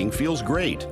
saving feels great.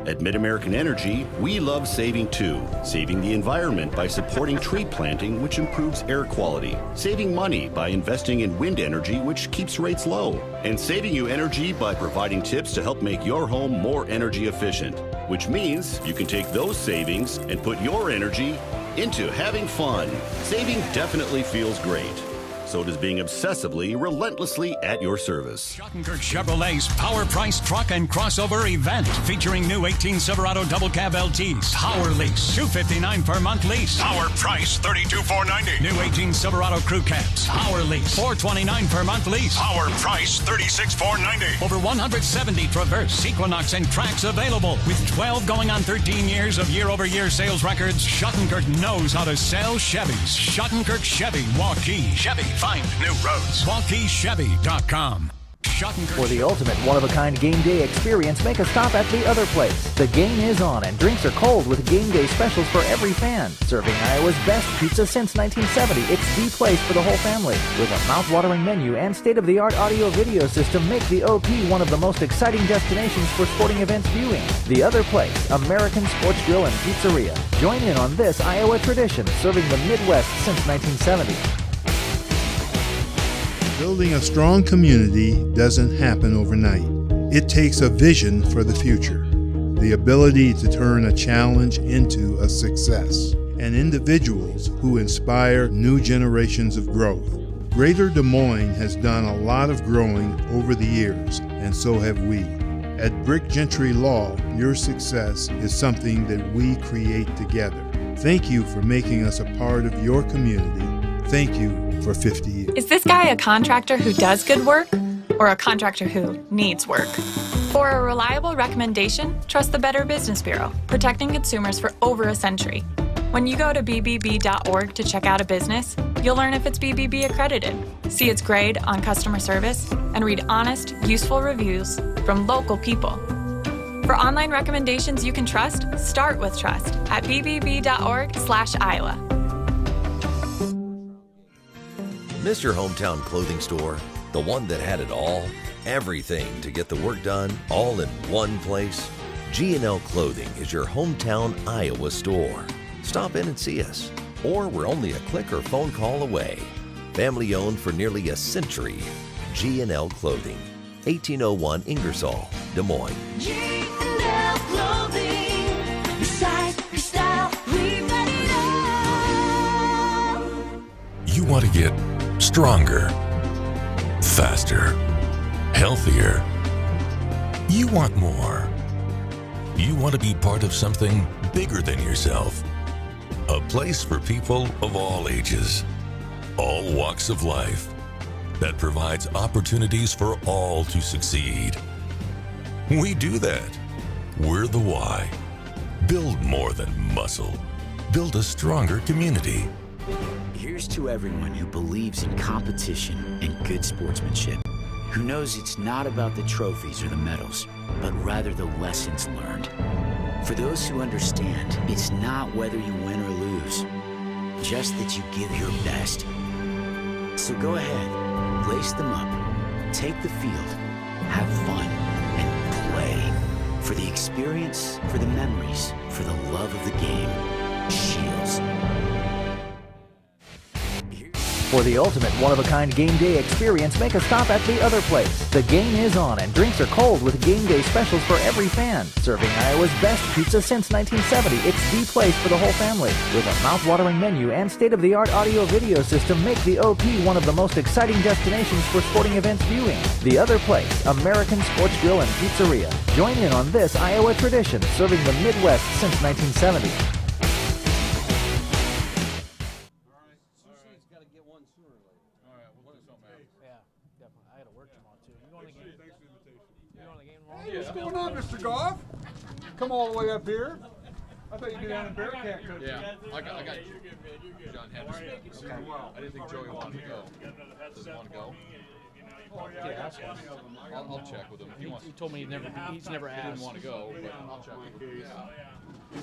At Mid-American Energy, we love saving too. Saving the environment by supporting tree planting, which improves air quality. Saving money by investing in wind energy, which keeps rates low. And saving you energy by providing tips to help make your home more energy efficient. Which means you can take those savings and put your energy into having fun. Saving definitely feels great. So does being obsessively, relentlessly at your service. Schottenkirk Chevrolet's Power Price Truck and Crossover event featuring new 18 Silverado Double Cab LTs. Power lease, $259 per month lease. Power price, $32,490. New 18 Silverado Crew Cabs. Power lease, $429 per month lease. Power price, $36,490. Over 170 Traverse, Equinox, and Trax available. With 12 going on 13 years of year-over-year sales records, Schottenkirk knows how to sell Chevys. Schottenkirk Chevy, Waukee. Chevy, find new roads. WaukeeChevy.com. For the ultimate one-of-a-kind game day experience, make a stop at the other place. The game is on and drinks are cold with game day specials for every fan. Serving Iowa's best pizza since 1970, it's the place for the whole family. With a mouth-watering menu and state-of-the-art audio-video system, make the OP one of the most exciting destinations for sporting events viewing. The other place, American Sports Grill and Pizzeria. Join in on this Iowa tradition, serving the Midwest since 1970. Building a strong community doesn't happen overnight. It takes a vision for the future, the ability to turn a challenge into a success, and individuals who inspire new generations of growth. Greater Des Moines has done a lot of growing over the years, and so have we. At Brick Gentry Law, your success is something that we create together. Thank you for making us a part of your community. Thank you for 50 years. Is this guy a contractor who does good work or a contractor who needs work? For a reliable recommendation, trust the Better Business Bureau, protecting consumers for over a century. When you go to bbb.org to check out a business, you'll learn if it's BBB accredited, see its grade on customer service, and read honest, useful reviews from local people. For online recommendations you can trust, start with trust at bbb.org/Iowa. Miss your hometown clothing store? The one that had it all? Everything to get the work done, all in one place? G&L Clothing is your hometown Iowa store. Stop in and see us. Or we're only a click or phone call away. Family owned for nearly a century. G&L Clothing, 1801 Ingersoll, Des Moines. G&L Clothing, your size, your style, we've got it all. You want to get stronger, faster, healthier. You want more. You want to be part of something bigger than yourself. A place for people of all ages, all walks of life, that provides opportunities for all to succeed. We do that. We're the why. Build more than muscle. Build a stronger community. Here's to everyone who believes in competition and good sportsmanship, who knows it's not about the trophies or the medals, but rather the lessons learned. For those who understand, it's not whether you win or lose, just that you give your best. So go ahead, lace them up, take the field, have fun, and play. For the experience, for the memories, for the love of the game. Shields. For the ultimate one-of-a-kind game day experience, make a stop at the other place. The game is on and drinks are cold with game day specials for every fan. Serving Iowa's best pizza since 1970, it's the place for the whole family. With a mouth-watering menu and state-of-the-art audio-video system, make the OP one of the most exciting destinations for sporting events viewing. The other place, American Sports Grill and Pizzeria. Join in on this Iowa tradition, serving the Midwest since 1970. What's going on, Mr. Goff? Come all the way up here. I thought you'd be down in Bearcat country. Yeah, I got John Henderson. Okay. I didn't think Joey wanted to go. Does he want to go? Oh, yeah. I'll check with him. If he wants. He told me he's never asked. He didn't want to go, but I'll check with him.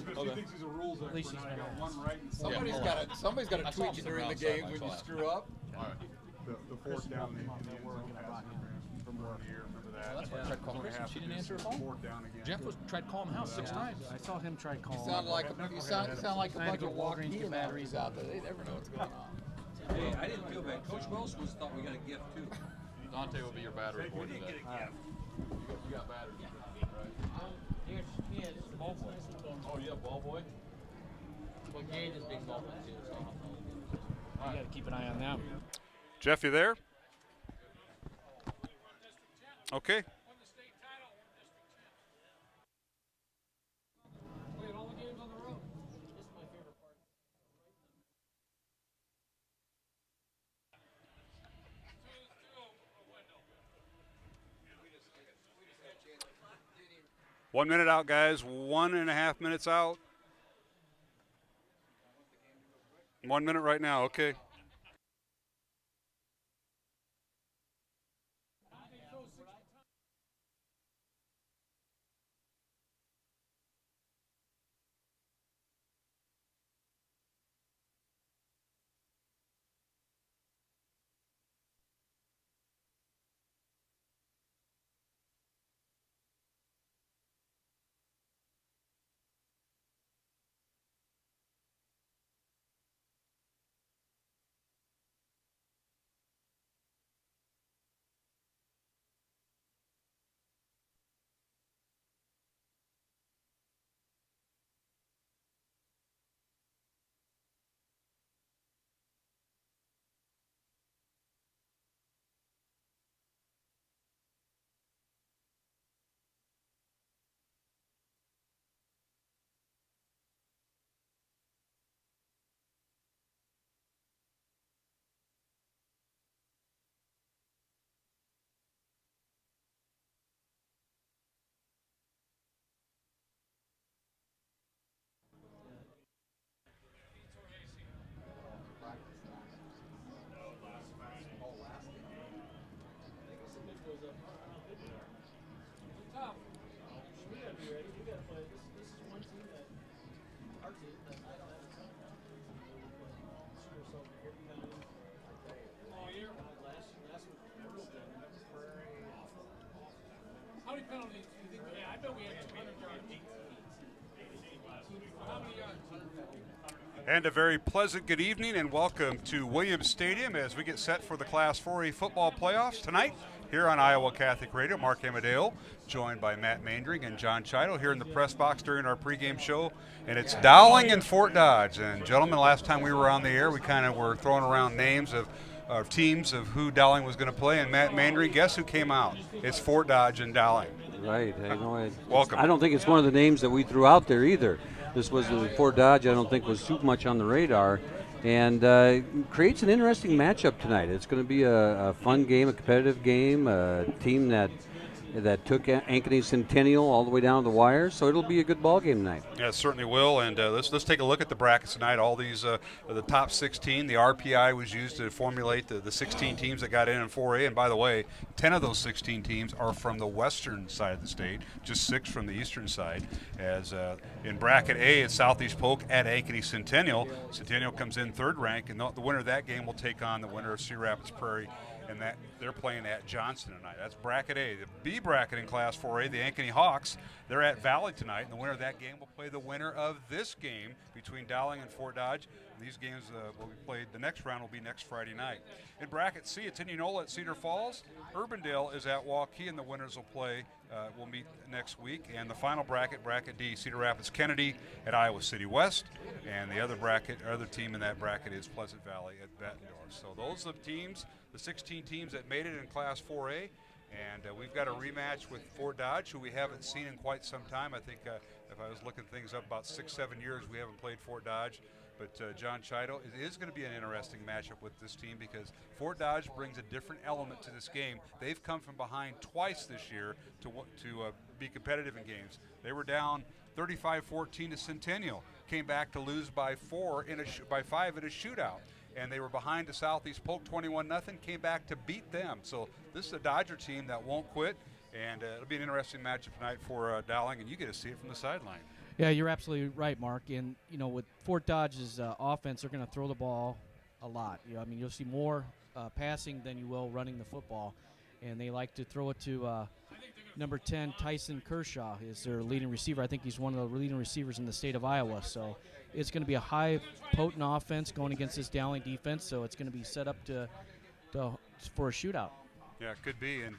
Because he thinks he's a rules expert. At least he's I got one right. And somebody's got to tweet you during the games when you screw up. The fourth down in the end zone pass from 1 year. Remember that? that. That's why I tried calling Kristen. She didn't answer her phone. Jeff tried calling the house 6 times. I saw him try calling. You sound like a bunch of walkie batteries out there. They never know what's going on. Hey, I didn't feel bad. Coach Wells thought we got a gift too. Dante will be your battery boy today. You got batteries. Right. Here's ball boy. Oh, yeah, ball boy. Well, Gage is big ball boy too, so you got to keep an eye on them. Jeff, you there? Okay. One minute out, guys. 1.5 minutes out. 1 minute right now. Okay. How many penalties do you think? Yeah, I bet we had 200 yards. How many yards? And a very pleasant good evening and welcome to Williams Stadium as we get set for the Class 4A football playoffs tonight here on Iowa Catholic Radio. Mark Amadeo, joined by Matt Mandring and John Chido here in the press box during our pregame show. And it's Dowling and Fort Dodge. And gentlemen, last time we were on the air, we kind of were throwing around names of teams of who Dowling was going to play. And Matt Mandring, guess who came out? It's Fort Dodge and Dowling. Right. Welcome. I don't think it's one of the names that we threw out there either. This was Fort Dodge. I don't think was too much on the radar, and creates an interesting matchup tonight. It's going to be a fun game, a competitive game, a team that took Ankeny Centennial all the way down to the wire. So it'll be a good ball game tonight. Yeah, it certainly will. And let's take a look at the brackets tonight. All these the top 16. The RPI was used to formulate the 16 teams that got in 4A. And by the way, 10 of those 16 teams are from the western side of the state, just 6 from the eastern side. As in bracket A, it's Southeast Polk at Ankeny Centennial. Centennial comes in third rank, and the winner of that game will take on the winner of Cedar Rapids Prairie. And that they're playing at Johnston tonight. That's bracket A. The B bracket in Class 4A, the Ankeny Hawks, they're at Valley tonight, and the winner of that game will play the winner of this game between Dowling and Fort Dodge. And these games will be played. The next round will be next Friday night. In bracket C, it's Indianola at Cedar Falls. Urbandale is at Waukee, and the winners will play. Will meet next week. And the final bracket, bracket D, Cedar Rapids Kennedy at Iowa City West, and the other team in that bracket is Pleasant Valley at Bettendorf. So those are the teams. The 16 teams that made it in Class 4A, and we've got a rematch with Fort Dodge, who we haven't seen in quite some time. I think if I was looking things up, about 6-7 years we haven't played Fort Dodge. But John Chido, it is going to be an interesting matchup with this team because Fort Dodge brings a different element to this game. They've come from behind twice this year to be competitive in games. They were down 35-14 to Centennial, came back to lose by 5 in a shootout. And they were behind to Southeast Polk 21-0, came back to beat them. So this is a Dodger team that won't quit, and it'll be an interesting matchup tonight for Dowling, and you get to see it from the sideline. Yeah, you're absolutely right, Mark. And, with Fort Dodge's offense, they're going to throw the ball a lot. You'll see more passing than you will running the football. And they like to throw it to number 10, Tyson Kershaw, is their leading receiver. I think he's one of the leading receivers in the state of Iowa. So it's going to be a high, potent offense going against this Dowling defense. So it's going to be set up for a shootout. Yeah, it could be. And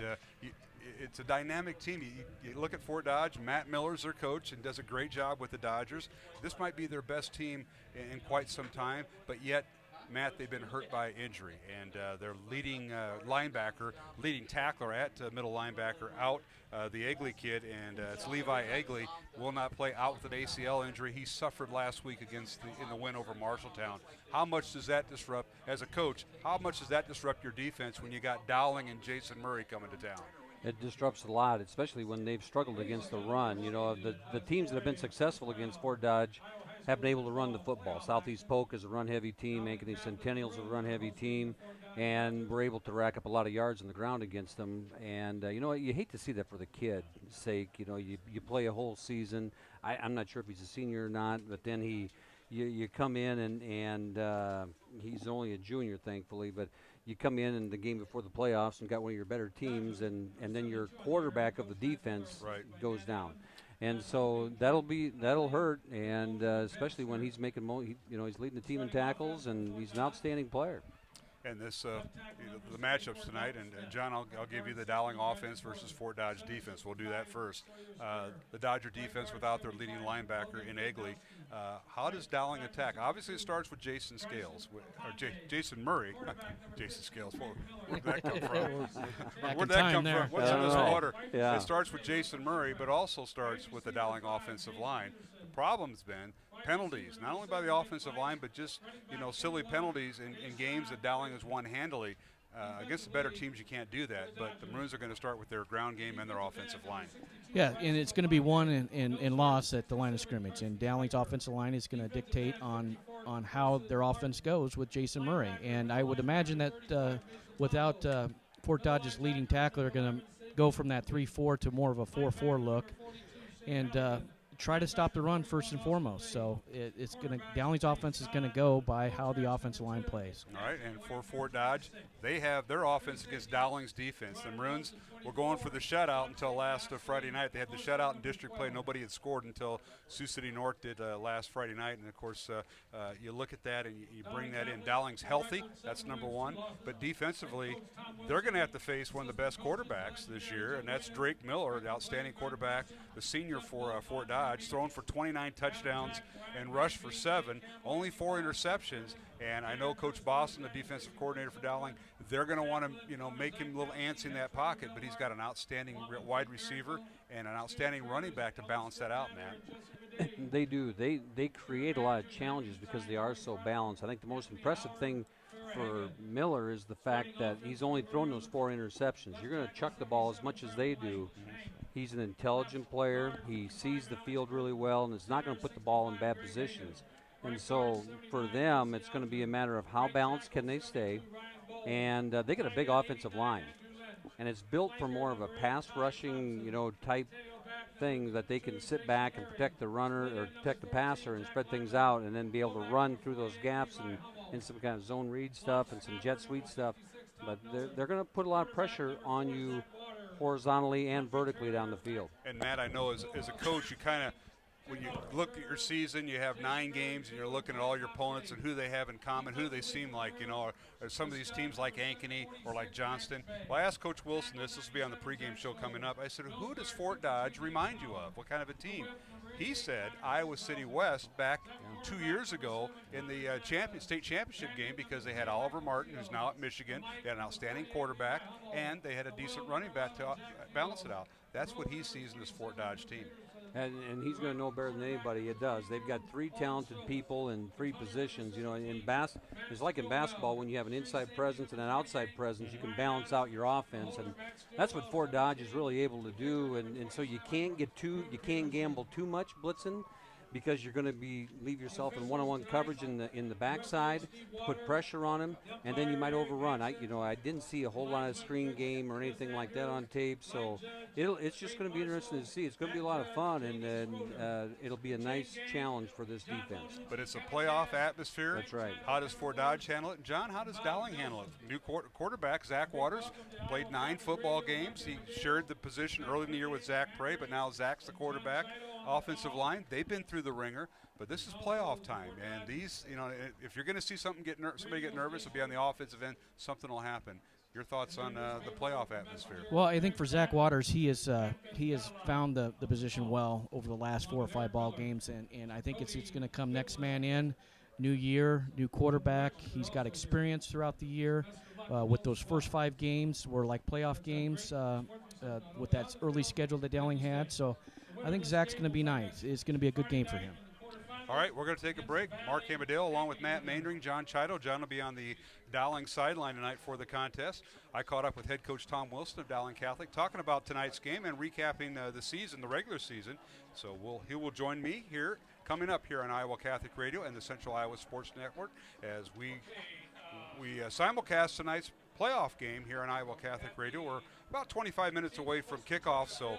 it's a dynamic team. You look at Fort Dodge, Matt Miller's their coach and does a great job with the Dodgers. This might be their best team in quite some time, but yet, Matt, they've been hurt by injury, and their leading leading tackler at middle linebacker out, the Egley kid, and it's Levi Egley, will not play, out with an ACL injury. He suffered last week in the win over Marshalltown. How much does that disrupt, as a coach, how much does that disrupt your defense when you got Dowling and Jason Murray coming to town? It disrupts a lot, especially when they've struggled against the run. You know, the teams that have been successful against Fort Dodge have been able to run the football. Southeast Polk is a run-heavy team. Ankeny Centennial's a run-heavy team. And we're able to rack up a lot of yards on the ground against them. And, you know what, you hate to see that for the kid's sake. You know, you play a whole season. I'm not sure if he's a senior or not, but then you come in and he's only a junior, thankfully, but you come in the game before the playoffs and got one of your better teams, and then your quarterback of the defense goes down. And so that'll hurt, and especially when he's making he's leading the team in tackles, and he's an outstanding player. And this, the matchups tonight, and John, I'll give you the Dowling offense versus Fort Dodge defense. We'll do that first. The Dodger defense without their leading linebacker in Egley. How does Dowling attack? Obviously, it starts with Jason Scales, Jason Murray. Jason Scales. Where'd that come from? Where'd that come from? What's in this water? Yeah. It starts with Jason Murray, but also starts with the Dowling offensive line. The problem's been penalties, not only by the offensive line, but just silly penalties in games that Dowling has won handily. Against the better teams, you can't do that, but the Maroons are going to start with their ground game and their offensive line. Yeah, and it's going to be won and lost at the line of scrimmage, and Dowling's offensive line is going to dictate on how their offense goes with Jason Murray. And I would imagine that without Fort Dodge's leading tackler, going to go from that 3-4 to more of a 4-4 look, and try to stop the run first and foremost. So Dowling's offense is going to go by how the offensive line plays. All right, and for Fort Dodge, they have their offense against Dowling's defense. The Maroons were going for the shutout until last Friday night. They had the shutout in district play. Nobody had scored until Sioux City North did last Friday night. And, of course, you look at that and you bring that in. Dowling's healthy. That's number one. But defensively, they're going to have to face one of the best quarterbacks this year, and that's Drake Miller, the outstanding quarterback, the senior for Fort Dodge, thrown for 29 touchdowns and rushed for 7, only 4 interceptions. And I know Coach Boston, the defensive coordinator for Dowling, they're going to want to, make him a little antsy in that pocket, but he's got an outstanding wide receiver and an outstanding running back to balance that out, Matt. They do. They create a lot of challenges because they are so balanced. I think the most impressive thing for Miller is the fact that he's only thrown those 4 interceptions. You're going to chuck the ball as much as they do. He's an intelligent player. He sees the field really well, and is not going to put the ball in bad positions. And so for them, it's going to be a matter of how balanced can they stay. And they got a big offensive line. And it's built for more of a pass rushing, type thing that they can sit back and protect the runner or protect the passer and spread things out and then be able to run through those gaps and some kind of zone read stuff and some jet sweep stuff. But they're going to put a lot of pressure on you horizontally and vertically down the field. And Matt, I know as a coach, you kind of, when you look at your season, you have 9 games, and you're looking at all your opponents and who they have in common, who they seem like, are some of these teams like Ankeny or like Johnston. Well, I asked Coach Wilson this will be on the pregame show coming up. I said, who does Fort Dodge remind you of? What kind of a team? He said Iowa City West back 2 years ago in the state championship game because they had Oliver Martin, who's now at Michigan. They had an outstanding quarterback, and they had a decent running back to balance it out. That's what he sees in this Fort Dodge team. And he's going to know better than anybody. It does. They've got 3 talented people in 3 positions. It's like in basketball when you have an inside presence and an outside presence, you can balance out your offense, and that's what Fort Dodge is really able to do. And so you can't gamble too much blitzing, because you're going to leave yourself in one-on-one coverage in the backside, put pressure on him, and then you might overrun. I didn't see a whole lot of screen game or anything like that on tape, so it's just going to be interesting to see. It's going to be a lot of fun, and it'll be a nice challenge for this defense. But it's a playoff atmosphere. That's right. How does Fort Dodge handle it? John, how does Dowling handle it? New quarterback, Zach Waters, played 9 football games. He shared the position early in the year with Zach Prey, but now Zach's the quarterback. Offensive line, they've been through the ringer, but this is playoff time. And these, if you're going to see somebody get nervous, it'll be on the offensive end. Something will happen. Your thoughts on the playoff atmosphere? Well, I think for Zach Waters, he has found the position well over the last 4 or 5 ball games, and I think it's going to come next man in, new year, new quarterback. He's got experience throughout the year. With those first 5 games were like playoff games with that early schedule that Dowling had. So I think Zach's going to be nice. It's going to be a good game for him. All right, we're going to take a break. Mark Hamadale along with Matt Maindring, John Chido. John will be on the Dowling sideline tonight for the contest. I caught up with head coach Tom Wilson of Dowling Catholic, talking about tonight's game and recapping the season, the regular season. So he will join me here, coming up here on Iowa Catholic Radio and the Central Iowa Sports Network as we simulcast tonight's playoff game here on Iowa Catholic Radio. We're about 25 minutes away from kickoff, so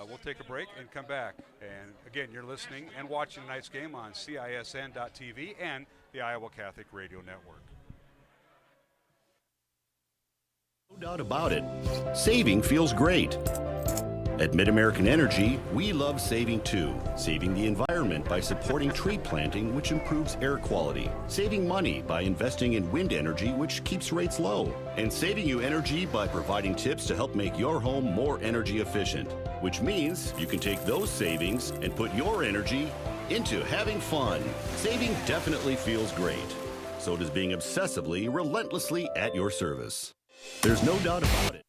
we'll take a break and come back. And again, you're listening and watching tonight's game on CISN.TV and the Iowa Catholic Radio Network. No doubt about it, saving feels great. At Mid-American Energy, we love saving too. Saving the environment by supporting tree planting, which improves air quality. Saving money by investing in wind energy, which keeps rates low. And saving you energy by providing tips to help make your home more energy efficient. Which means you can take those savings and put your energy into having fun. Saving definitely feels great. So does being obsessively, relentlessly at your service. There's no doubt about it.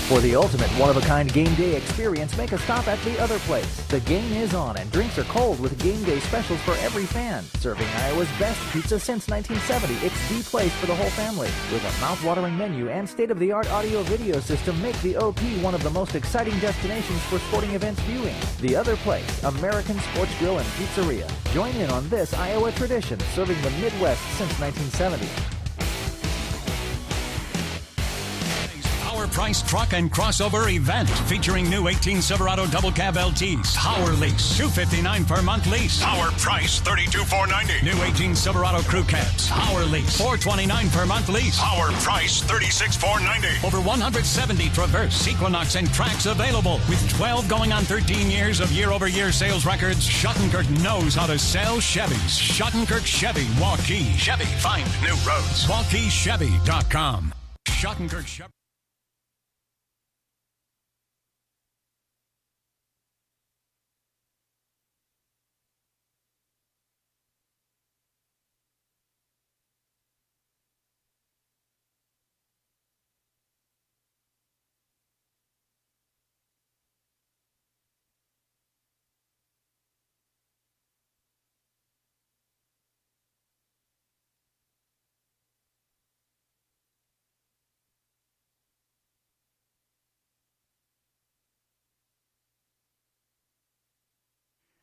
For the ultimate one-of-a-kind game day experience, make a stop at the other place. The game is on and drinks are cold with game day specials for every fan. Serving Iowa's best pizza since 1970, it's the place for the whole family. With a mouth-watering menu and state-of-the-art audio-video system, make the OP one of the most exciting destinations for sporting events viewing. The other place, American Sports Grill and Pizzeria. Join in on this Iowa tradition, serving the Midwest since 1970. Price truck and crossover event featuring new 18 Silverado double cab LTs. Power lease, $259 per month lease. Power price, $32,490. New 18 Silverado crew cabs. Power lease, $429 per month lease. Power price, $36,490. Over 170 Traverse, Equinox, and Trax available. With 12 going on 13 years of year-over-year sales records, Schottenkirk knows how to sell Chevys. Schottenkirk Chevy, Waukee. Chevy, find new roads. WaukeeChevy.com. Schottenkirk Chevy.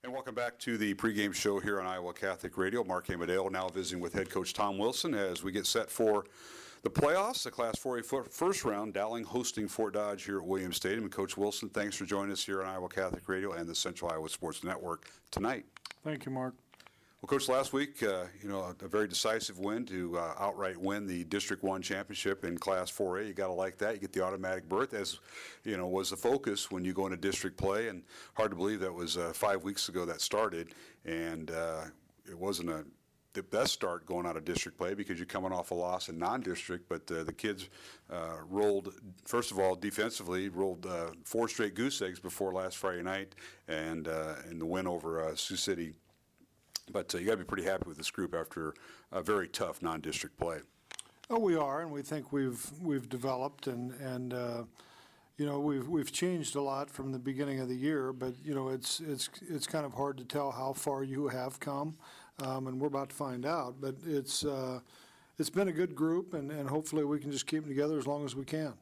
And welcome back to the pregame show here on Iowa Catholic Radio. Mark Hamadale now visiting with head coach Tom Wilson as we get set for the playoffs, the Class 4A first round. Dowling hosting Fort Dodge here at Williams Stadium. And Coach Wilson, thanks for joining us here on Iowa Catholic Radio and the Central Iowa Sports Network tonight. Thank you, Mark. Well, Coach, last week, a very decisive win to outright win the District 1 championship in Class 4A. You got to like that. You get the automatic berth, as was the focus when you go into district play. And hard to believe that was 5 weeks ago that started. And it wasn't the best start going out of district play because you're coming off a loss in non-district. But the kids rolled, first of all, defensively, rolled 4 straight goose eggs before last Friday night and the win over Sioux City. But you got to be pretty happy with this group after a very tough non-district play. Oh, we are, and we think we've developed, and we've changed a lot from the beginning of the year. But it's kind of hard to tell how far you have come, and we're about to find out. But it's been a good group, and hopefully we can just keep them together as long as we can.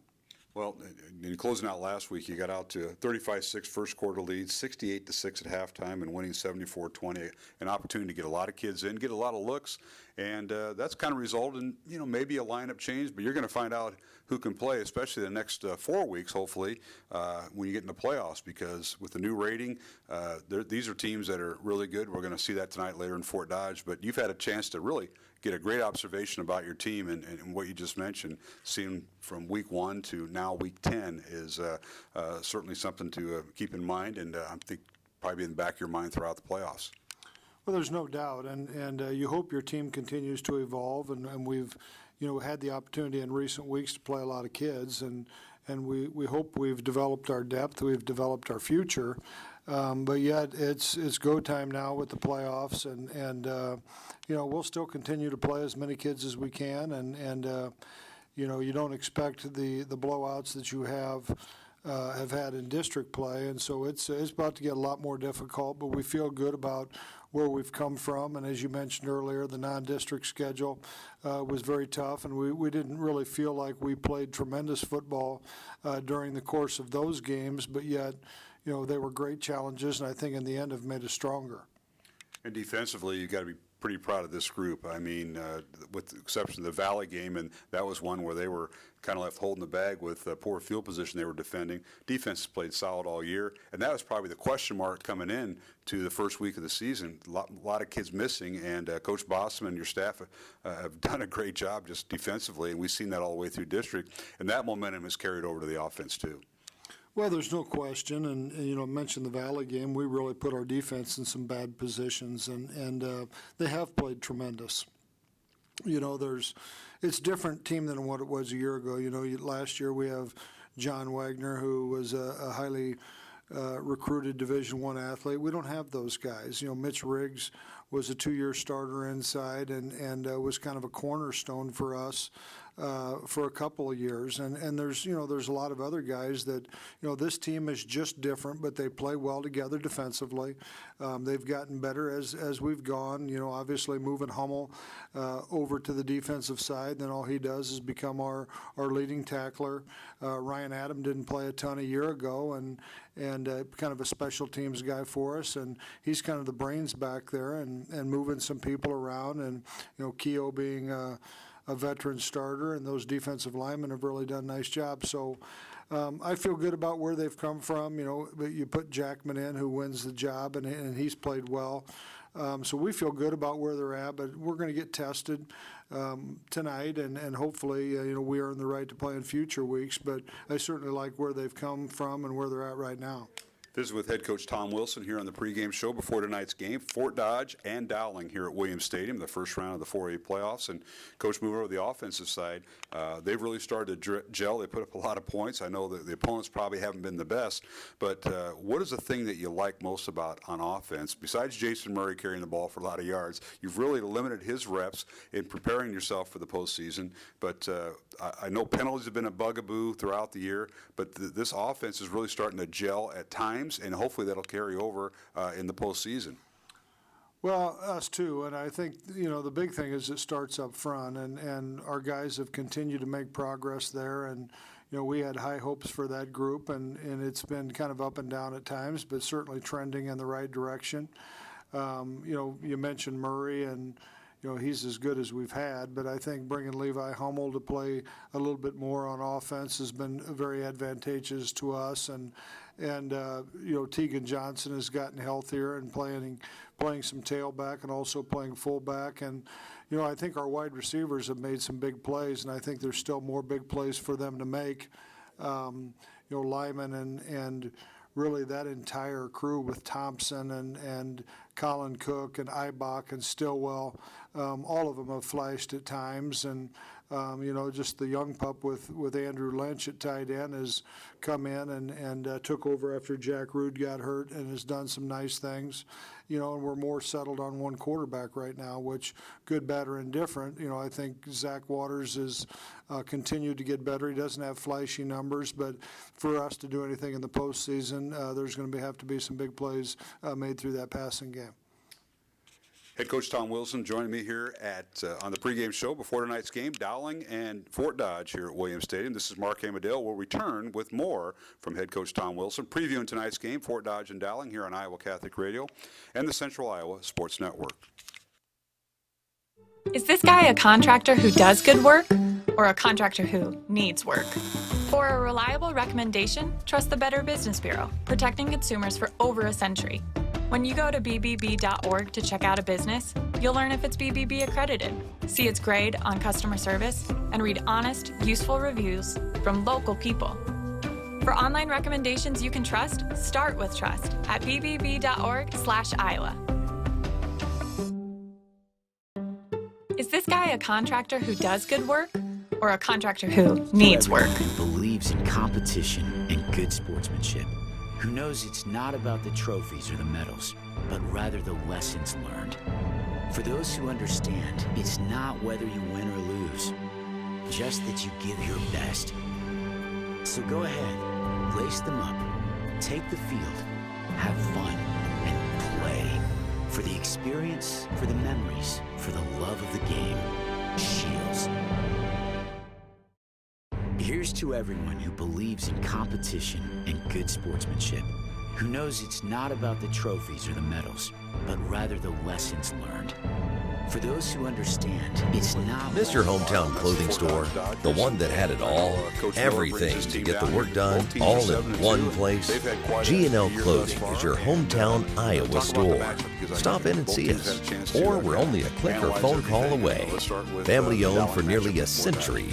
Well, in closing out last week, you got out to a 35-6 first quarter lead, 68-6 at halftime, and winning 74-20. An opportunity to get a lot of kids in, get a lot of looks, and that's kind of resulted in maybe a lineup change. But you're going to find out who can play, especially the next 4 weeks, hopefully, when you get in the playoffs. Because with the new rating, these are teams that are really good. We're going to see that tonight later in Fort Dodge. But you've had a chance to really get a great observation about your team, and what you just mentioned, seeing from week 1 to now week 10 is certainly something to keep in mind, and I think probably in the back of your mind throughout the playoffs. Well, there's no doubt, and you hope your team continues to evolve, and we've had the opportunity in recent weeks to play a lot of kids, and we hope we've developed our depth, we've developed our future. But yet it's go time now with the playoffs, and we'll still continue to play as many kids as we can, and you don't expect the blowouts that you have had in district play, and so it's about to get a lot more difficult. But we feel good about where we've come from, and as you mentioned earlier, the non-district schedule was very tough, and we didn't really feel like we played tremendous football during the course of those games, but yet they were great challenges, and I think in the end have made us stronger. And defensively, you got to be pretty proud of this group. I mean, with the exception of the Valley game, and that was one where they were kind of left holding the bag with poor field position they were defending. Defense played solid all year, and that was probably the question mark coming in to the first week of the season. A lot of kids missing, and Coach Bosman and your staff have done a great job just defensively, and we've seen that all the way through district, and that momentum has carried over to the offense too. Well, there's no question, and I mentioned the Valley game. We really put our defense in some bad positions, and they have played tremendous. It's a different team than what it was a year ago. Last year we have John Wagner, who was a highly recruited Division I athlete. We don't have those guys. Mitch Riggs was a 2-year starter inside, and was kind of a cornerstone for us for a couple of years, and there's a lot of other guys that this team is just different, but they play well together defensively. They've gotten better as we've gone. Obviously moving Hummel over to the defensive side, then all he does is become our leading tackler. Ryan Adam didn't play a ton a year ago, and kind of a special teams guy for us, and he's kind of the brains back there and moving some people around, and Keogh being a veteran starter, and those defensive linemen have really done a nice job. So I feel good about where they've come from. But you put Jackman in, who wins the job, and he's played well. So we feel good about where they're at, but we're going to get tested tonight, and hopefully we earn the right to play in future weeks. But I certainly like where they've come from and where they're at right now. This is with head coach Tom Wilson here on the pregame show before tonight's game. Fort Dodge and Dowling here at Williams Stadium, the first round of the 4A playoffs. And Coach, moving over to the offensive side, they've really started to gel. They put up a lot of points. I know that the opponents probably haven't been the best, but what is the thing that you like most about on offense? Besides Jason Murray carrying the ball for a lot of yards, you've really limited his reps in preparing yourself for the postseason. But I know penalties have been a bugaboo throughout the year, but this offense is really starting to gel at times, and hopefully that'll carry over in the postseason. Well, us too, and I think the big thing is it starts up front, and our guys have continued to make progress there, and we had high hopes for that group, and it's been kind of up and down at times, but certainly trending in the right direction. You mentioned Murray, and he's as good as we've had, but I think bringing Levi Hummel to play a little bit more on offense has been very advantageous to us, and Tegan Johnson has gotten healthier and playing some tailback and also playing fullback, and I think our wide receivers have made some big plays, and I think there's still more big plays for them to make. Lyman and really that entire crew with Thompson and Colin Cook and Eibach and Stillwell, all of them have flashed at times, and just the young pup with Andrew Lynch at tight end has come in and took over after Jack Rude got hurt and has done some nice things. And we're more settled on one quarterback right now, which good, bad, or indifferent. I think Zach Waters has continued to get better. He doesn't have flashy numbers, but for us to do anything in the postseason, there's going to have to be some big plays made through that passing game. Head Coach Tom Wilson joining me here on the pregame show before tonight's game, Dowling and Fort Dodge here at Williams Stadium. This is Mark Amadale. We'll return with more from Head Coach Tom Wilson, previewing tonight's game, Fort Dodge and Dowling, here on Iowa Catholic Radio and the Central Iowa Sports Network. Is this guy a contractor who does good work or a contractor who needs work? For a reliable recommendation, trust the Better Business Bureau, protecting consumers for over a century. When you go to bbb.org to check out a business, you'll learn if it's BBB accredited, see its grade on customer service, and read honest, useful reviews from local people. For online recommendations you can trust, start with trust at bbb.org/Iowa. Is this guy a contractor who does good work or a contractor who needs work? Who believes in competition and good sportsmanship, who knows it's not about the trophies or the medals, but rather the lessons learned. For those who understand, it's not whether you win or lose, just that you give your best. So go ahead, lace them up, take the field, have fun, and play. For the experience, for the memories, for the love of the game. Shields. Here's to everyone who believes in competition and good sportsmanship, who knows it's not about the trophies or the medals, but rather the lessons learned. For those who understand, it's not... Mr. Hometown Clothing Store, the one that had it all, everything to get the work done, all in one place. G&L Clothing is your hometown Iowa store. Stop in and see us, or we're only a click or phone call away. Family owned for nearly a century.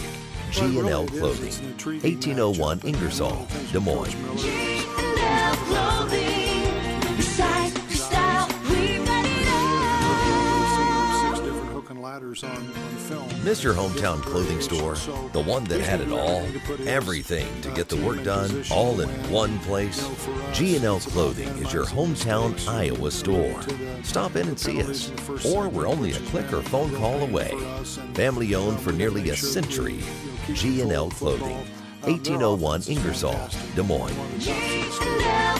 G&L Clothing, 1801 Ingersoll, Des Moines. G&L Clothing, size, style, we've got it all. 6 different hook and ladders on film. Mr. Hometown Clothing Store, the one that had it all, everything to get the work done, all in one place. G&L Clothing is your hometown Iowa store. Stop in and see us, or we're only a click or phone call away. Family owned for nearly a century. G&L Clothing, 1801 Ingersoll, Des Moines.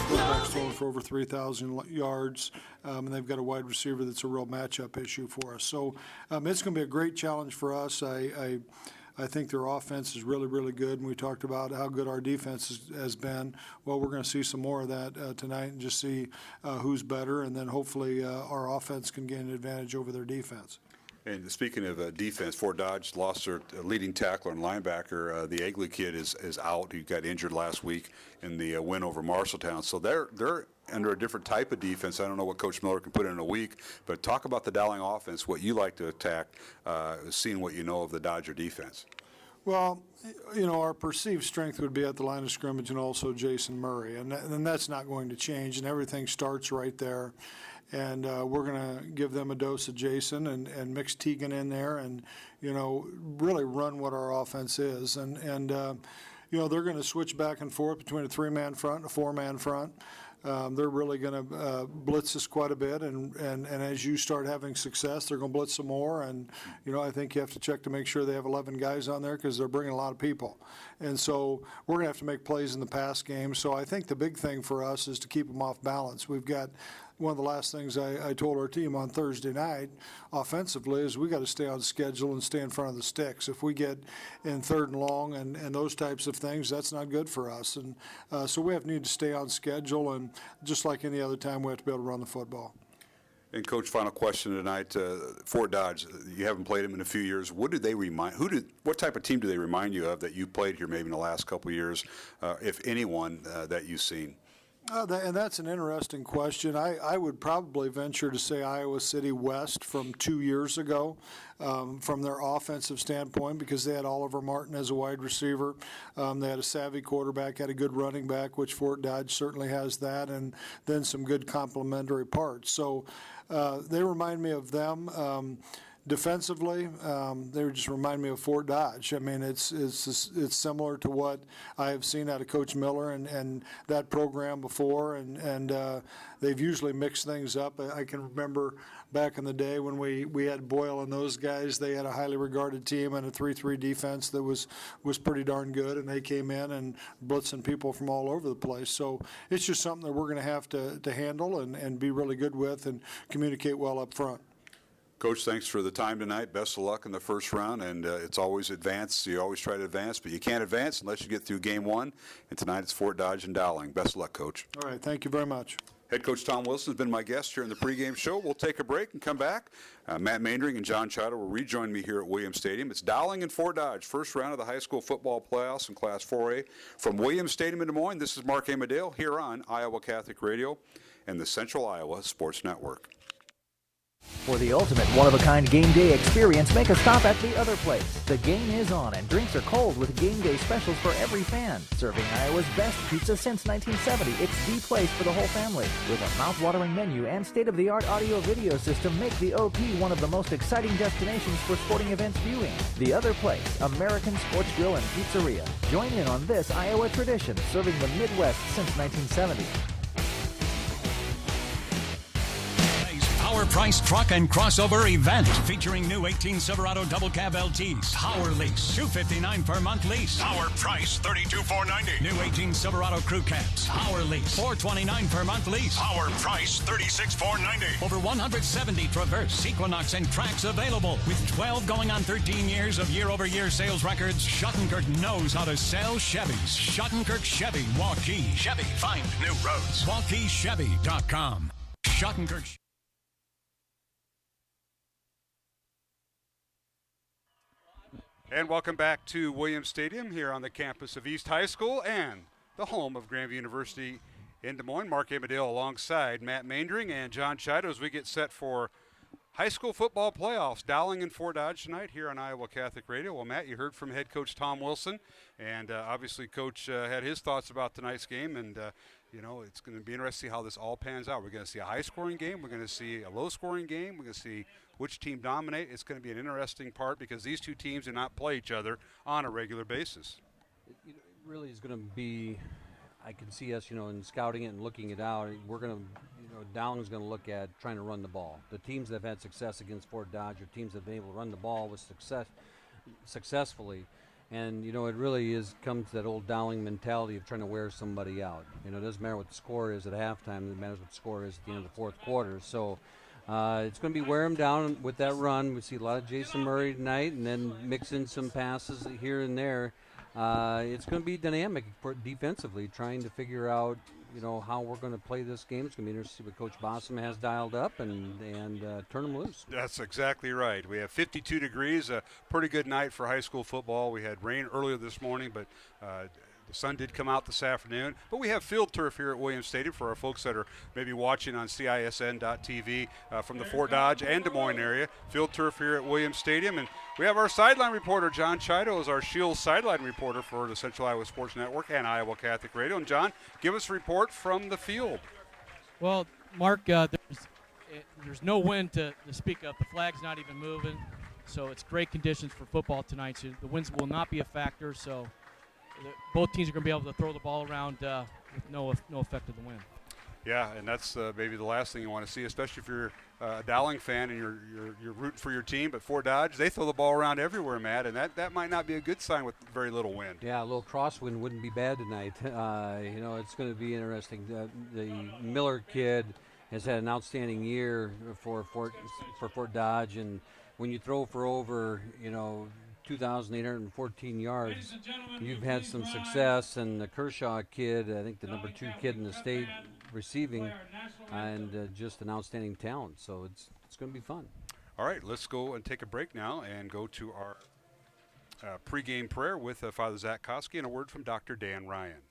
Quarterback's throwing for over 3,000 yards, and they've got a wide receiver that's a real matchup issue for us. So it's going to be a great challenge for us. I think their offense is really, really good, and we talked about how good our defense has been. Well, we're going to see some more of that tonight and just see who's better, and then hopefully our offense can gain an advantage over their defense. And speaking of defense, Fort Dodge lost their leading tackler and linebacker. The Egley kid is out. He got injured last week in the win over Marshalltown. So they're under a different type of defense. I don't know what Coach Miller can put in a week, but talk about the Dowling offense, what you like to attack, seeing what you know of the Dodger defense. Well, our perceived strength would be at the line of scrimmage and also Jason Murray, and that's not going to change, and everything starts right there. And we're going to give them a dose of Jason and mix Tegan in there and, really run what our offense is. And they're going to switch back and forth between a 3-man front and a 4-man front. They're really going to blitz us quite a bit, and as you start having success, they're going to blitz some more. And I think you have to check to make sure they have 11 guys on there because they're bringing a lot of people. And so we're going to have to make plays in the pass game. So I think the big thing for us is to keep them off balance. We've got one of the last things I told our team on Thursday night offensively is we got to stay on schedule and stay in front of the sticks. If we get in 3rd and long and those types of things, that's not good for us. And so we need to stay on schedule, and just like any other time, we have to be able to run the football. And Coach, final question tonight. Fort Dodge, you haven't played them in a few years. What do they what type of team do they remind you of that you played here maybe in the last couple of years, if anyone that you've seen? And that's an interesting question. I would probably venture to say Iowa City West from 2 years ago from their offensive standpoint, because they had Oliver Martin as a wide receiver. They had a savvy quarterback, had a good running back, which Fort Dodge certainly has that, and then some good complementary parts. So they remind me of them. Defensively, they just remind me of Fort Dodge. I mean, it's similar to what I have seen out of Coach Miller and that program before, and they've usually mixed things up. I can remember back in the day when we had Boyle and those guys. They had a highly regarded team and a 3-3 defense that was pretty darn good, and they came in and blitzing people from all over the place. So it's just something that we're going to have to handle and be really good with and communicate well up front. Coach, thanks for the time tonight. Best of luck in the first round, and it's always advance. You always try to advance, but you can't advance unless you get through game one. And tonight it's Fort Dodge and Dowling. Best of luck, Coach. All right, thank you very much. Head coach Tom Wilson has been my guest here in the pregame show. We'll take a break and come back. Matt Maindring and John Chido will rejoin me here at Williams Stadium. It's Dowling and Fort Dodge, first round of the high school football playoffs in Class 4A. From Williams Stadium in Des Moines, this is Mark Amadale here on Iowa Catholic Radio and the Central Iowa Sports Network. For the ultimate one-of-a-kind game day experience, make a stop at the other place. The game is on and drinks are cold with game day specials for every fan. Serving Iowa's best pizza since 1970, it's the place for the whole family. With a mouth-watering menu and state-of-the-art audio-video system, make the OP one of the most exciting destinations for sporting events viewing. The other place, American Sports Grill and Pizzeria. Join in on this Iowa tradition, serving the Midwest since 1970. Power Price Truck and Crossover Event featuring new 18 Silverado Double Cab LTs. Power lease, $259 per month lease. Power price, $32,490. New 18 Silverado Crew Cabs. Power lease, $429 per month lease. Power price, $36,490. Over 170 Traverse, Equinox, and Tracks available. With 12 going on 13 years of year-over-year sales records, Schottenkirk knows how to sell Chevys. Schottenkirk Chevy, Waukee. Chevy, find new roads. WaukeeChevy.com. Schottenkirk. And welcome back to Williams Stadium here on the campus of East High School and the home of Grandview University in Des Moines. Mark Amadale alongside Matt Maindring and John Chido as we get set for high school football playoffs. Dowling and Fort Dodge tonight here on Iowa Catholic Radio. Well, Matt, you heard from head coach Tom Wilson, and obviously Coach had his thoughts about tonight's game, and you know, it's going to be interesting to see how this all pans out. We're going to see a high-scoring game. We're going to see a low-scoring game. We're going to see which team dominate. It's going to be an interesting part because these two teams do not play each other on a regular basis. It really is going to be, I can see us, you know, in scouting it and looking it out, we're going to, you know, Dowling's going to look at trying to run the ball. The teams that have had success against Fort Dodge are teams that have been able to run the ball with successfully. And, you know, it really comes to that old Dowling mentality of trying to wear somebody out. You know, it doesn't matter what the score is at halftime. It matters what the score is at the end of the fourth quarter. So it's going to be wear them down with that run. We see a lot of Jason Murray tonight and then mix in some passes here and there. It's going to be dynamic defensively, trying to figure out, you know, how we're going to play this game. It's going to be interesting to see what Coach Bossum has dialed up and turn them loose. That's exactly right. We have 52 degrees, a pretty good night for high school football. We had rain earlier this morning, but the sun did come out this afternoon. But we have field turf here at Williams Stadium for our folks that are maybe watching on CISN.TV from the Fort Dodge and Des Moines area. Field turf here at Williams Stadium. And we have our sideline reporter, John Chido, as our Shield sideline reporter for the Central Iowa Sports Network and Iowa Catholic Radio. And, John, give us a report from the field. Well, Mark, there's no wind to speak of. The flag's not even moving. So it's great conditions for football tonight. So the winds will not be a factor. So both teams are going to be able to throw the ball around with no effect of the wind. Yeah, and that's maybe the last thing you want to see, especially if you're a Dowling fan and you're rooting for your team. But Fort Dodge, they throw the ball around everywhere, Matt, and that might not be a good sign with very little wind. Yeah, a little crosswind wouldn't be bad tonight. You know, it's going to be interesting. The Miller kid has had an outstanding year for Fort Dodge, and when you throw for over, you know, 2,814 yards, you've had some success. And the Kershaw kid, I think the number 2 kid in the state receiving, and just an outstanding talent. So it's going to be fun. All right, let's go and take a break now and go to our pregame prayer with Father Zach Koski and a word from Dr. Dan Ryan.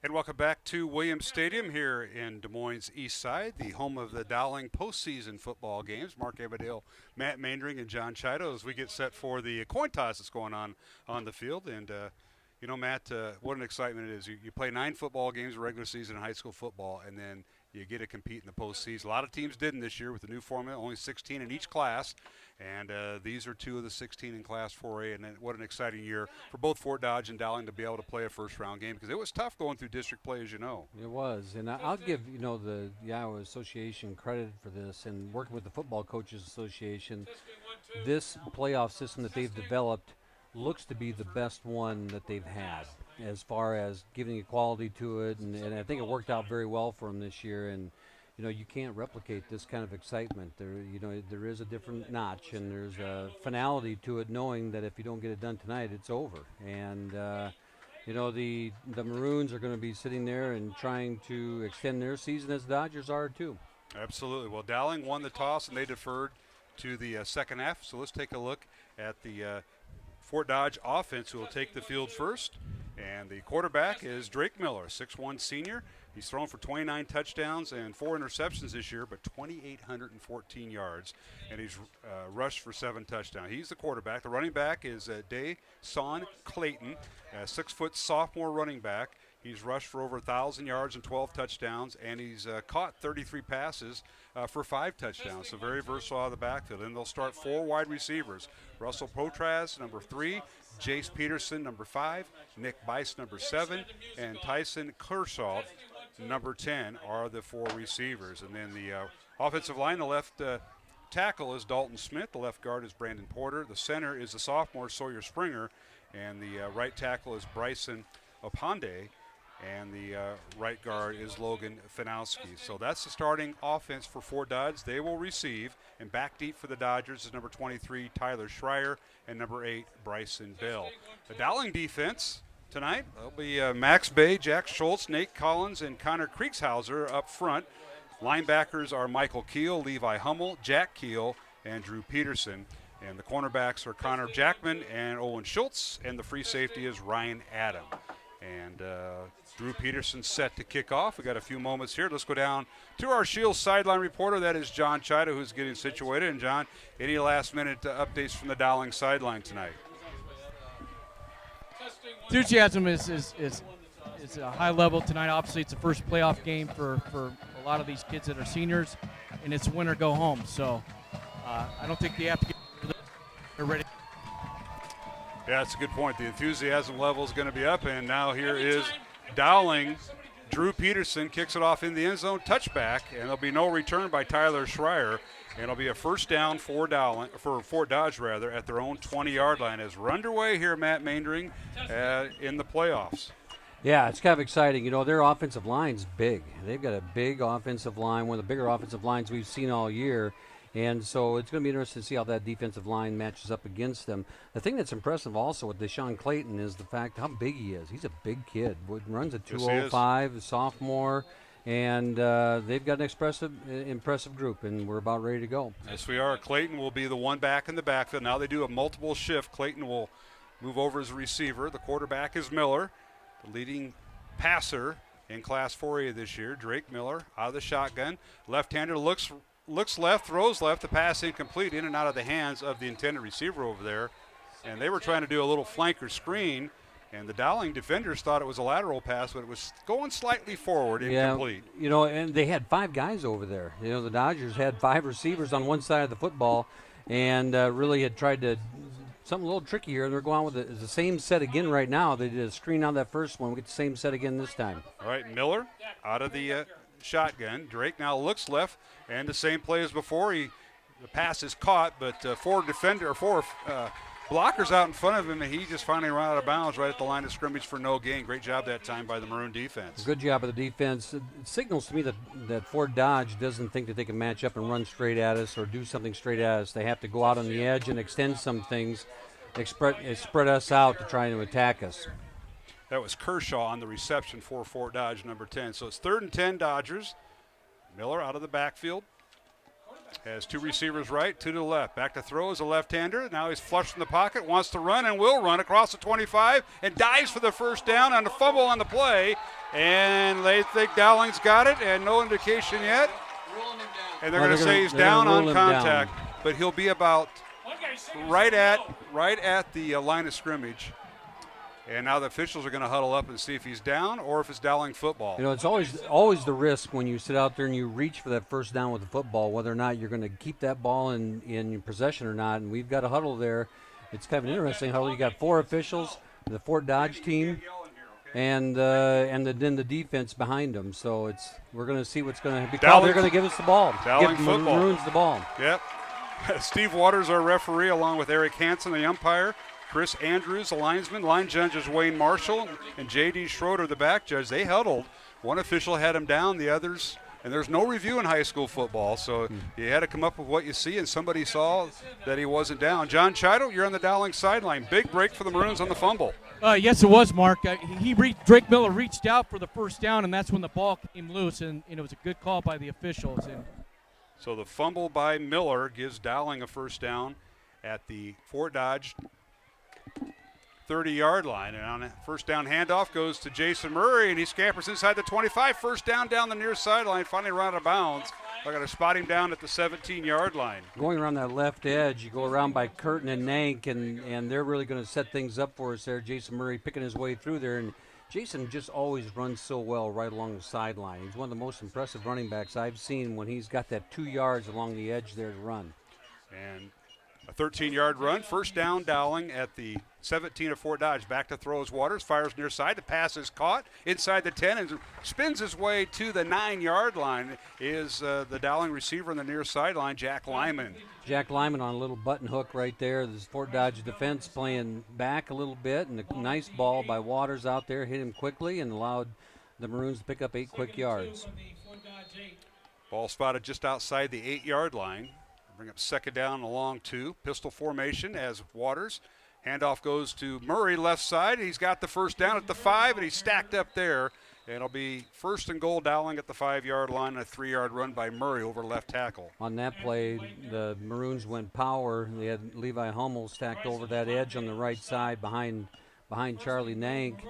And welcome back to Williams Stadium here in Des Moines East Side, the home of the Dowling postseason football games. Mark Abadale, Matt Maindring, and John Chido as we get set for the coin toss that's going on the field. And, you know, Matt, what an excitement it is. You play 9 football games in regular season in high school football, and then you get to compete in the postseason. A lot of teams didn't this year with the new formula, only 16 in each class. And these are 2 of the 16 in Class 4A, and what an exciting year for both Fort Dodge and Dowling to be able to play a first-round game, because it was tough going through district play, as you know. It was, and I'll give the Iowa Association credit for this, and working with the Football Coaches Association, this playoff system that they've developed looks to be the best one that they've had as far as giving equality to it, and I think it worked out very well for them this year. And you can't replicate this kind of excitement. There is a different notch, and there's a finality to it, knowing that if you don't get it done tonight, it's over. And the Maroons are going to be sitting there and trying to extend their season as the Dodgers are too. Absolutely. Well, Dowling won the toss, and they deferred to the second half. So let's take a look at the Fort Dodge offense, who will take the field first. And the quarterback is Drake Miller, 6'1" senior. He's thrown for 29 touchdowns and 4 interceptions this year, but 2,814 yards. And he's rushed for 7 touchdowns. He's the quarterback. The running back is Dayson Clayton, a 6-foot sophomore running back. He's rushed for over 1,000 yards and 12 touchdowns, and he's caught 33 passes for 5 touchdowns. So very versatile out of the backfield. And they'll start 4 wide receivers. Russell Potraz, number 3. Jace Peterson, number 5. Nick Bice, number 7. And Tyson Kershaw, number 10, are the 4 receivers. And then the offensive line, the left tackle is Dalton Smith. The left guard is Brandon Porter. The center is the sophomore Sawyer Springer. And the right tackle is Bryson Opande. And the right guard is Logan Fanowski. So that's the starting offense for Fort Dodge. They will receive. And back deep for the Dodgers is number 23, Tyler Schreier, and number 8, Bryson Bell. The Dowling defense tonight, there'll be Max Bay, Jack Schultz, Nate Collins, and Connor Kriegshauser up front. Linebackers are Michael Keel, Levi Hummel, Jack Keel, and Drew Peterson. And the cornerbacks are Connor Jackman and Owen Schultz, and the free safety is Ryan Adam. And Drew Peterson set to kick off. We got a few moments here. Let's go down to our Shields sideline reporter. That is John Chido, who's getting situated. And John, any last-minute updates from the Dowling sideline tonight? Enthusiasm is a high level tonight. Obviously, it's the first playoff game for a lot of these kids that are seniors, and it's win or go home. So I don't think they have to get they're ready. Yeah, that's a good point. The enthusiasm level is going to be up, and now here is Dowling. Drew Peterson kicks it off in the end zone, touchback, and there'll be no return by Tyler Schreier, and it'll be a first down for Fort Dodge at their own 20-yard line. As we're underway here, Matt Maindring, in the playoffs. Yeah, it's kind of exciting. Their offensive line's big. They've got a big offensive line, one of the bigger offensive lines we've seen all year. And so it's going to be interesting to see how that defensive line matches up against them. The thing that's impressive also with Deshaun Clayton is the fact how big he is. He's a big kid. Runs a 205, a sophomore, and they've got an impressive group, and we're about ready to go. Yes, we are. Clayton will be the one back in the backfield. Now they do a multiple shift. Clayton will move over as a receiver. The quarterback is Miller, the leading passer in Class 4A this year. Drake Miller out of the shotgun. Left-hander looks left, throws left, the pass incomplete, in and out of the hands of the intended receiver over there. And they were trying to do a little flanker screen, and the Dowling defenders thought it was a lateral pass, but it was going slightly forward, incomplete. Yeah, and they had 5 guys over there. The Dodgers had 5 receivers on one side of the football, and really had tried to something a little tricky here, and they're going with the same set again right now. They did a screen on that first one. We get the same set again this time. All right, Miller out of the shotgun. Drake now looks left, and the same play as before. The pass is caught, but 4 blockers out in front of him, and he just finally ran out of bounds right at the line of scrimmage for no gain. Great job that time by the Maroon defense. Good job of the defense. It signals to me that Fort Dodge doesn't think that they can match up and run straight at us or do something straight at us. They have to go out on the edge and extend some things, spread us out to try to attack us. That was Kershaw on the reception for Fort Dodge, number 10. So it's 3rd and 10 Dodgers. Miller out of the backfield. Has two receivers right, two to the left. Back to throw as a left-hander. Now he's flush in the pocket, wants to run and will run across the 25 and dives for the first down on the fumble on the play. And they think Dowling's got it and no indication yet. And they're going to say he's down on contact, but he'll be about right at the line of scrimmage. And now the officials are going to huddle up and see if he's down or if it's Dowling football. You know, it's always the risk when you sit out there and you reach for that first down with the football, whether or not you're going to keep that ball in possession or not. And we've got a huddle there. It's kind of an interesting huddle. You got 4 officials, the Fort Dodge team, and then the defense behind them. So we're going to see what's going to be called. They're going to give us the ball. Dowling give football. Maroons the ball. Yep. Steve Waters, our referee, along with Eric Hansen, the umpire. Chris Andrews, the linesman. Line judges Wayne Marshall and J.D. Schroeder, the back judge. They huddled. One official had him down, the others. And there's no review in high school football, so you had to come up with what you see, and somebody saw that he wasn't down. John Chido, you're on the Dowling sideline. Big break for the Maroons on the fumble. Yes, it was, Mark. Drake Miller reached out for the first down, and that's when the ball came loose, and it was a good call by the officials. And so the fumble by Miller gives Dowling a first down at the Fort Dodge 30-yard line. And on a first down handoff goes to Jason Murray, and he scampers inside the 25. First down down the near sideline, finally run out of bounds. They're going to spot him down at the 17-yard line. Going around that left edge, you go around by Curtin and Nank, and they're really going to set things up for us there. Jason Murray picking his way through there, and Jason just always runs so well right along the sideline. He's one of the most impressive running backs I've seen when he's got that 2 yards along the edge there to run. And a 13-yard run, first down Dowling at the 17 of Fort Dodge. Back to throw as Waters, fires near side. The pass is caught inside the 10 and spins his way to the 9-yard line. Is the Dowling receiver on the near sideline, Jack Lyman. Jack Lyman on a little button hook right there. This Fort Dodge defense playing back a little bit, and a nice ball by Waters out there hit him quickly and allowed the Maroons to pick up 8 quick yards. Ball spotted just outside the 8-yard line. Bring up second down along 2. Pistol formation as Waters. Handoff goes to Murray left side. He's got the first down at the 5, and he's stacked up there. And it'll be first and goal Dowling at the 5-yard line, and a 3-yard run by Murray over left tackle. On that play, the Maroons went power. They had Levi Hummel stacked over that edge on the right side behind Charlie Nank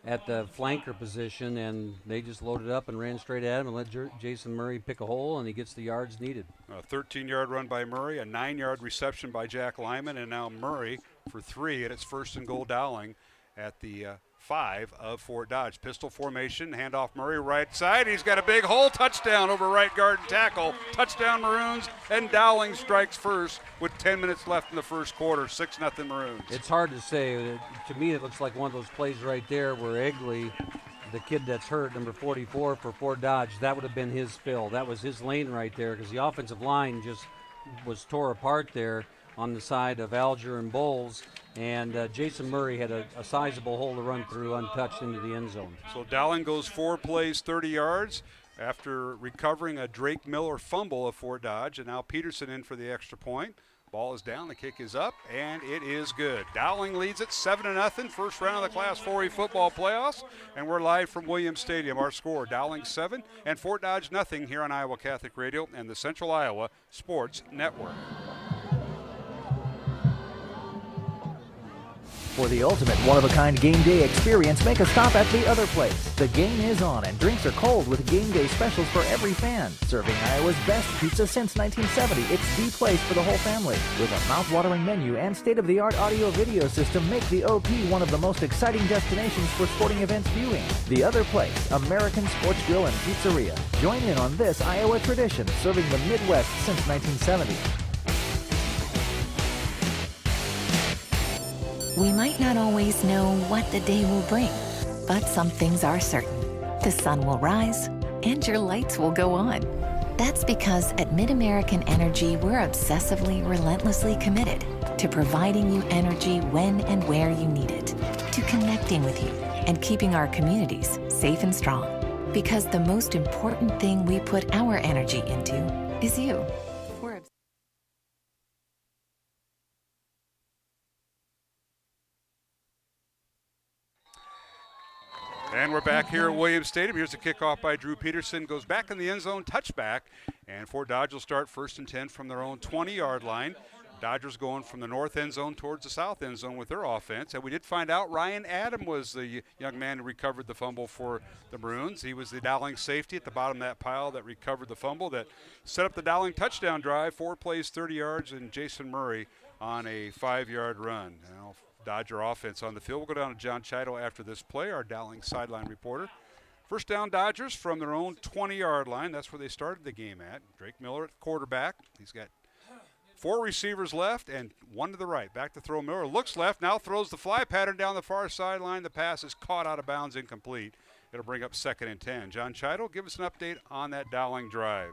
at the flanker position, and they just loaded up and ran straight at him and let Jason Murray pick a hole, and he gets the yards needed. A 13-yard run by Murray, a 9-yard reception by Jack Lyman, and now Murray for 3, and it's first and goal Dowling at the 5 of Fort Dodge. Pistol formation, handoff Murray right side. He's got a big hole, touchdown over right guard and tackle. Touchdown Maroons, and Dowling strikes first with 10 minutes left in the first quarter, 6-0 Maroons. It's hard to say. To me, it looks like one of those plays right there where Egley, the kid that's hurt, number 44 for Fort Dodge, that would have been his fill. That was his lane right there because the offensive line just was tore apart there on the side of Alger and Bowles, and Jason Murray had a sizable hole to run through untouched into the end zone. So Dowling goes 4 plays, 30 yards after recovering a Drake Miller fumble of Fort Dodge, and now Peterson in for the extra point. Ball is down, the kick is up, and it is good. Dowling leads it 7-0, first round of the Class 4A football playoffs, and we're live from Williams Stadium. Our score, Dowling 7 and Fort Dodge 0 here on Iowa Catholic Radio and the Central Iowa Sports Network. For the ultimate one-of-a-kind game day experience, make a stop at the other place. The game is on and drinks are cold with game day specials for every fan. Serving Iowa's best pizza since 1970, it's the place for the whole family. With a mouth-watering menu and state-of-the-art audio-video system, make the OP one of the most exciting destinations for sporting events viewing. The other place, American Sports Grill and Pizzeria. Join in on this Iowa tradition, serving the Midwest since 1970. We might not always know what the day will bring, but some things are certain. The sun will rise and your lights will go on. That's because at MidAmerican Energy, we're obsessively, relentlessly committed to providing you energy when and where you need it, to connecting with you and keeping our communities safe and strong. Because the most important thing we put our energy into is you. And we're back here at Williams Stadium. Here's a kickoff by Drew Peterson. Goes back in the end zone, touchback. And Fort Dodge will start 1st and 10 from their own 20-yard line. Dodgers going from the north end zone towards the south end zone with their offense. And we did find out Ryan Adam was the young man who recovered the fumble for the Maroons. He was the Dowling safety at the bottom of that pile that recovered the fumble that set up the Dowling touchdown drive. 4 plays, 30 yards, and Jason Murray on a 5-yard run. Now, Dodger offense on the field. We'll go down to John Chido after this play, our Dowling sideline reporter. First down, Dodgers from their own 20-yard line. That's where they started the game at. Drake Miller at quarterback. He's got 4 receivers left and 1 to the right. Back to throw. Miller looks left, now throws the fly pattern down the far sideline. The pass is caught out of bounds, incomplete. It'll bring up 2nd and 10. John Chido, give us an update on that Dowling drive.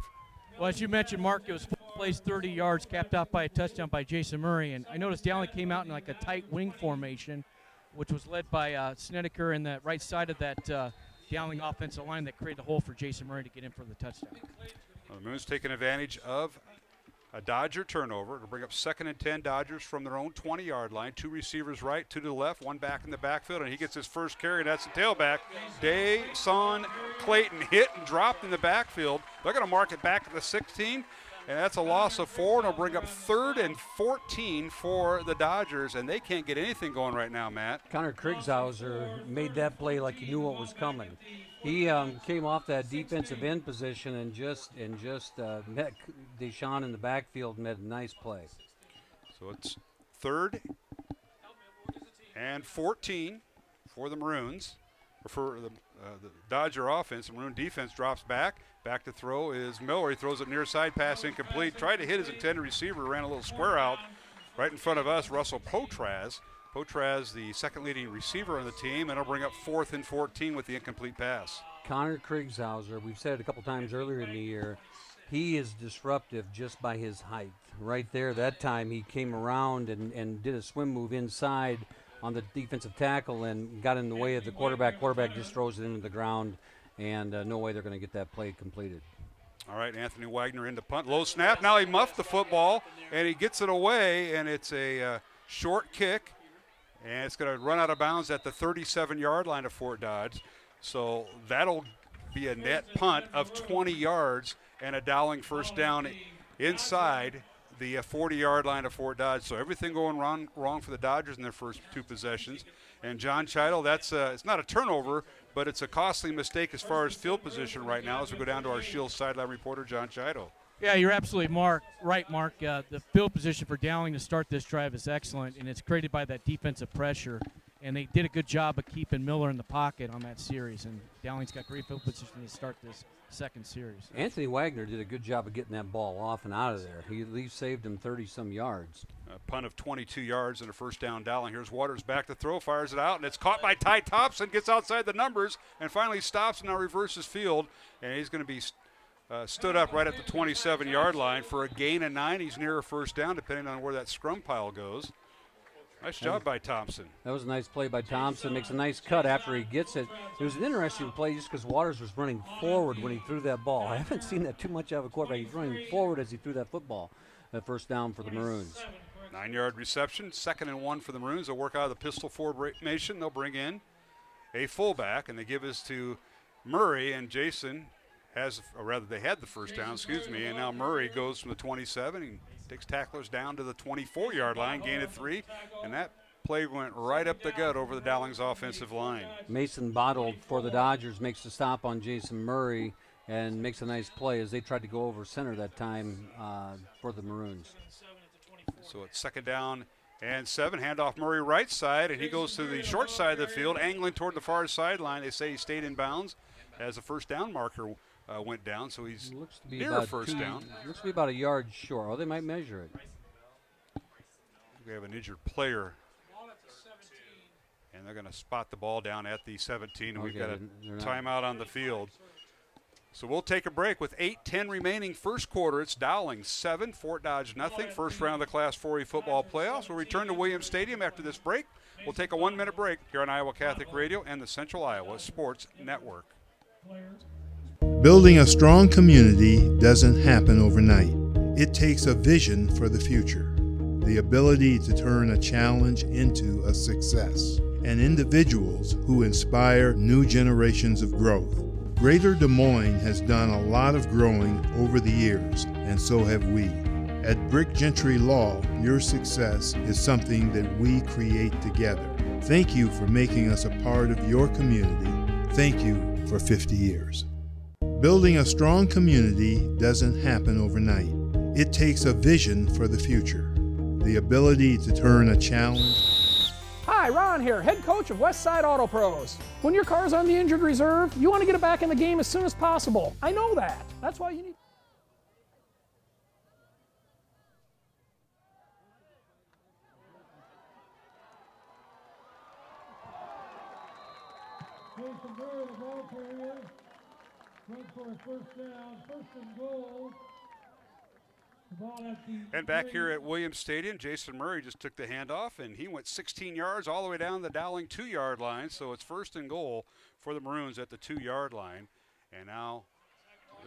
Well, as you mentioned, Mark, it was 4 plays, 30 yards, capped off by a touchdown by Jason Murray. And I noticed Dowling came out in like a tight wing formation, which was led by Snedeker in the right side of that Dowling offensive line that created the hole for Jason Murray to get in for the touchdown. Well, the Moons taking advantage of a Dodger turnover. It'll bring up 2nd and 10. Dodgers from their own 20-yard line. 2 receivers right, 2 to the left, 1 back in the backfield, and he gets his first carry. That's the tailback. Dayson Clayton hit and dropped in the backfield. They're going to mark it back at the 16, and that's a loss of 4, and it'll bring up 3rd and 14 for the Dodgers, and they can't get anything going right now, Matt. Connor Kriegshauser made that play like he knew what was coming. He came off that defensive end position and just met Deshaun in the backfield and made a nice play. So it's 3rd and 14 for the Maroons, or for the Dodger offense. The Maroon defense drops back. Back to throw is Miller. He throws it near side, pass incomplete. Tried to hit his intended receiver, ran a little square out right in front of us, Russell Potraz. Potraz, the 2nd leading receiver on the team, and it'll bring up 4th and 14 with the incomplete pass. Connor Kriegshauser, we've said it a couple times earlier in the year, he is disruptive just by his height. Right there, that time he came around and did a swim move inside on the defensive tackle and got in the way of the quarterback. Quarterback just throws it into the ground, and no way they're going to get that play completed. All right, Anthony Wagner into punt. Low snap. Now he muffed the football, and he gets it away, and it's a short kick. And it's going to run out of bounds at the 37-yard line of Fort Dodge. So that'll be a net punt of 20 yards and a Dowling first down inside the 40-yard line of Fort Dodge. So everything going wrong for the Dodgers in their first 2 possessions. And John Chido, that's it's not a turnover, but it's a costly mistake as far as field position right now as we go down to our Shield sideline reporter, John Chido. Yeah, you're absolutely right, Mark. The field position for Dowling to start this drive is excellent, and it's created by that defensive pressure. And they did a good job of keeping Miller in the pocket on that series. And Dowling's got great field position to start this 2nd series. Anthony Wagner did a good job of getting that ball off and out of there. He at least saved him 30-some yards. A punt of 22 yards and a first down Dowling. Here's Waters back to throw, fires it out, and it's caught by Ty Thompson, gets outside the numbers, and finally stops and now reverses field. And he's going to be stood up right at the 27-yard line for a gain of 9. He's near a first down, depending on where that scrum pile goes. Nice job by Thompson. That was a nice play by Thompson. Makes a nice cut after he gets it. It was an interesting play just because Waters was running forward when he threw that ball. I haven't seen that too much out of a quarterback. He's running forward as he threw that football. That first down for the Maroons. 9-yard reception, 2nd and 1 for the Maroons. They'll work out of the pistol formation. They'll bring in a fullback, and they give this to Murray, and Jason they had the first down, and now Murray goes from the 27 and takes tacklers down to the 24-yard line, gain of 3, and that play went right up the gut over the Dowling's offensive line. Mason Bottle for the Dodgers makes the stop on Jason Murray and makes a nice play as they tried to go over center that time for the Maroons. So it's 2nd down and 7, handoff Murray right side, and he goes to the short side of the field, angling toward the far sideline. They say he stayed in bounds as a first down marker went down, so he's near a first down. Looks to be about a yard short. Oh, they might measure it. We have an injured player, and they're going to spot the ball down at the 17, and we've got a timeout on the field. So we'll take a break with 8:10 remaining first quarter. It's Dowling 7, Fort Dodge nothing. First round of the Class 4A football playoffs. We'll return to Williams Stadium after this break. We'll take a 1-minute break here on Iowa Catholic Radio and the Central Iowa Sports Network. Building a strong community doesn't happen overnight. It takes a vision for the future, the ability to turn a challenge into a success, and individuals who inspire new generations of growth. Greater Des Moines has done a lot of growing over the years, and so have we. At Brick Gentry Law, your success is something that we create together. Thank you for making us a part of your community. Thank you for 50 years. Building a strong community doesn't happen overnight. It takes a vision for the future, the ability to turn a challenge. Hi, Ron here, head coach of Westside Auto Pros. When your car's on the injured reserve, you want to get it back in the game as soon as possible. I know that. That's why you need... Jason Murray, the ball carrier, runs for a first down, first and goal. And back here at Williams Stadium, Jason Murray just took the handoff, and he went 16 yards all the way down the Dowling 2-yard line. So it's first and goal for the Maroons at the 2-yard line. And now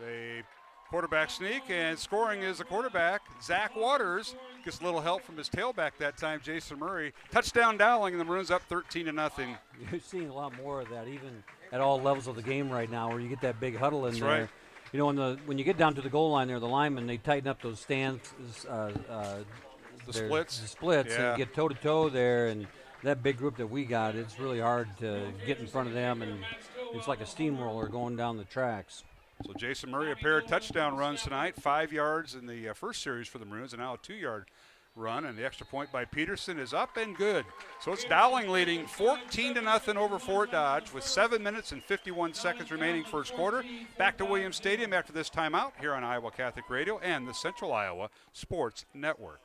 they quarterback sneak, and scoring is the quarterback, Zach Waters. Gets a little help from his tailback that time, Jason Murray. Touchdown Dowling, and the Maroons up 13-0. You're seeing a lot more of that, even at all levels of the game right now, where you get that big huddle in That's there. Right. You know, when you get down to the goal line there, the linemen, they tighten up those stands, the splits, and you get toe-to-toe there, and that big group that we got, it's really hard to get in front of them, and it's like a steamroller going down the tracks. So Jason Murray, a pair of touchdown runs tonight, 5 yards in the first series for the Maroons, and now a 2-yard run, and the extra point by Peterson is up and good. So it's Dowling leading 14-0 over Fort Dodge with 7 minutes and 51 seconds remaining first quarter. Back to Williams Stadium after this timeout here on Iowa Catholic Radio and the Central Iowa Sports Network.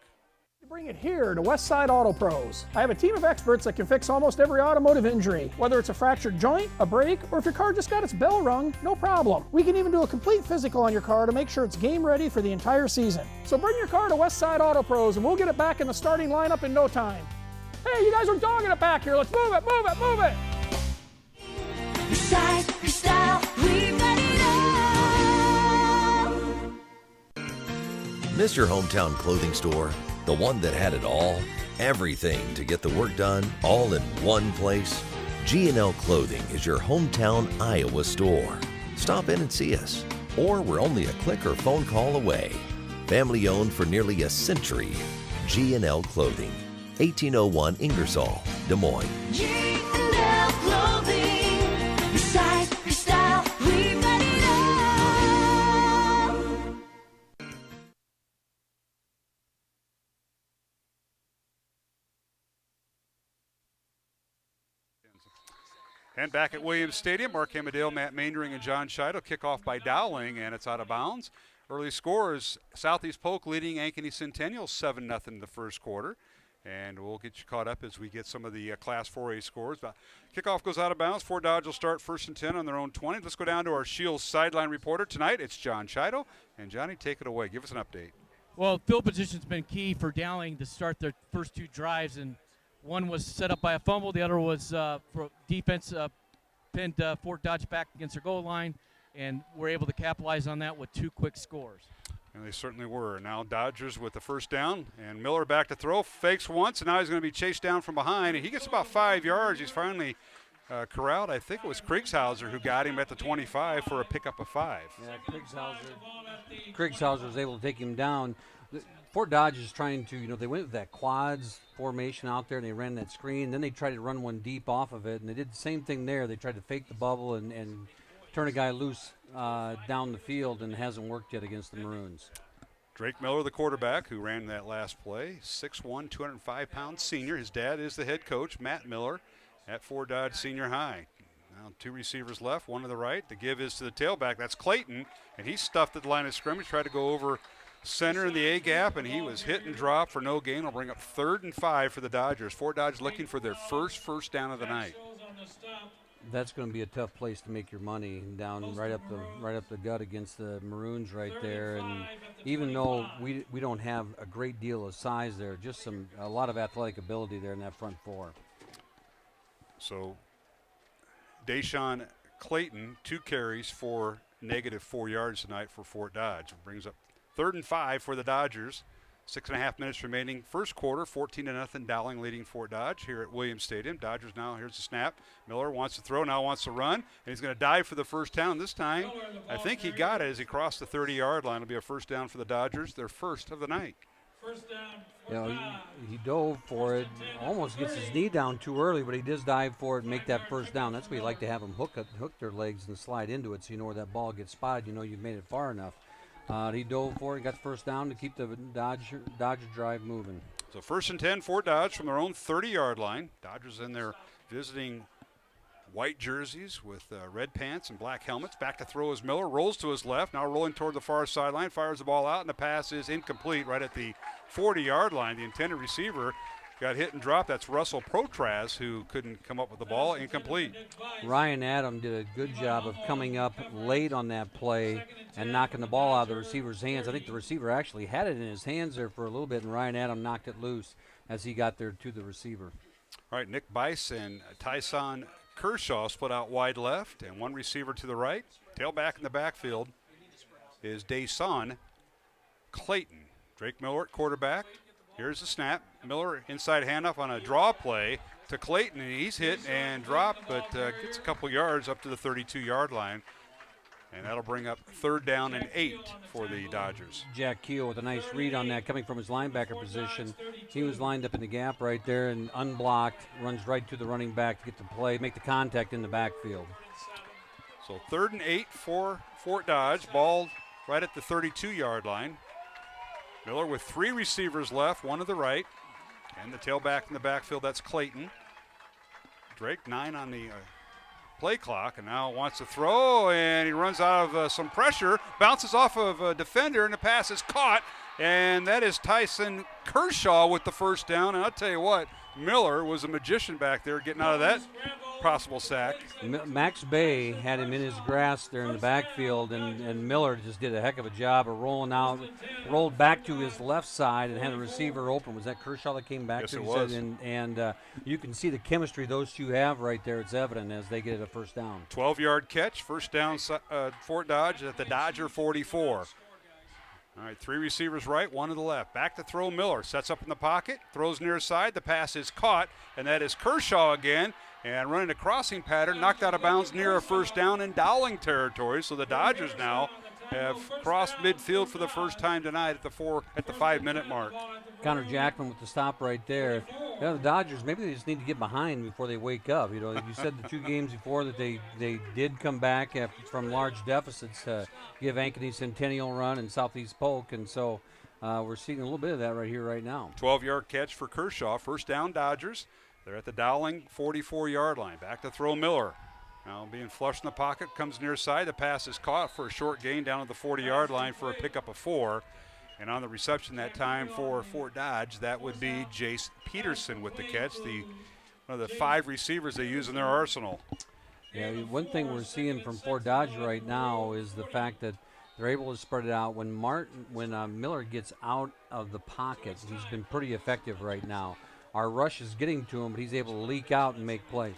Bring it here to Westside Auto Pros. I have a team of experts that can fix almost every automotive injury. Whether it's a fractured joint, a brake, or if your car just got its bell rung, no problem. We can even do a complete physical on your car to make sure it's game ready for the entire season. So bring your car to Westside Auto Pros and we'll get it back in the starting lineup in no time. Hey, you guys are dogging it back here. Let's move it, move it, move it. Your size, your style, we've got it all. Miss your hometown clothing store? The one that had it all? Everything to get the work done, all in one place? G&L Clothing is your hometown Iowa store. Stop in and see us. Or we're only a click or phone call away. Family owned for nearly a century. G&L Clothing, 1801 Ingersoll, Des Moines. G&L Clothing. Your size, your style, we've got it all. And back at Williams Stadium, Mark Hamadale, Matt Maindring, and John Scheidel. Kickoff by Dowling, and it's out of bounds. Early scores, Southeast Polk leading Ankeny Centennial 7-0 in the first quarter. And we'll get you caught up as we get some of the Class 4A scores. But kickoff goes out of bounds. Fort Dodge will start 1st and 10 on their own 20. Let's go down to our Shields sideline reporter tonight. It's John Scheidel. And Johnny, take it away. Give us an update. Well, field position's been key for Dowling to start their first two drives, and one was set up by a fumble. The other was for defense pinned Fort Dodge back against their goal line, and we're able to capitalize on that with two quick scores. And they certainly were. Now Dodgers with the first down, and Miller back to throw. Fakes once, and now he's going to be chased down from behind. And he gets about 5 yards. He's finally corralled. I think it was Kriegshauser who got him at the 25 for a pickup of 5. Yeah, Kriegshauser was able to take him down. Fort Dodge is trying to, they went with that quads formation out there, and they ran that screen. Then they tried to run one deep off of it, and they did the same thing there. They tried to fake the bubble and turn a guy loose down the field, and it hasn't worked yet against the Maroons. Drake Miller, the quarterback, who ran that last play, 6'1", 205-pound senior. His dad is the head coach, Matt Miller, at Fort Dodge Senior High. Now 2 receivers left, one to the right. The give is to the tailback. That's Clayton, and he stuffed at the line of scrimmage, tried to go over center in the A-gap, and he was hit and dropped for no gain. Will bring up 3rd and 5 for the Dodgers. Fort Dodge looking for their first down of the night. That's going to be a tough place to make your money, down right up the gut against the Maroons right there. And even though we don't have a great deal of size there, just a lot of athletic ability there in that front four. So Deshaun Clayton, 2 carries for -4 yards tonight for Fort Dodge. Brings up 3rd and 5 for the Dodgers. 6.5 minutes remaining. First quarter, 14-0 Dowling leading Fort Dodge here at Williams Stadium. Dodgers now, here's the snap. Miller wants to throw, now wants to run, and he's going to dive for the first down. This time, I think he got it as he crossed the 30-yard line. It'll be a first down for the Dodgers, their first of the night. You know, he dove for it, almost gets his knee down too early, but he does dive for it and make that first down. That's where you like to have them hook their legs and slide into it so you know where that ball gets spotted. You know you've made it far enough. He dove for it, got the first down to keep the Dodger drive moving. So 1st and 10, Fort Dodge from their own 30-yard line. Dodgers in their visiting white jerseys with red pants and black helmets. Back to throw is Miller, rolls to his left, now rolling toward the far sideline, fires the ball out, and the pass is incomplete right at the 40-yard line. The intended receiver got hit and dropped. That's Russell Protras, who couldn't come up with the ball. Incomplete. Ryan Adam did a good job of coming up late on that play and knocking the ball out of the receiver's hands. I think the receiver actually had it in his hands there for a little bit, and Ryan Adam knocked it loose as he got there to the receiver. All right, Nick Bice and Tyson Kershaw split out wide left, and one receiver to the right. Tailback in the backfield is Dason Clayton. Drake Miller at quarterback. Here's the snap. Miller inside handoff on a draw play to Clayton, and he's hit and dropped, but gets a couple yards up to the 32-yard line. And that'll bring up 3rd down and 8 for the Dodgers. Jack Keel with a nice read on that coming from his linebacker position. He was lined up in the gap right there and unblocked, runs right to the running back to get the play, make the contact in the backfield. So 3rd and 8 for Fort Dodge. Ball right at the 32-yard line. Miller with 3 receivers left, one to the right. And the tailback in the backfield, that's Clayton. Drake, 9 on the play clock, and now wants to throw, and he runs out of some pressure, bounces off of a defender, and the pass is caught, and that is Tyson Kershaw with the first down. And I'll tell you what, Miller was a magician back there getting out of that possible sack. Max Bay had him in his grasp there in the backfield, and Miller just did a heck of a job of rolling out, rolled back to his left side and had the receiver open. Was that Kershaw that came back? Yes, to it was. And you can see the chemistry those two have right there. It's evident as they get a first down. 12-yard catch, first down Fort Dodge at the Dodger 44. All right, 3 receivers right, 1 to the left. Back to throw Miller, sets up in the pocket, throws near side. The pass is caught, and that is Kershaw again. And running a crossing pattern, knocked out of bounds near a first down in Dowling territory. So the Dodgers now have crossed midfield for the first time tonight at the 5-minute mark. Connor Jackman with the stop right there. Yeah, the Dodgers, maybe they just need to get behind before they wake up. You know, you said the 2 games before that they did come back from large deficits to give Ankeny Centennial run and Southeast Polk, and so we're seeing a little bit of that right here, right now. 12-yard catch for Kershaw. First down, Dodgers. They're at the Dowling 44-yard line. Back to throw Miller. Now being flushed in the pocket, comes near side. The pass is caught for a short gain down at the 40-yard line for a pickup of 4. And on the reception that time for Fort Dodge, that would be Jace Peterson with the catch, one of the 5 receivers they use in their arsenal. Yeah, one thing we're seeing from Fort Dodge right now is the fact that they're able to spread it out. When Miller gets out of the pocket, he's been pretty effective right now. Our rush is getting to him, but he's able to leak out and make plays.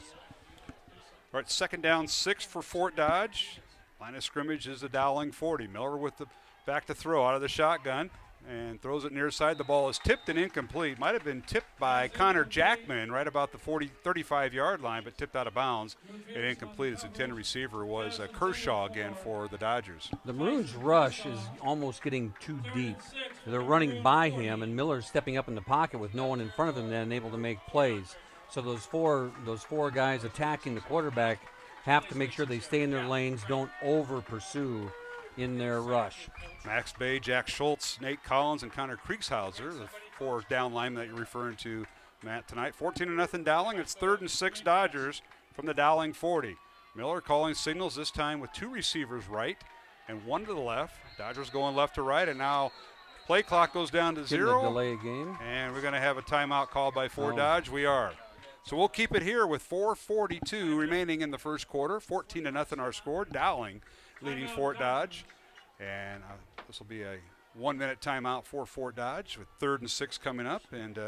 All right, 2nd down 6 for Fort Dodge. Line of scrimmage is the Dowling 40. Miller with the back to throw out of the shotgun and throws it near side. The ball is tipped and incomplete. Might have been tipped by Connor Jackman right about the 35-yard line, but tipped out of bounds and incomplete. Its intended receiver was Kershaw again for the Dodgers. The Maroons' rush is almost getting too deep. They're running by him, and Miller's stepping up in the pocket with no one in front of him and able to make plays. So those four guys attacking the quarterback have to make sure they stay in their lanes, don't over-pursue in their rush. Max Bay, Jack Schultz, Nate Collins, and Connor Kriegshauser, the 4 down linemen that you're referring to, Matt, tonight. 14-0 Dowling. It's 3rd and 6 Dodgers from the Dowling 40. Miller calling signals this time with 2 receivers right and 1 to the left. Dodgers going left to right, and now play clock goes down to 0. Delay a game. And we're going to have a timeout called by Fort Dodge. We are. So we'll keep it here with 4:42 remaining in the first quarter. 14-0 our score. Dowling leading Fort Dodge. And this will be a 1-minute timeout for Fort Dodge with 3rd and 6 coming up. And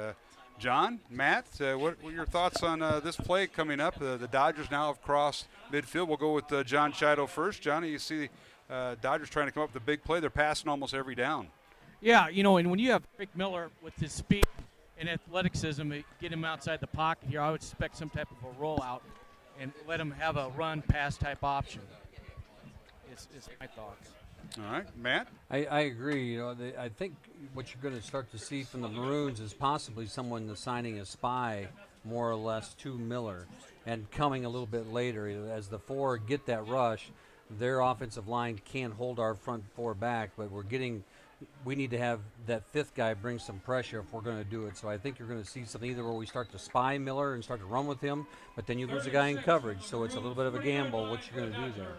John, Matt, what were your thoughts on this play coming up? The Dodgers now have crossed midfield. We'll go with John Chido first. Johnny, you see Dodgers trying to come up with a big play. They're passing almost every down. Yeah, and when you have Rick Miller with his speed and athleticism, get him outside the pocket here, I would expect some type of a rollout and let him have a run-pass type option. It's my thoughts. All right, Matt? I agree. I think what you're going to start to see from the Maroons is possibly someone assigning a spy more or less to Miller and coming a little bit later. As the four get that rush, their offensive line can't hold our front four back, but we need to have that fifth guy bring some pressure if we're going to do it. So I think you're going to see something either where we start to spy Miller and start to run with him, but then you lose a guy in coverage. So it's a little bit of a gamble what you're going to do there.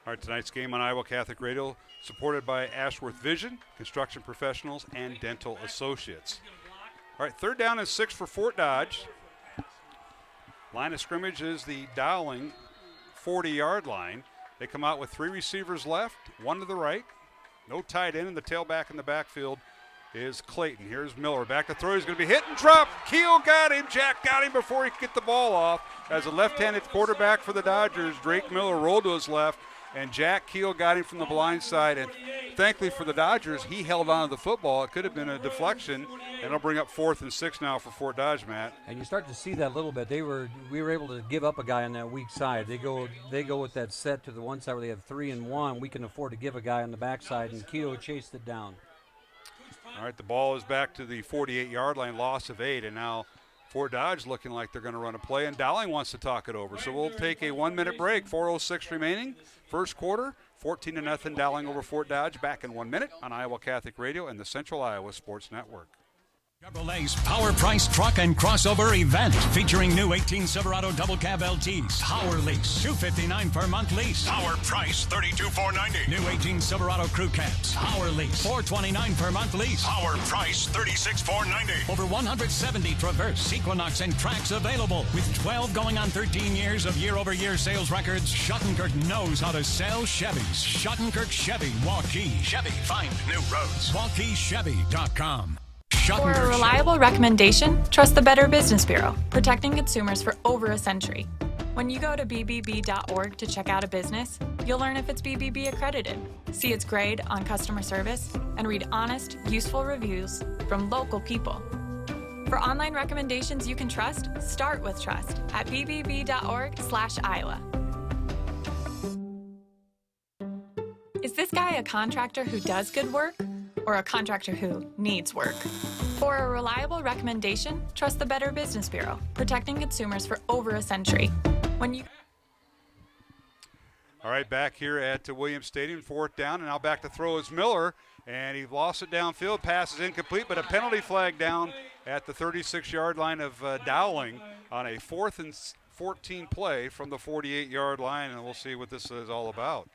All right, tonight's game on Iowa Catholic Radio, supported by Ashworth Vision, Construction Professionals, and Dental Associates. All right, 3rd down and 6 for Fort Dodge. Line of scrimmage is the Dowling 40-yard line. They come out with 3 receivers left, 1 to the right. No tight end, and the tailback in the backfield is Clayton. Here's Miller. Back to throw. He's going to be hit and dropped. Keel got him. Jack got him before he could get the ball off. As a left-handed quarterback for the Dodgers, Drake Miller rolled to his left, and Jack Keel got him from the blind side. And thankfully for the Dodgers, he held on to the football. It could have been a deflection, and it'll bring up 4th and 6 now for Fort Dodge, Matt. And you start to see that a little bit. We were able to give up a guy on that weak side. They go with that set to the one side where they have 3 and 1. We can afford to give a guy on the backside, and Keel chased it down. All right, the ball is back to the 48-yard line, loss of 8, and now Fort Dodge looking like they're going to run a play, and Dowling wants to talk it over. So we'll take a 1-minute break, 4:06 remaining, first quarter, 14-0 Dowling over Fort Dodge. Back in 1 minute on Iowa Catholic Radio and the Central Iowa Sports Network. Chevrolet's Power Price Truck and Crossover event featuring new 18 Silverado double cab LTs. Power lease, $259 per month lease. Power price, $32,490. New 18 Silverado crew cabs. Power lease, $429 per month lease. Power price, $36,490. Over 170 Traverse, Equinox, and Trax available. With 12 going on 13 years of year-over-year sales records, Schottenkirk knows how to sell Chevys. Schottenkirk Chevy, Waukee. Chevy, find new roads. WaukeeChevy.com. For a reliable recommendation, trust the Better Business Bureau, protecting consumers for over a century. When you go to bbb.org to check out a business, you'll learn if it's BBB accredited, see its grade on customer service, and read honest, useful reviews from local people. For online recommendations you can trust, start with trust at bbb.org/Iowa. Is this guy a contractor who does good work or a contractor who needs work? For a reliable recommendation, trust the Better Business Bureau, protecting consumers for over a century. All right, back here at Williams Stadium, 4th down, and now back to throw is Miller, and he lost it downfield. Pass is incomplete, but a penalty flag down at the 36-yard line of Dowling on a 4th and 14 play from the 48-yard line, and we'll see what this is all about.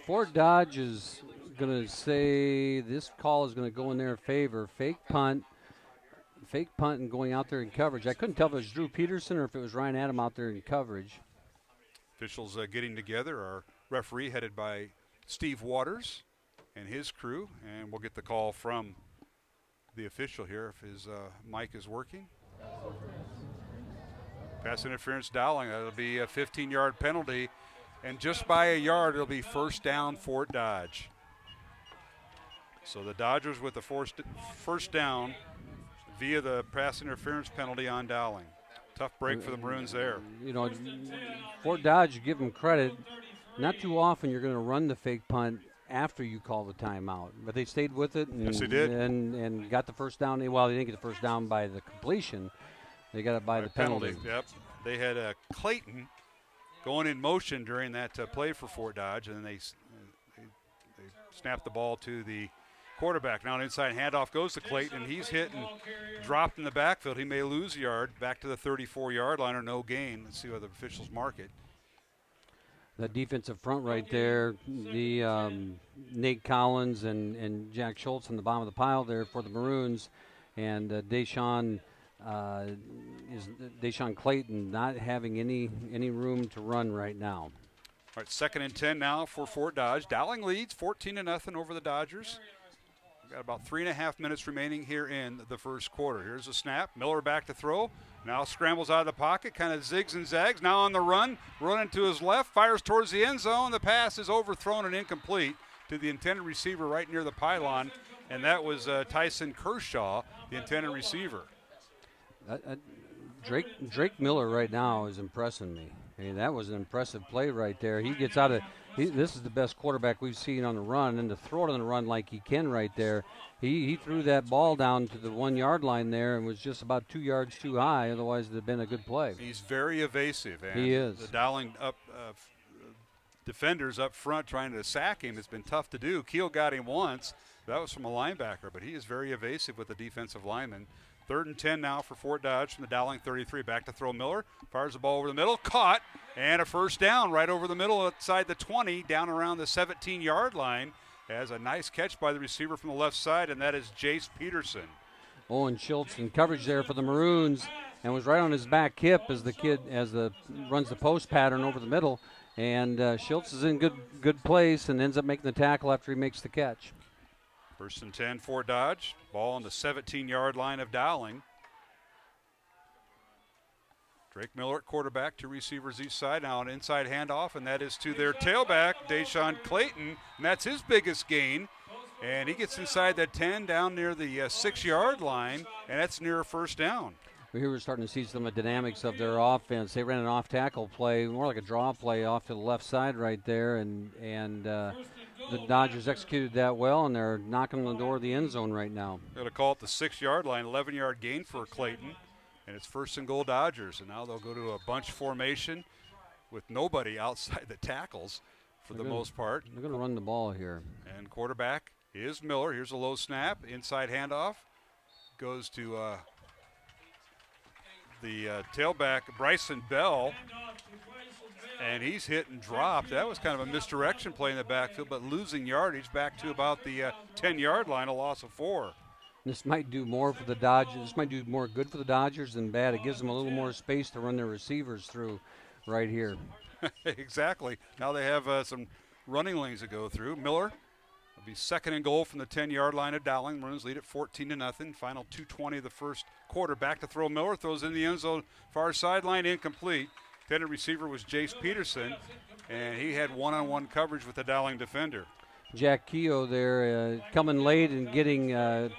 Fort Dodge is going to say this call is going to go in their favor. Fake punt and going out there in coverage. I couldn't tell if it was Drew Peterson or if it was Ryan Adam out there in coverage. Officials getting together. Our referee headed by Steve Waters and his crew, and we'll get the call from the official here if his mic is working. Pass interference Dowling. That'll be a 15-yard penalty, and just by a yard it'll be 1st down Fort Dodge. So the Dodgers with the first down via the pass interference penalty on Dowling. Tough break for the Maroons there. Fort Dodge, give them credit. Not too often you're going to run the fake punt after you call the timeout. But they stayed with it. Yes, they did. And got the first down. Well, they didn't get the first down by the completion. They got it by the penalty. Yep. They had Clayton going in motion during that play for Fort Dodge, and then they snapped the ball to the quarterback. Now an inside handoff goes to Clayton, and he's hit and dropped in the backfield. He may lose a yard back to the 34-yard line or no gain. Let's see what the officials mark it. That defensive front right there, the Nate Collins and Jack Schultz on the bottom of the pile there for the Maroons, and Deshaun Clayton not having any room to run right now. All right, 2nd and 10 now for Fort Dodge. Dowling leads 14-0 over the Dodgers. We've got about 3.5 minutes remaining here in the first quarter. Here's a snap. Miller back to throw. Now scrambles out of the pocket, kind of zigs and zags. Now on the run, running to his left, fires towards the end zone. The pass is overthrown and incomplete to the intended receiver right near the pylon. and that was Tyson Kershaw, the intended receiver. Drake Miller right now is impressing me. I mean, that was an impressive play right there. He gets out of this is the best quarterback we've seen on the run, and to throw it on the run like he can right there, he threw that ball down to the 1 yard line there and was just about 2 yards too high. Otherwise, it'd have been a good play. He's very evasive. And he is. The Dowling defenders up front trying to sack him has been tough to do. Keel got him once. That was from a linebacker, but he is very evasive with the defensive lineman. 3rd and 10 now for Fort Dodge from the Dowling 33. Back to throw Miller. Fires the ball over the middle. Caught. And a first down right over the middle outside the 20, down around the 17-yard line. As a nice catch by the receiver from the left side, and that is Jace Peterson. Owen Schultz in coverage there for the Maroons, and was right on his back hip as runs the post pattern over the middle. And Schultz is in good place and ends up making the tackle after he makes the catch. 1st and 10 for Dodge. Ball on the 17-yard line of Dowling. Drake Miller at quarterback, 2 receivers each side. Now an inside handoff, and that is to their tailback, Deshaun Clayton, and that's his biggest gain. And he gets inside that 10 down near the 6-yard line, and that's near a first down. Here we're starting to see some of the dynamics of their offense. They ran an off-tackle play, more like a draw play off to the left side right there, and the Dodgers executed that well, and they're knocking on the door of the end zone right now. They're going to call it the 6-yard line, 11-yard gain for Clayton, and it's 1st and goal Dodgers. And now they'll go to a bunch formation with nobody outside the tackles for the most part. They're going to run the ball here. And quarterback is Miller. Here's a low snap, inside handoff. Goes to the tailback, Bryson Bell, and he's hit and dropped. That was kind of a misdirection play in the backfield, but losing yardage back to about the 10-yard line, a loss of 4. This might do more for the Dodgers. This might do more good for the Dodgers than bad. It gives them a little more space to run their receivers through right here. Exactly. Now they have some running lanes to go through. Miller will be 2nd and goal from the 10-yard line of Dowling. Maroons lead at 14-0. Final 2:20 of the first quarter. Back to throw Miller. Throws in the end zone. Far sideline, incomplete. Intended receiver was Jace Peterson, and he had one-on-one coverage with the Dowling defender. Jack Keogh there coming late and getting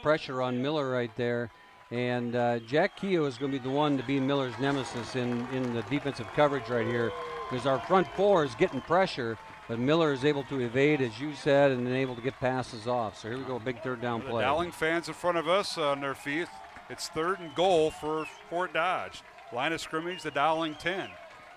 pressure on Miller right there. And Jack Keogh is going to be the one to be Miller's nemesis in the defensive coverage right here, because our front 4 is getting pressure, but Miller is able to evade, as you said, and then able to get passes off. So here we go, a big 3rd down play. The Dowling fans in front of us on their feet. It's 3rd and goal for Fort Dodge. Line of scrimmage, the Dowling 10.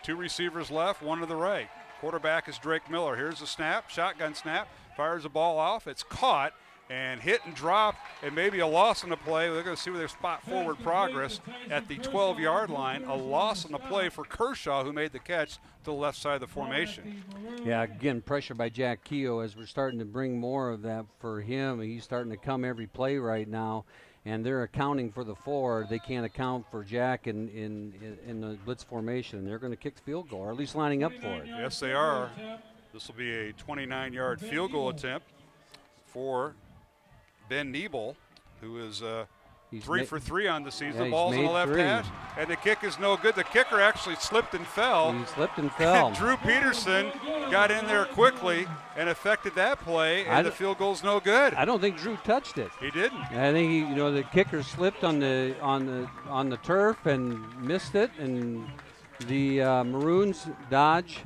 2 receivers left, 1 to the right. Quarterback is Drake Miller. Here's the snap, shotgun snap. Fires the ball off. It's caught and hit and dropped, and maybe a loss on the play. They're going to see where they spot forward progress at the 12-yard line. A loss on the play for Kershaw, who made the catch to the left side of the formation. Yeah, again, pressure by Jack Keogh as we're starting to bring more of that for him. He's starting to come every play right now, and they're accounting for the 4. They can't account for Jack in the blitz formation. They're going to kick the field goal, or at least lining up for it. Yes, they are. This will be a 29-yard field goal attempt for Ben Niebel, who is 3 for 3 on the season. The ball's on the left hash, and the kick is no good. The kicker actually slipped and fell. He slipped and fell. Drew Peterson got in there quickly and affected that play, and the field goal's no good. I don't think Drew touched it. He didn't. I think the kicker slipped on the turf and missed it, and the Maroons dodge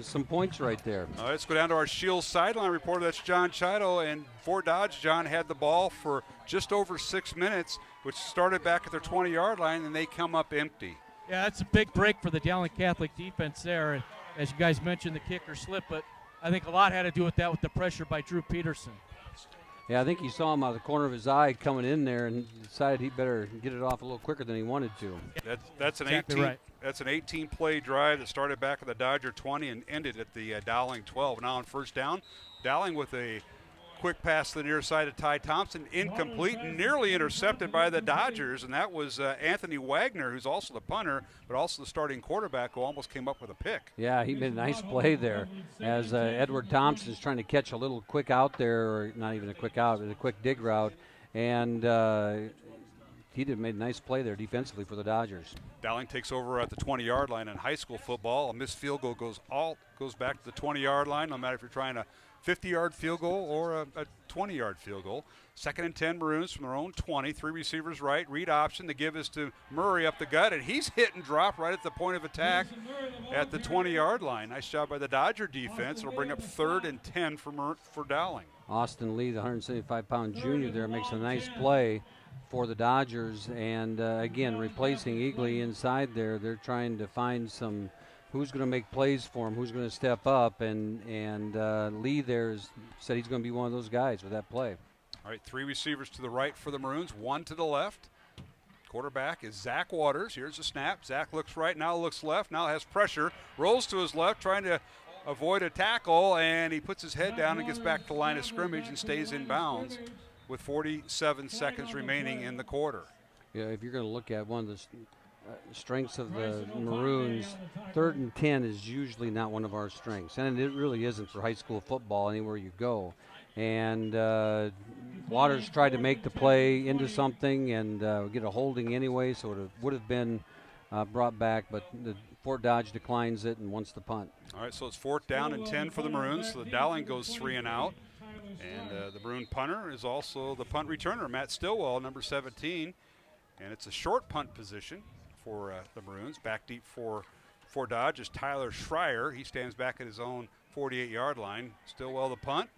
some points right there. All right, let's go down to our Shields sideline reporter. That's John Chido. And for Dodge, John had the ball for just over 6 minutes, which started back at their 20-yard line, and they come up empty. Yeah, that's a big break for the Dowling Catholic defense there. And as you guys mentioned, the kicker slipped, but I think a lot had to do with that, with the pressure by Drew Peterson. Yeah, I think he saw him out of the corner of his eye coming in there and decided he better get it off a little quicker than he wanted to. That's an exactly 18. Right. That's an 18-play drive that started back at the Dodger 20 and ended at the Dowling 12. Now on first down, Dowling with a quick pass to the near side of Ty Thompson, incomplete, nearly intercepted by the Dodgers, and that was Anthony Wagner, who's also the punter, but also the starting quarterback, who almost came up with a pick. Yeah, he made a nice play there as Edward Thompson is trying to catch a little quick out there, or not even a quick out, but a quick dig route, and he made a nice play there defensively for the Dodgers. Dowling takes over at the 20-yard line in high school football. A missed field goal goes back to the 20-yard line, no matter if you're trying to 50-yard field goal or a 20-yard field goal. 2nd and 10 Maroons from their own 20. 3 receivers right. Read option. The give is to Murray up the gut, and he's hit and dropped right at the point of attack at the 20-yard line. Nice job by the Dodger defense. It'll bring up 3rd and 10 for Dowling. Austin Lee, the 175-pound junior there, makes a nice play for the Dodgers. And, again, replacing Eagley inside there. They're trying to find some who's going to make plays for him, who's going to step up. And Lee there said he's going to be one of those guys with that play. All right, 3 receivers to the right for the Maroons, 1 to the left. Quarterback is Zach Waters. Here's the snap. Zach looks right, now looks left, now has pressure. Rolls to his left, trying to avoid a tackle, and he puts his head down and gets back to the line of scrimmage and stays in bounds with 47 seconds remaining in the quarter. Yeah, if you're going to look at one of the strengths of the Maroons, 3rd and 10 is usually not one of our strengths, and it really isn't for high school football anywhere you go. And Waters tried to make the play into something and get a holding anyway, so it would have been brought back, but the Fort Dodge declines it and wants the punt. All right, so it's 4th down and 10 for the Maroons, so the Dowling goes 3 and out. And the Maroon punter is also the punt returner, Matt Stillwell, number 17. And it's a short punt position for the Maroons. Back deep for Fort Dodge is Tyler Schreier. He stands back at his own 48-yard line. Stillwell the punt.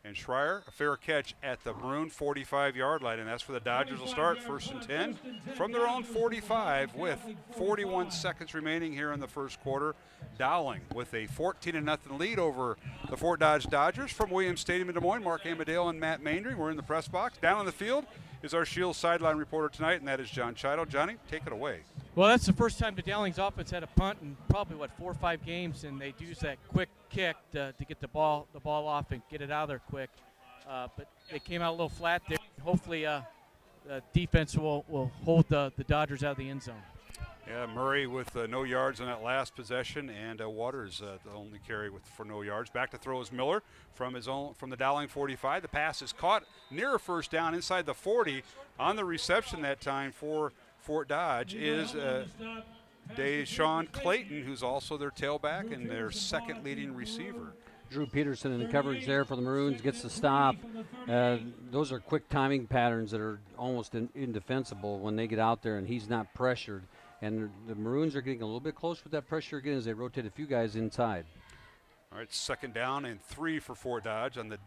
And Schreier, a fair catch at the Maroon 45-yard line, and that's where the Dodgers will start, 1st and 10 from their own 45 with 41 seconds remaining here in the first quarter. Dowling with a 14-0 lead over the Fort Dodge Dodgers from Williams Stadium in Des Moines. Mark Amadale and Matt Maindring, we're in the press box. Down on the field is our Shield sideline reporter tonight, and that is John Chido. Johnny, take it away. Well, that's the first time the Dowling's offense had a punt in probably 4 or 5 games, and they'd use that quick kick to get the ball off and get it out of there quick. But they came out a little flat there. Hopefully, the defense will hold the Dodgers out of the end zone. Yeah, Murray with no yards on that last possession, and Waters the only carry for no yards. Back to throw is Miller from the Dowling 45. The pass is caught near a 1st down inside the 40. On the reception that time for Fort Dodge is Deshaun Clayton, who's also their tailback and their 2nd leading receiver. Drew Peterson in the coverage there for the Maroons gets the stop. Those are quick timing patterns that are almost indefensible when they get out there and he's not pressured. And the Maroons are getting a little bit close with that pressure again as they rotate a few guys inside. All right, 2nd down and 3 for Fort Dodge on the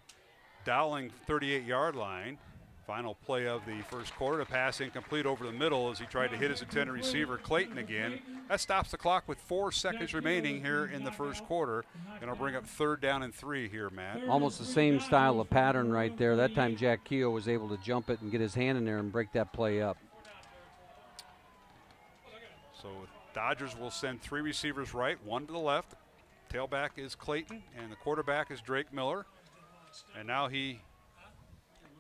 Dowling 38-yard line. Final play of the first quarter. The pass incomplete over the middle as he tried to hit his intended receiver, Clayton, again. That stops the clock with 4 seconds remaining here in the first quarter. And I'll bring up 3rd down and 3 here, Matt. Almost the same style of pattern right there. That time Jack Keogh was able to jump it and get his hand in there and break that play up. So Dodgers will send 3 receivers right, 1 to the left. Tailback is Clayton, and the quarterback is Drake Miller. And now he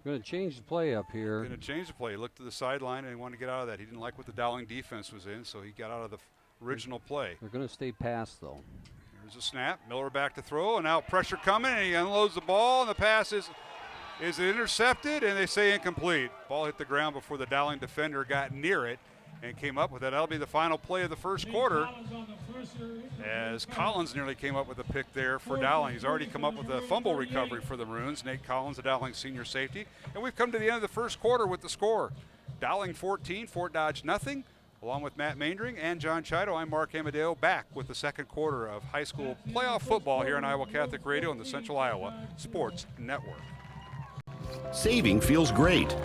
going to change the play up here. Going to change the play. He looked to the sideline and he wanted to get out of that. He didn't like what the Dowling defense was in, so he got out of the original play. They're going to stay past, though. Here's a snap. Miller back to throw, and now pressure coming, and he unloads the ball, and the pass is intercepted, and they say incomplete. Ball hit the ground before the Dowling defender got near it and came up with it. That'll be the final play of the first quarter, as Collins nearly came up with a pick there for Dowling. He's already come up with a fumble recovery for the Maroons. Nate Collins, the Dowling senior safety. And we've come to the end of the first quarter with the score. Dowling 14, Fort Dodge nothing. Along with Matt Maindring and John Chido, I'm Mark Amadale, back with the second quarter of high school playoff football here on Iowa Catholic Radio and the Central Iowa Sports Network. Saving feels great.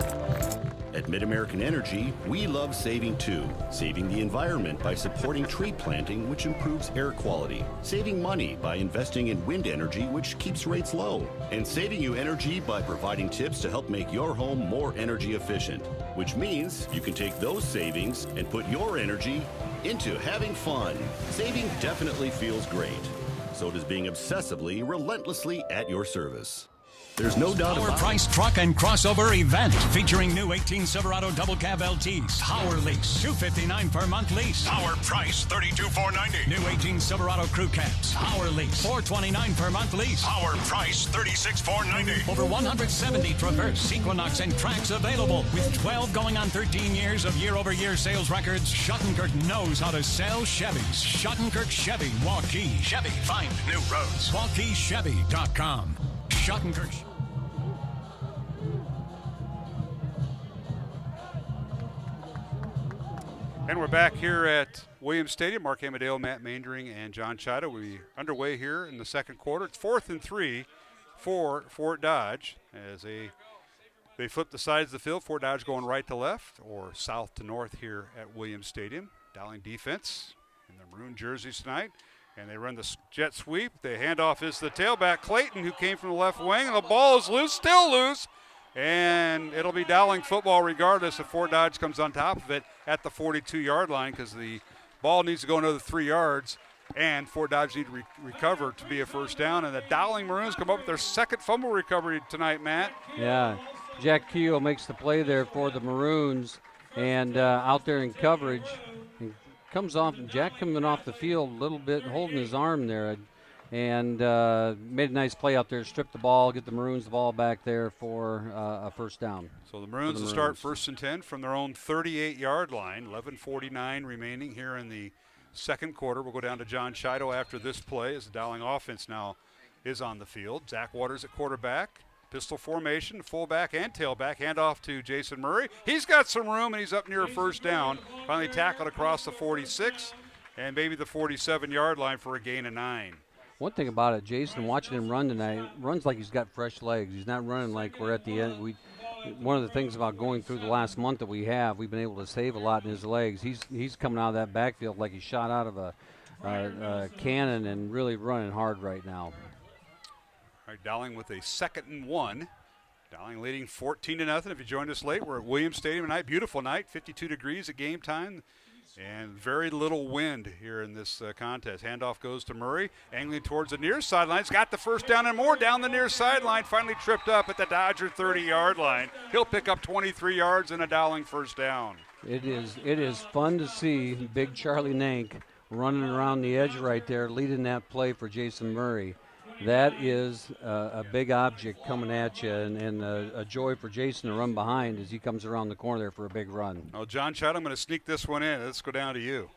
At Mid-American Energy, we love saving too. Saving the environment by supporting tree planting, which improves air quality. Saving money by investing in wind energy, which keeps rates low. And saving you energy by providing tips to help make your home more energy efficient. Which means you can take those savings and put your energy into having fun. Saving definitely feels great. So does being obsessively, relentlessly at your service. There's no doubt Power about Price Truck and Crossover event featuring new 18 Silverado double cab LTs. Power lease, $259 per month lease. Power price, $32,490. New 18 Silverado crew cabs. Power lease, $429 per month lease. Power price, $36,490. Over 170 Traverse, Equinox, and Trax available. With 12 going on 13 years of year-over-year sales records, Schottenkirk knows how to sell Chevys. Schottenkirk Chevy, Waukee. Chevy, find new roads. WaukeeChevy.com. Schottenkirch. And we're back here at Williams Stadium. Mark Amadeo, Matt Maindring, and John Chida. We're underway here in the second quarter. It's 4th and 3 for Fort Dodge as they flip the sides of the field. Fort Dodge going right to left or south to north here at Williams Stadium. Dowling defense in their maroon jerseys tonight. And they run the jet sweep. The handoff is the tailback, Clayton, who came from the left wing. And the ball is loose, still loose. And it'll be Dowling football regardless if Fort Dodge comes on top of it at the 42-yard line because the ball needs to go another 3 yards. And Fort Dodge need to recover to be a first down. And the Dowling Maroons come up with their second fumble recovery tonight, Matt. Yeah, Jack Keel makes the play there for the Maroons. And out there in coverage, and comes off, Jack coming off the field a little bit, holding his arm there. And made a nice play out there, stripped the ball, get the Maroons the ball back there for a first down. So the Maroons will start 1st and 10 from their own 38-yard line. 11:49 remaining here in the second quarter. We'll go down to John Chido after this play as the Dowling offense now is on the field. Zach Waters at quarterback. Pistol formation, fullback and tailback. Handoff to Jason Murray. He's got some room, and he's up near a first down. Finally tackled across the 46 and maybe the 47-yard line for a gain of 9. One thing about it, Jason, watching him run tonight, runs like he's got fresh legs. He's not running like we're at the end. One of the things about going through the last month that we've been able to save a lot in his legs. He's coming out of that backfield like he's shot out of a cannon and really running hard right now. All right, Dowling with a 2nd and 1. Dowling leading 14-0. If you joined us late, we're at Williams Stadium tonight. Beautiful night, 52 degrees at game time. And very little wind here in this contest. Handoff goes to Murray, angling towards the near sideline. He's got the first down and more down the near sideline. Finally tripped up at the Dodger 30-yard line. He'll pick up 23 yards and a Dowling first down. It is fun to see Big Charlie Nank running around the edge right there, leading that play for Jason Murray. That is a big object coming at you, and a joy for Jason to run behind as he comes around the corner there for a big run. Well, John Chad, I'm going to sneak this one in. Let's go down to you.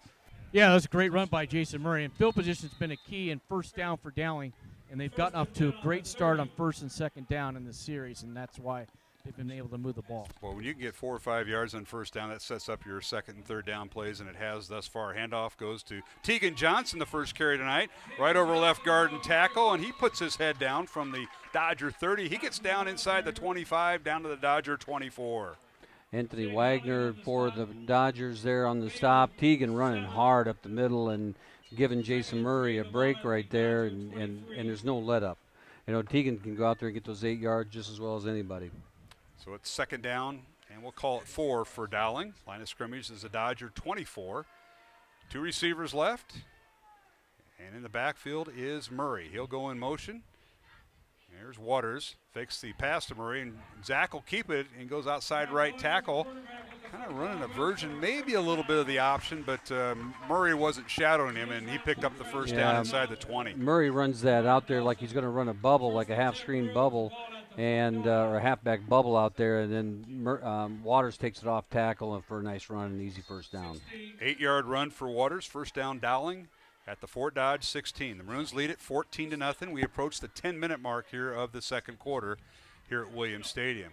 Yeah, that was a great run by Jason Murray. And field position's been a key in first down for Dowling, and they've gotten off to a great start on 1st and 2nd down in this series, and that's why they've been able to move the ball. Well, when you can get 4 or 5 yards on first down, that sets up your 2nd and 3rd down plays, and it has thus far. Handoff goes to Tegan Johnson, the first carry tonight, right over left guard and tackle, and he puts his head down from the Dodger 30. He gets down inside the 25, down to the Dodger 24. Anthony Wagner for the Dodgers there on the stop. Tegan running hard up the middle and giving Jason Murray a break right there, and there's no let up. You know, Tegan can go out there and get those 8 yards just as well as anybody. So it's 2nd down, and we'll call it 4 for Dowling. Line of scrimmage is a Dodger 24. 2 receivers left, and in the backfield is Murray. He'll go in motion. There's Waters, fakes the pass to Murray, and Zach will keep it and goes outside right tackle. Kind of running a version, maybe a little bit of the option, but Murray wasn't shadowing him, and he picked up the first down inside the 20. Murray runs that out there like he's going to run a bubble, like a half-screen bubble, and or a halfback bubble out there, and then Waters takes it off tackle for a nice run and easy first down. 8-yard run for Waters, first down Dowling at the Fort Dodge 16. The Maroons lead it 14-0. We approach the 10-minute mark here of the second quarter here at Williams Stadium.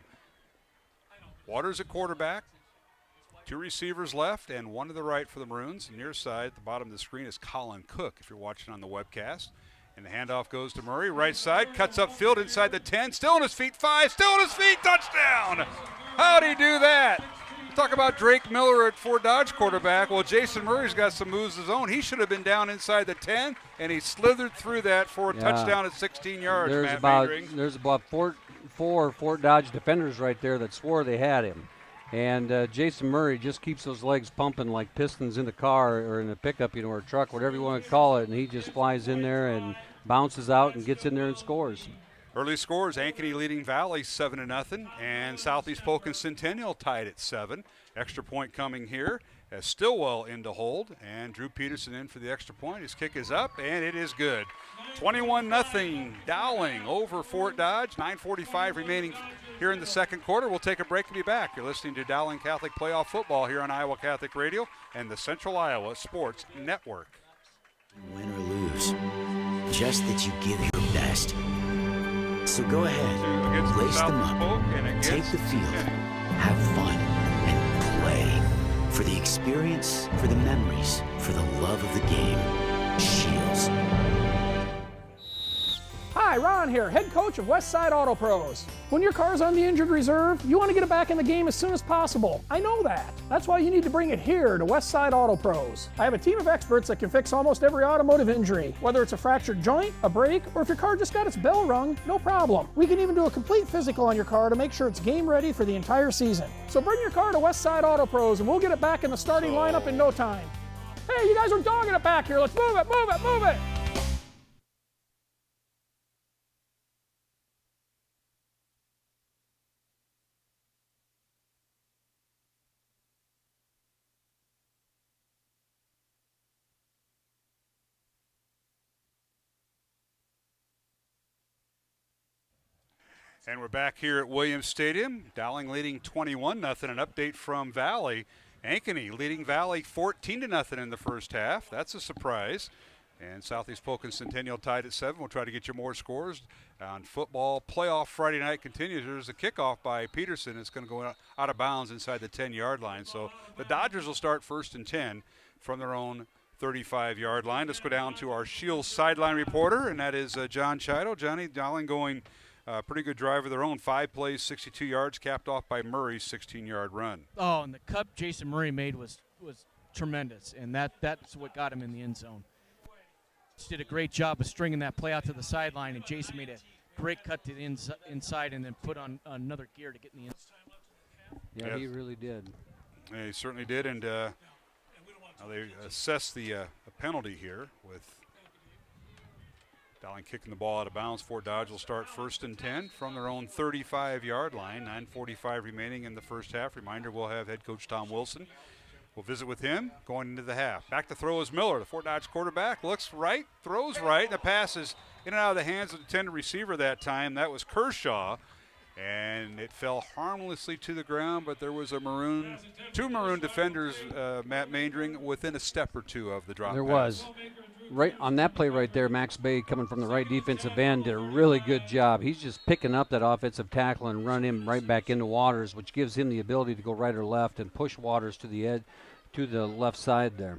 Waters at quarterback, 2 receivers left and 1 to the right for the Maroons. Near side at the bottom of the screen is Colin Cook if you're watching on the webcast. And the handoff goes to Murray, right side, cuts upfield inside the 10, still on his feet, 5, still on his feet, touchdown! How'd he do that? Talk about Drake Miller at Fort Dodge quarterback. Well, Jason Murray's got some moves of his own. He should have been down inside the 10, and he slithered through that for a touchdown at 16 yards, There's about four Fort Dodge defenders right there that swore they had him. And Jason Murray just keeps those legs pumping like pistons in the car or in a pickup, or a truck, whatever you want to call it, and he just flies in there and bounces out and gets in there and scores. Early scores, Ankeny leading Valley 7-0, and Southeast Polk and Centennial tied at 7. Extra point coming here as Stillwell in to hold, and Drew Peterson in for the extra point. His kick is up, and it is good. 21-0 Dowling over Fort Dodge. 9:45 remaining here in the second quarter. We'll take a break and be back. You're listening to Dowling Catholic Playoff Football here on Iowa Catholic Radio and the Central Iowa Sports Network. Win or lose, just that you give your best. So go ahead, lace them up, take the field, have fun, and play. For the experience, for the memories, for the love of the game. Shields. Hi, Ron here, head coach of Westside Auto Pros. When your car's on the injured reserve, you want to get it back in the game as soon as possible. I know that. That's why you need to bring it here to Westside Auto Pros. I have a team of experts that can fix almost every automotive injury. Whether it's a fractured joint, a brake, or if your car just got its bell rung, no problem. We can even do a complete physical on your car to make sure it's game ready for the entire season. So bring your car to Westside Auto Pros and we'll get it back in the starting lineup in no time. Hey, you guys are dogging it back here. Let's move it, move it, move it. And we're back here at Williams Stadium. Dowling leading 21-0. An update from Valley. Ankeny leading Valley 14-0 in the first half. That's a surprise. And Southeast Polk and Centennial tied at 7. We'll try to get you more scores on football. Playoff Friday night continues. There's a kickoff by Peterson. It's going to go out of bounds inside the 10-yard line. So the Dodgers will start 1st and 10 from their own 35-yard line. Let's go down to our Shields sideline reporter, and that is John Chido. Johnny, Dowling going pretty good drive of their own. 5 plays, 62 yards, capped off by Murray's 16-yard run. Oh, and the cut Jason Murray made was tremendous, and that's what got him in the end zone. Just did a great job of stringing that play out to the sideline, and Jason made a great cut to the inside and then put on another gear to get in the end zone. Yeah, he really did. Yeah, he certainly did, and they assess the penalty here with Dowling kicking the ball out of bounds. Fort Dodge will start 1st and 10 from their own 35-yard line. 9:45 remaining in the first half. Reminder, we'll have head coach Tom Wilson. We'll visit with him going into the half. Back to throw is Miller, the Fort Dodge quarterback. Looks right, throws right, and the pass is in and out of the hands of the intended receiver that time. That was Kershaw, and it fell harmlessly to the ground, but there was two maroon defenders, Matt Maindring, within a step or two of the drop There pass. was. Right on that play right there, Max Bay coming from the right defensive end did a really good job. He's just picking up that offensive tackle and run him right back into Waters, which gives him the ability to go right or left and push Waters to the edge, to the left side there.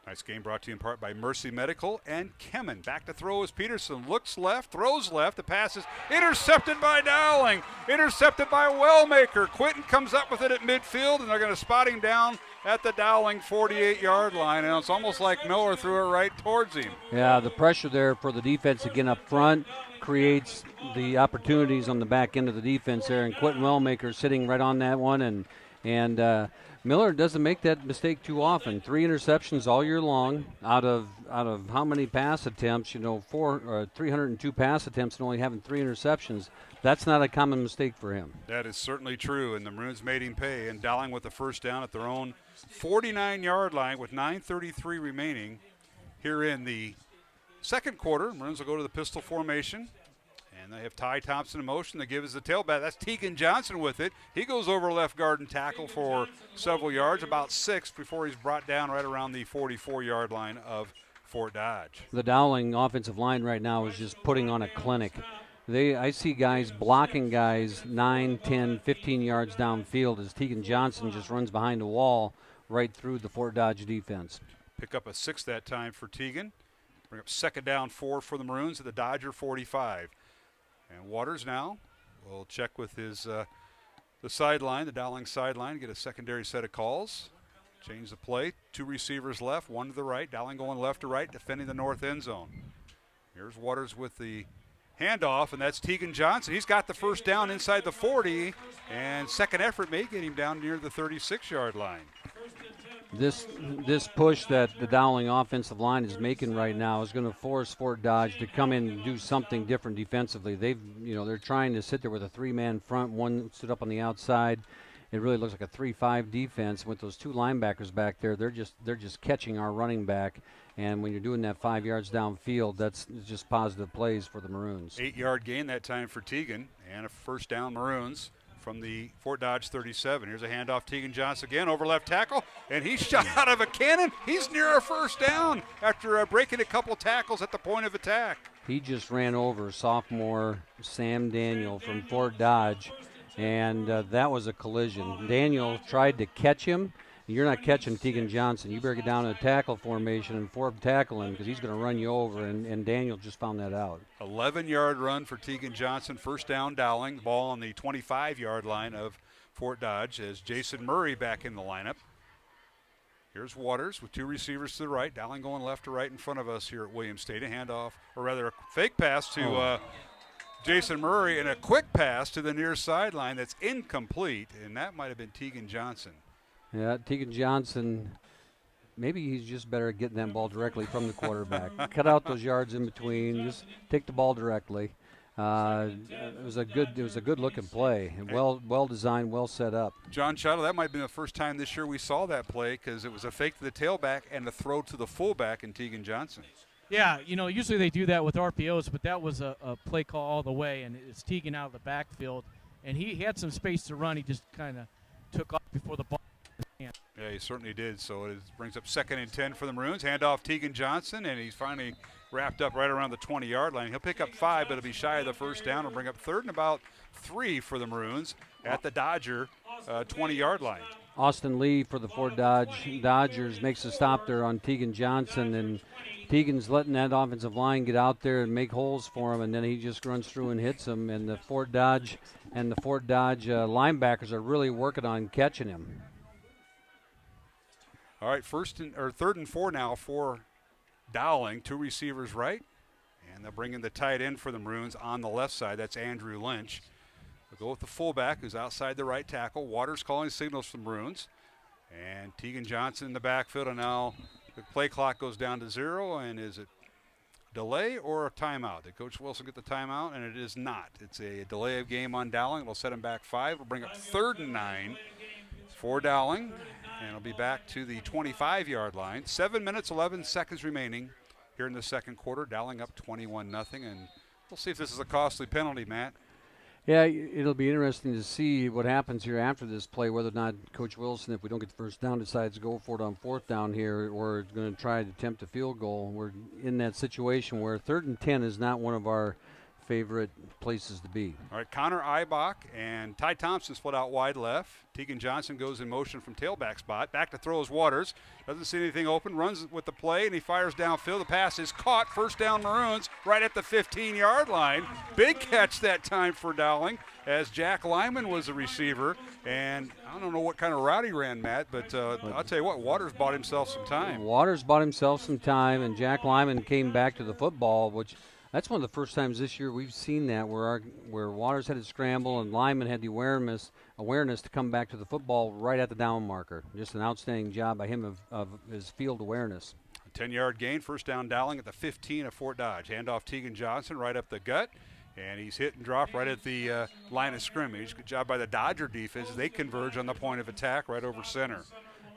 Nice game brought to you in part by Mercy Medical and Kemen. Back to throw is Peterson. Looks left, throws left. The pass is intercepted by Dowling. Intercepted by Wellmaker. Quinton comes up with it at midfield, and they're going to spot him down at the Dowling 48-yard line. And it's almost like Miller threw it right towards him. Yeah, the pressure there for the defense again up front creates the opportunities on the back end of the defense there. And Quinton Wellmaker sitting right on that one, and Miller doesn't make that mistake too often. 3 interceptions all year long out of how many pass attempts? 302 pass attempts and only having 3 interceptions. That's not a common mistake for him. That is certainly true, and the Maroons made him pay. And Dowling with the first down at their own 49-yard line with 9:33 remaining here in the second quarter. Maroons will go to the pistol formation. And they have Ty Thompson in motion. They give us the tailback. That's Tegan Johnson with it. He goes over left guard and tackle for several yards, about 6, before he's brought down right around the 44-yard line of Fort Dodge. The Dowling offensive line right now is just putting on a clinic. I see guys blocking guys 9, 10, 15 yards downfield as Tegan Johnson just runs behind the wall right through the Fort Dodge defense. Pick up a 6 that time for Tegan. Bring up 2nd down 4 for the Maroons at the Dodger 45. And Waters now will check with his the sideline, the Dowling sideline, get a secondary set of calls. Change the play. 2 receivers left, 1 to the right. Dowling going left to right, defending the north end zone. Here's Waters with the handoff, and that's Tegan Johnson. He's got the first down inside the 40, and second effort may get him down near the 36-yard line. This push that the Dowling offensive line is making right now is going to force Fort Dodge to come in and do something different defensively. They're trying to sit there with a 3-man front, 1 stood up on the outside. It really looks like a 3-5 defense with those 2 linebackers back there. They're just catching our running back, and when you're doing that 5 yards downfield, that's just positive plays for the Maroons. 8-yard gain that time for Tegan, and a first down Maroons from the Fort Dodge 37. Here's a handoff, Tegan Johnson again, over left tackle, and he's shot out of a cannon. He's near a first down after breaking a couple tackles at the point of attack. He just ran over sophomore Sam Daniel from Fort Dodge, and that was a collision. Daniel tried to catch him. You're not catching Tegan Johnson. You better get down in a tackle formation and tackle him because he's going to run you over, and Daniel just found that out. 11-yard run for Tegan Johnson. First down, Dowling. Ball on the 25-yard line of Fort Dodge as Jason Murray back in the lineup. Here's Waters with two receivers to the right. Dowling going left to right in front of us here at Williams Stadium. Handoff, or rather a fake pass to Jason Murray and a quick pass to the near sideline that's incomplete, and that might have been Tegan Johnson. Yeah, Tegan Johnson, maybe he's just better at getting that ball directly from the quarterback. Cut out those yards in between. Just take the ball directly. It was a good looking play. Well designed, well set up. John Shuttle, that might have been the first time this year we saw that play because it was a fake to the tailback and a throw to the fullback in Tegan Johnson. Yeah, usually they do that with RPOs, but that was a play call all the way, and it's Tegan out of the backfield, and he had some space to run. He just kind of took off before the ball. Yeah, he certainly did. So it brings up 2nd and 10 for the Maroons. Handoff Tegan Johnson, and he's finally wrapped up right around the 20-yard line. He'll pick up 5, but it'll be shy of the first down. It'll bring up 3rd and about 3 for the Maroons at the Dodger 20-yard line. Austin Lee for the Fort Dodge Dodgers makes a stop there on Tegan Johnson, and Tegan's letting that offensive line get out there and make holes for him, and then he just runs through and hits him. And the Fort Dodge linebackers are really working on catching him. All right, 3rd and 4 now for Dowling. 2 receivers right, and they'll bring in the tight end for the Maroons on the left side. That's Andrew Lynch. We'll go with the fullback who's outside the right tackle. Waters calling signals for the Maroons. And Tegan Johnson in the backfield, and now the play clock goes down to 0, and is it delay or a timeout? Did Coach Wilson get the timeout? And it is not. It's a delay of game on Dowling. It'll set him back 5. We'll bring up 3rd and 9 for Dowling. And it'll be back to the 25-yard line. 7 minutes, 11 seconds remaining here in the second quarter. Dowling up 21-0, and we'll see if this is a costly penalty, Matt. Yeah, it'll be interesting to see what happens here after this play, whether or not Coach Wilson, if we don't get the first down, decides to go for it on 4th down here, or is going to try to attempt a field goal. We're in that situation where 3rd and 10 is not one of our favorite places to be. All right, Connor Eibach and Ty Thompson split out wide left. Tegan Johnson goes in motion from tailback spot. Back to throw is Waters. Doesn't see anything open. Runs with the play, and he fires downfield. The pass is caught. First down Maroons right at the 15-yard line. Big catch that time for Dowling as Jack Lyman was the receiver. And I don't know what kind of route he ran, Matt, but I'll tell you what, Waters bought himself some time. Waters bought himself some time, and Jack Lyman came back to the football, which that's one of the first times this year we've seen that where Waters had to scramble and Lyman had the awareness to come back to the football right at the down marker. Just an outstanding job by him of his field awareness. A 10-yard gain, first down Dowling at the 15 of Fort Dodge. Handoff Tegan Johnson right up the gut, and he's hit and dropped right at the line of scrimmage. Good job by the Dodger defense. They converge on the point of attack right over center.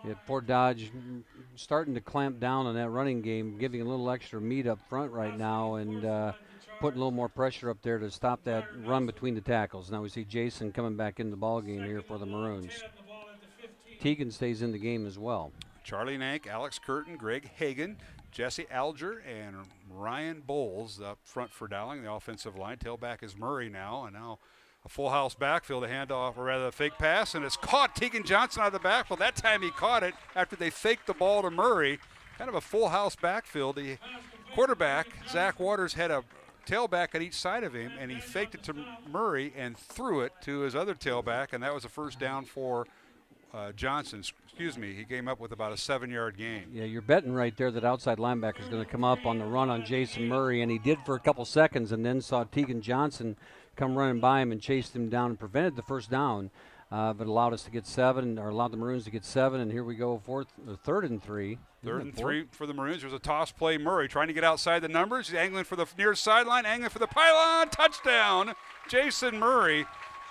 Yeah, Fort Dodge starting to clamp down on that running game, giving a little extra meat up front right now, and putting a little more pressure up there to stop that run between the tackles. Now we see Jason coming back in the ball game here for the Maroons. Tegan stays in the game as well. Charlie Nank, Alex Curtin, Greg Hagan, Jesse Alger, and Ryan Bowles up front for Dowling, the offensive line. Tailback is Murray now, and now a full house backfield, a handoff, or rather a fake pass, and it's caught. Tegan Johnson out of the backfield. That time he caught it after they faked the ball to Murray. Kind of a full house backfield. The quarterback, Zach Waters, had a tailback at each side of him, and he faked it to Murray and threw it to his other tailback, and that was a first down for Johnson. He came up with about a 7-yard gain. Yeah, you're betting right there that outside linebacker is going to come up on the run on Jason Murray, and he did for a couple seconds, and then saw Tegan Johnson come running by him and chased him down and prevented the first down, but allowed us to get 7, or allowed the Maroons to get 7, and here we go, 3rd and 3. 3rd and 3 for the Maroons. There's a toss play. Murray trying to get outside the numbers. He's angling for the near sideline, angling for the pylon. Touchdown, Jason Murray.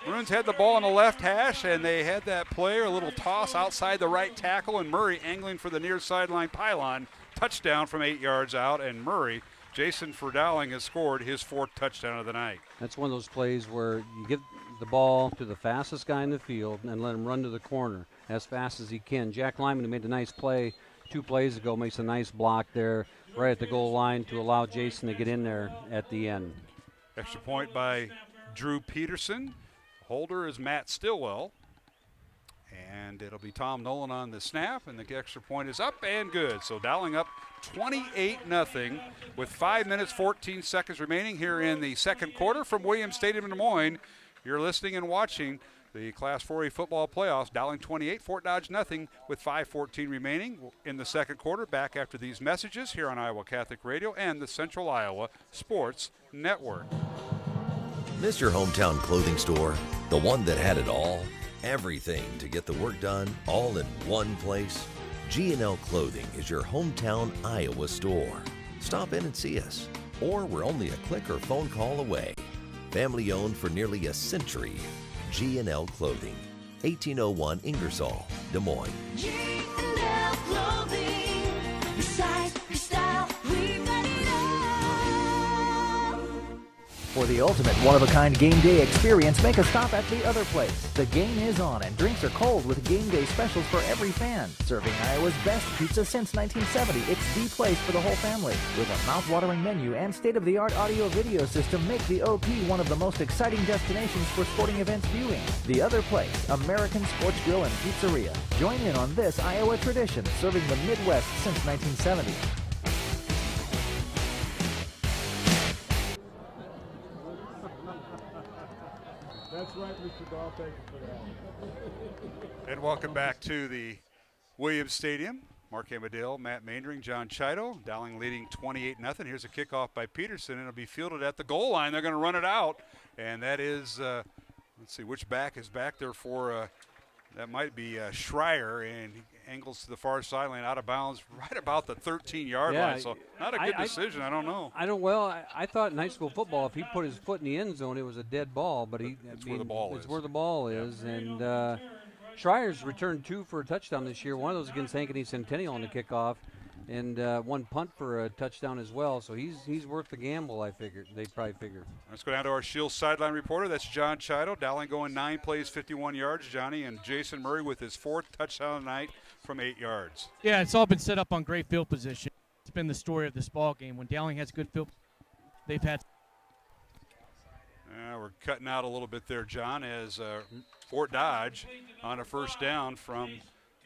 Maroons had the ball on the left hash, and they had that play, a little toss outside the right tackle, and Murray angling for the near sideline pylon. Touchdown from 8 yards out, and Murray, Jason for Dowling, has scored his 4th touchdown of the night. That's one of those plays where you give the ball to the fastest guy in the field and let him run to the corner as fast as he can. Jack Lyman, who made a nice play 2 plays ago, makes a nice block there, right at the goal line to allow Jason to get in there at the end. Extra point by Drew Peterson. Holder is Matt Stillwell. And it'll be Tom Nolan on the snap, and the extra point is up and good. So Dowling up 28-0 with 5 minutes, 14 seconds remaining here in the second quarter from Williams Stadium in Des Moines. You're listening and watching the Class 4A football playoffs. Dowling 28, Fort Dodge nothing with 5:14 remaining in the second quarter. Back after these messages here on Iowa Catholic Radio and the Central Iowa Sports Network. Miss your hometown clothing store, the one that had it all? Everything to get the work done, all in one place? G&L Clothing is your hometown Iowa store. Stop in and see us, or we're only a click or phone call away. Family owned for nearly a century. G&L Clothing, 1801 Ingersoll, Des Moines. G&L Clothing, your size, your style, we've got it all. For the ultimate one-of-a-kind game day experience, make a stop at the other place. The game is on and drinks are cold with game day specials for every fan. Serving Iowa's best pizza since 1970, it's the place for the whole family. With a mouth-watering menu and state-of-the-art audio-video system, make the OP one of the most exciting destinations for sporting events viewing. The other place, American Sports Grill and Pizzeria. Join in on this Iowa tradition, serving the Midwest since 1970. That's right, Mr. Dahl. Thank you for that. And welcome back to the Williams Stadium. Mark Amadale, Matt Maindring, John Chido. Dowling leading 28-0. Here's a kickoff by Peterson, and it'll be fielded at the goal line. They're going to run it out, and that is, let's see, which back is back there for, that might be Schreier, and he angles to the far sideline out of bounds right about the 13-yard line. So not a good decision. I don't know. I thought in high school football, if he put his foot in the end zone, it was a dead ball. But it's where the ball is. It's where the ball is. And Schreier's returned 2 for a touchdown this year. One of those against Ankeny Centennial on the kickoff, and one punt for a touchdown as well. So he's worth the gamble, I figured. They probably figured. Let's go down to our Shield sideline reporter. That's John Chido. Dowling going 9 plays, 51 yards. Johnny, and Jason Murray with his 4th touchdown tonight from 8 yards. Yeah, it's all been set up on great field position. It's been the story of this ball game. When Dowling has good field, they've had. We're cutting out a little bit there, John, as Fort Dodge on a first down from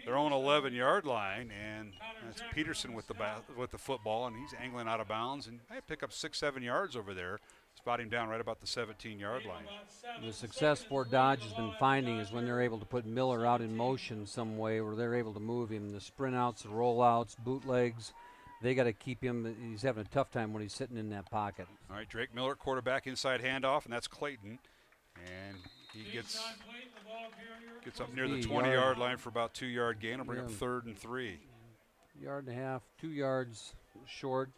their own 11-yard line, and that's Peterson with the football, and he's angling out of bounds, and I pick up 6-7 yards over there. Spot him down right about the 17-yard line. The success Fort Dodge has been finding is when they're able to put Miller out in motion some way, where they're able to move him. The sprint outs, the rollouts, bootlegs, they got to keep him. He's having a tough time when he's sitting in that pocket. All right, Drake Miller, quarterback, inside handoff, and that's Clayton. And he gets up near the 20-yard line for about 2-yard gain. Will bring up 3rd and 3. Yard and a half, 2 yards short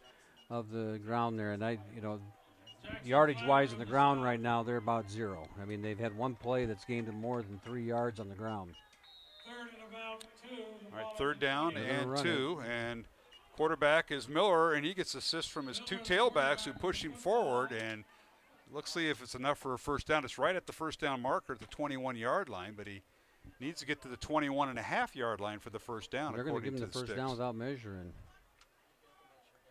of the ground there. And yardage-wise on the ground right now, they're about 0. I mean, they've had one play that's gained them more than 3 yards on the ground. All right, 3rd down and 2. And quarterback is Miller, and he gets assist from his 2 tailbacks who push him forward. And let's see if it's enough for a first down. It's right at the first down marker at the 21-yard line, but he needs to get to the 21.5-yard line for the first down. They're going to give him the first down without measuring.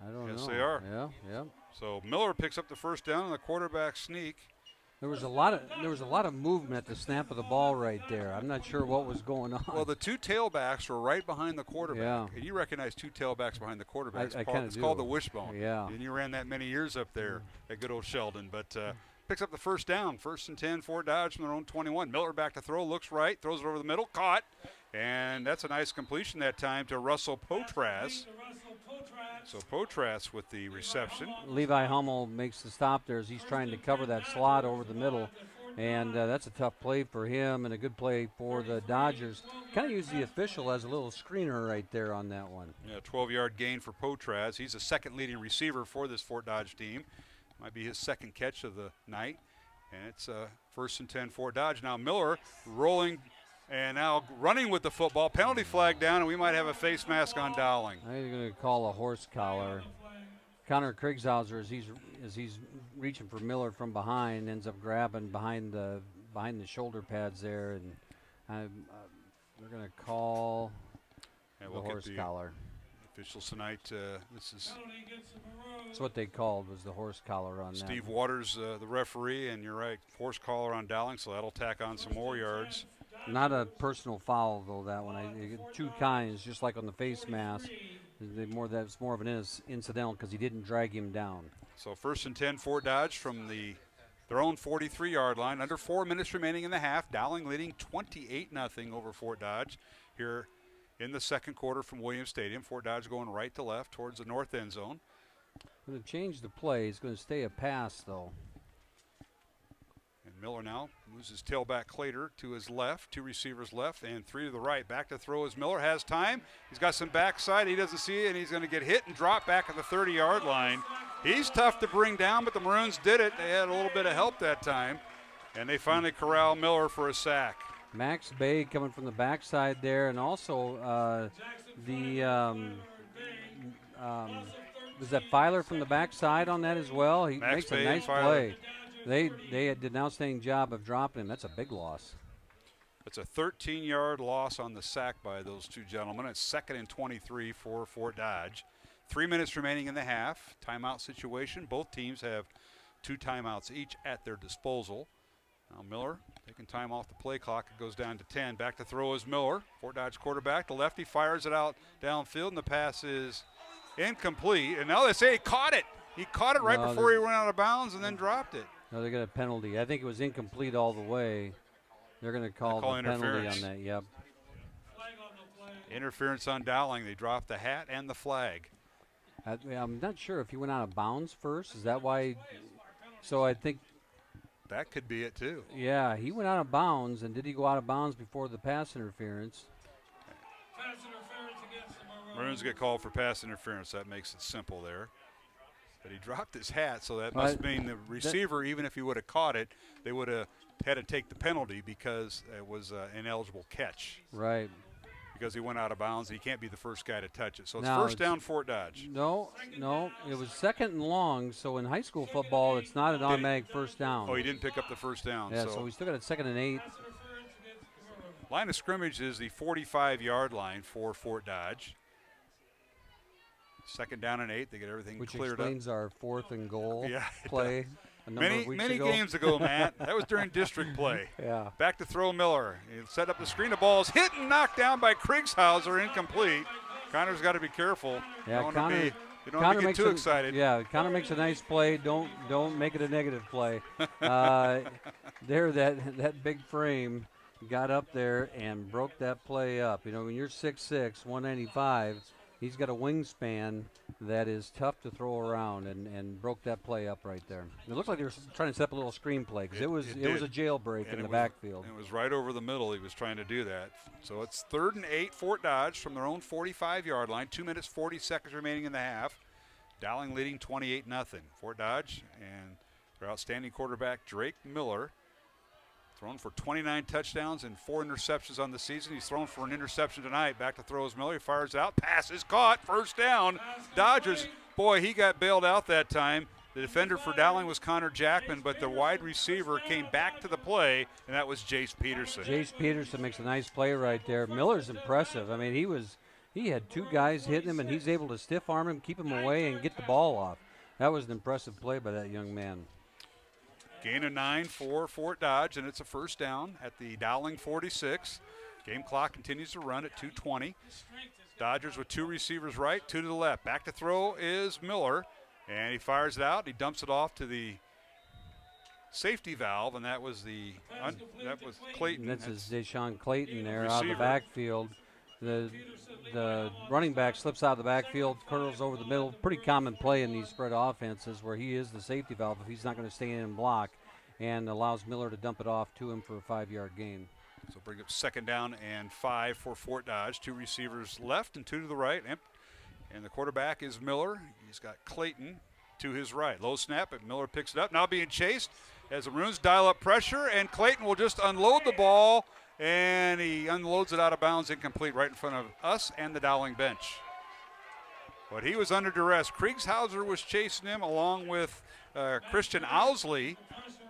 I don't know. Yes, they are. Yeah. So Miller picks up the first down, and the quarterback sneak. There was a lot of movement at the snap of the ball right there. I'm not sure what was going on. Well, the 2 tailbacks were right behind the quarterback. Yeah. And you recognize 2 tailbacks behind the quarterback. It's called the wishbone. Yeah. And you ran that many years up there at good old Sheldon. But picks up the first down. 1st and 10, Fort Dodge from their own 21. Miller back to throw, looks right, throws it over the middle, caught. And that's a nice completion that time to Russell Potras. So Potras with the reception. Levi Hummel makes the stop there as he's trying to cover that slot over the middle. And that's a tough play for him and a good play for the Dodgers. Kind of use the official as a little screener right there on that one. Yeah, 12-yard gain for Potras. He's the second leading receiver for this Fort Dodge team. Might be his 2nd catch of the night. And it's 1st and 10 Fort Dodge. Now Miller rolling and now running with the football. Penalty flag down, and we might have a face mask on Dowling. I think they're going to call a horse collar. Connor Kriegshauser, as he's reaching for Miller from behind, ends up grabbing behind the shoulder pads there, and they're going to call the horse collar. Officials tonight, this is That's what they called, was the horse collar on that. Steve Waters, the referee, and you're right, horse collar on Dowling, so that'll tack on some more yards. Not a personal foul, though, that one. Two kinds, just like on the face mask. That's more of an incidental because he didn't drag him down. So 1st and 10, Fort Dodge from their own 43-yard line. Under 4 minutes remaining in the half. Dowling leading 28-0 over Fort Dodge here in the second quarter from Williams Stadium. Fort Dodge going right to left towards the north end zone. Going to change the play. He's going to stay a pass, though. And Miller now moves his tailback Clater to his left, 2 receivers left and 3 to the right. Back to throw as Miller has time. He's got some backside. He doesn't see it, and he's going to get hit and drop back at the 30-yard line. He's tough to bring down, but the Maroons did it. They had a little bit of help that time, and they finally corral Miller for a sack. Max Bay coming from the backside there, and also was that Filer from the backside on that as well? He Max makes Bay a nice and play. They did an outstanding job of dropping him. That's a big loss. It's a 13-yard loss on the sack by those two gentlemen. It's 2nd and 23 for Fort Dodge. 3 minutes remaining in the half. Timeout situation. Both teams have 2 timeouts each at their disposal. Now Miller taking time off the play clock. It goes down to 10. Back to throw is Miller. Fort Dodge quarterback. The lefty fires it out downfield, and the pass is incomplete. And now they say he caught it. He caught it right before he went out of bounds and then dropped it. No, they got a penalty. I think it was incomplete all the way. They're going to call the penalty on that. Yep. Interference on Dowling. They dropped the hat and the flag. I'm not sure if he went out of bounds first. Is that why? So I think that could be it too. Yeah, he went out of bounds, and did he go out of bounds before the pass interference? Maroons get called for pass interference. That makes it simple there. But he dropped his hat, so that must mean the receiver, even if he would have caught it, they would have had to take the penalty because it was an ineligible catch. Right. Because he went out of bounds. He can't be the first guy to touch it. So it's first down, Fort Dodge. No. It was 2nd and long, so in high school football, it's not an automatic first down. Oh, he didn't pick up the first down. Yeah, so we still got a 2nd and 8. Line of scrimmage is the 45-yard line for Fort Dodge. 2nd down and 8. They get everything Which cleared up. Which explains our 4th and goal play. Many games ago, Matt. That was during district play. Yeah. Back to throw Miller. He set up the screen. The ball is hit and knocked down by Kriegshauser, incomplete. Connor's got to be You don't want to get too excited. Yeah, Connor makes a nice play. Don't make it a negative play. That big frame got up there and broke that play up. You know, when you're 6'6", 195, he's got a wingspan that is tough to throw around, and broke that play up right there. It looked like they were trying to set up a little screen play because it was a jailbreak in the backfield. It was right over the middle. He was trying to do that. So it's 3rd and 8, Fort Dodge from their own 45-yard line. 2 minutes, 40 seconds remaining in the half. Dowling leading 28-0. Fort Dodge and their outstanding quarterback, Drake Miller, thrown for 29 touchdowns and 4 interceptions on the season. He's thrown for an interception tonight. Back to throw is Miller. He fires out. Pass is caught. First down. Dodgers, boy, he got bailed out that time. The defender for Dowling was Connor Jackman, but the wide receiver came back to the play, and that was Jace Peterson. Jace Peterson makes a nice play right there. Miller's impressive. I mean, he had 2 guys hitting him, and he's able to stiff arm him, keep him away, and get the ball off. That was an impressive play by that young man. Gain of 9 for Fort Dodge, and it's a first down at the Dowling 46. Game clock continues to run at 2:20. Dodgers with 2 receivers right, 2 to the left. Back to throw is Miller, and he fires it out. He dumps it off to the safety valve, and that was Clayton. That's Deshaun Clayton there out of the backfield. The running back slips out of the backfield, curls over the middle. Pretty common play in these spread offenses where he is the safety valve if he's not going to stay in and block, and allows Miller to dump it off to him for a 5-yard gain. So bring up 2nd down and 5 for Fort Dodge. 2 receivers left and 2 to the right. And the quarterback is Miller. He's got Clayton to his right. Low snap, but Miller picks it up. Now being chased as the Maroons dial up pressure, and Clayton will just unload the ball. And he unloads it out of bounds, incomplete, right in front of us and the Dowling bench. But he was under duress. Kriegshauser was chasing him along with Christian Owsley.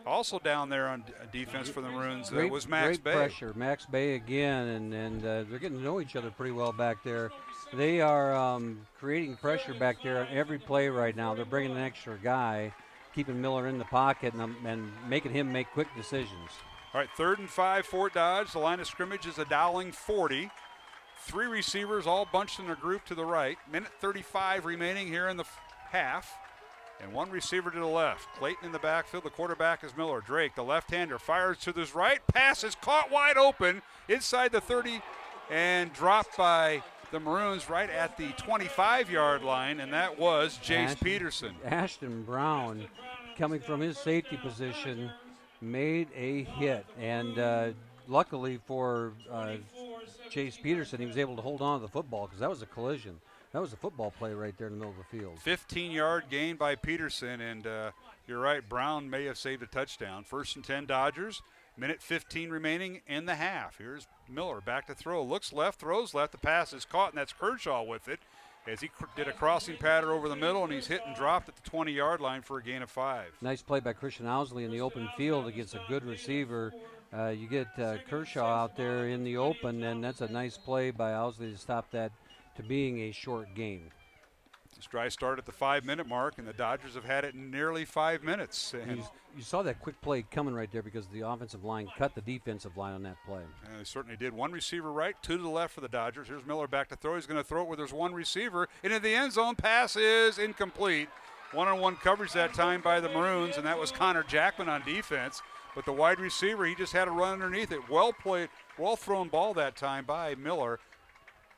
Also down there on defense for the Maroons was Max great Bay. Pressure. Max Bay again, and they're getting to know each other pretty well back there. They are creating pressure back there on every play right now. They're bringing an extra guy, keeping Miller in the pocket and making him make quick decisions. All right, 3rd and 5, Fort Dodge. The line of scrimmage is a Dowling 40. 3 receivers all bunched in a group to the right. Minute 35 remaining here in the half. And 1 receiver to the left. Clayton in the backfield. The quarterback is Miller. Drake, the left-hander, fires to his right. Pass is caught wide open inside the 30 and dropped by the Maroons right at the 25-yard line, and that was Jace Peterson. Ashton Brown, coming from his safety position, made a hit. And luckily for Jace Peterson, he was able to hold on to the football because that was a collision. That was a football play right there in the middle of the field. 15-yard gain by Peterson, and you're right, Brown may have saved a touchdown. 1st and 10 Dodgers, minute 15 remaining in the half. Here's Miller back to throw, looks left, throws left. The pass is caught, and that's Kershaw with it as he did a crossing pattern over the middle, and he's hit and dropped at the 20-yard line for a gain of 5. Nice play by Christian Owsley in the open field against a good receiver. You get Kershaw out there in the open, and that's a nice play by Owsley to stop that to being a short game. This drive started at the 5-minute mark, and the Dodgers have had it in nearly 5 minutes. And you saw that quick play coming right there because the offensive line cut the defensive line on that play. They certainly did. 1 receiver right, 2 to the left for the Dodgers. Here's Miller back to throw. He's going to throw it where there's 1 receiver. Into the end zone. Pass is incomplete. One-on-one coverage that time by the Maroons, and that was Connor Jackman on defense. But the wide receiver, he just had to run underneath it. Well played, well thrown ball that time by Miller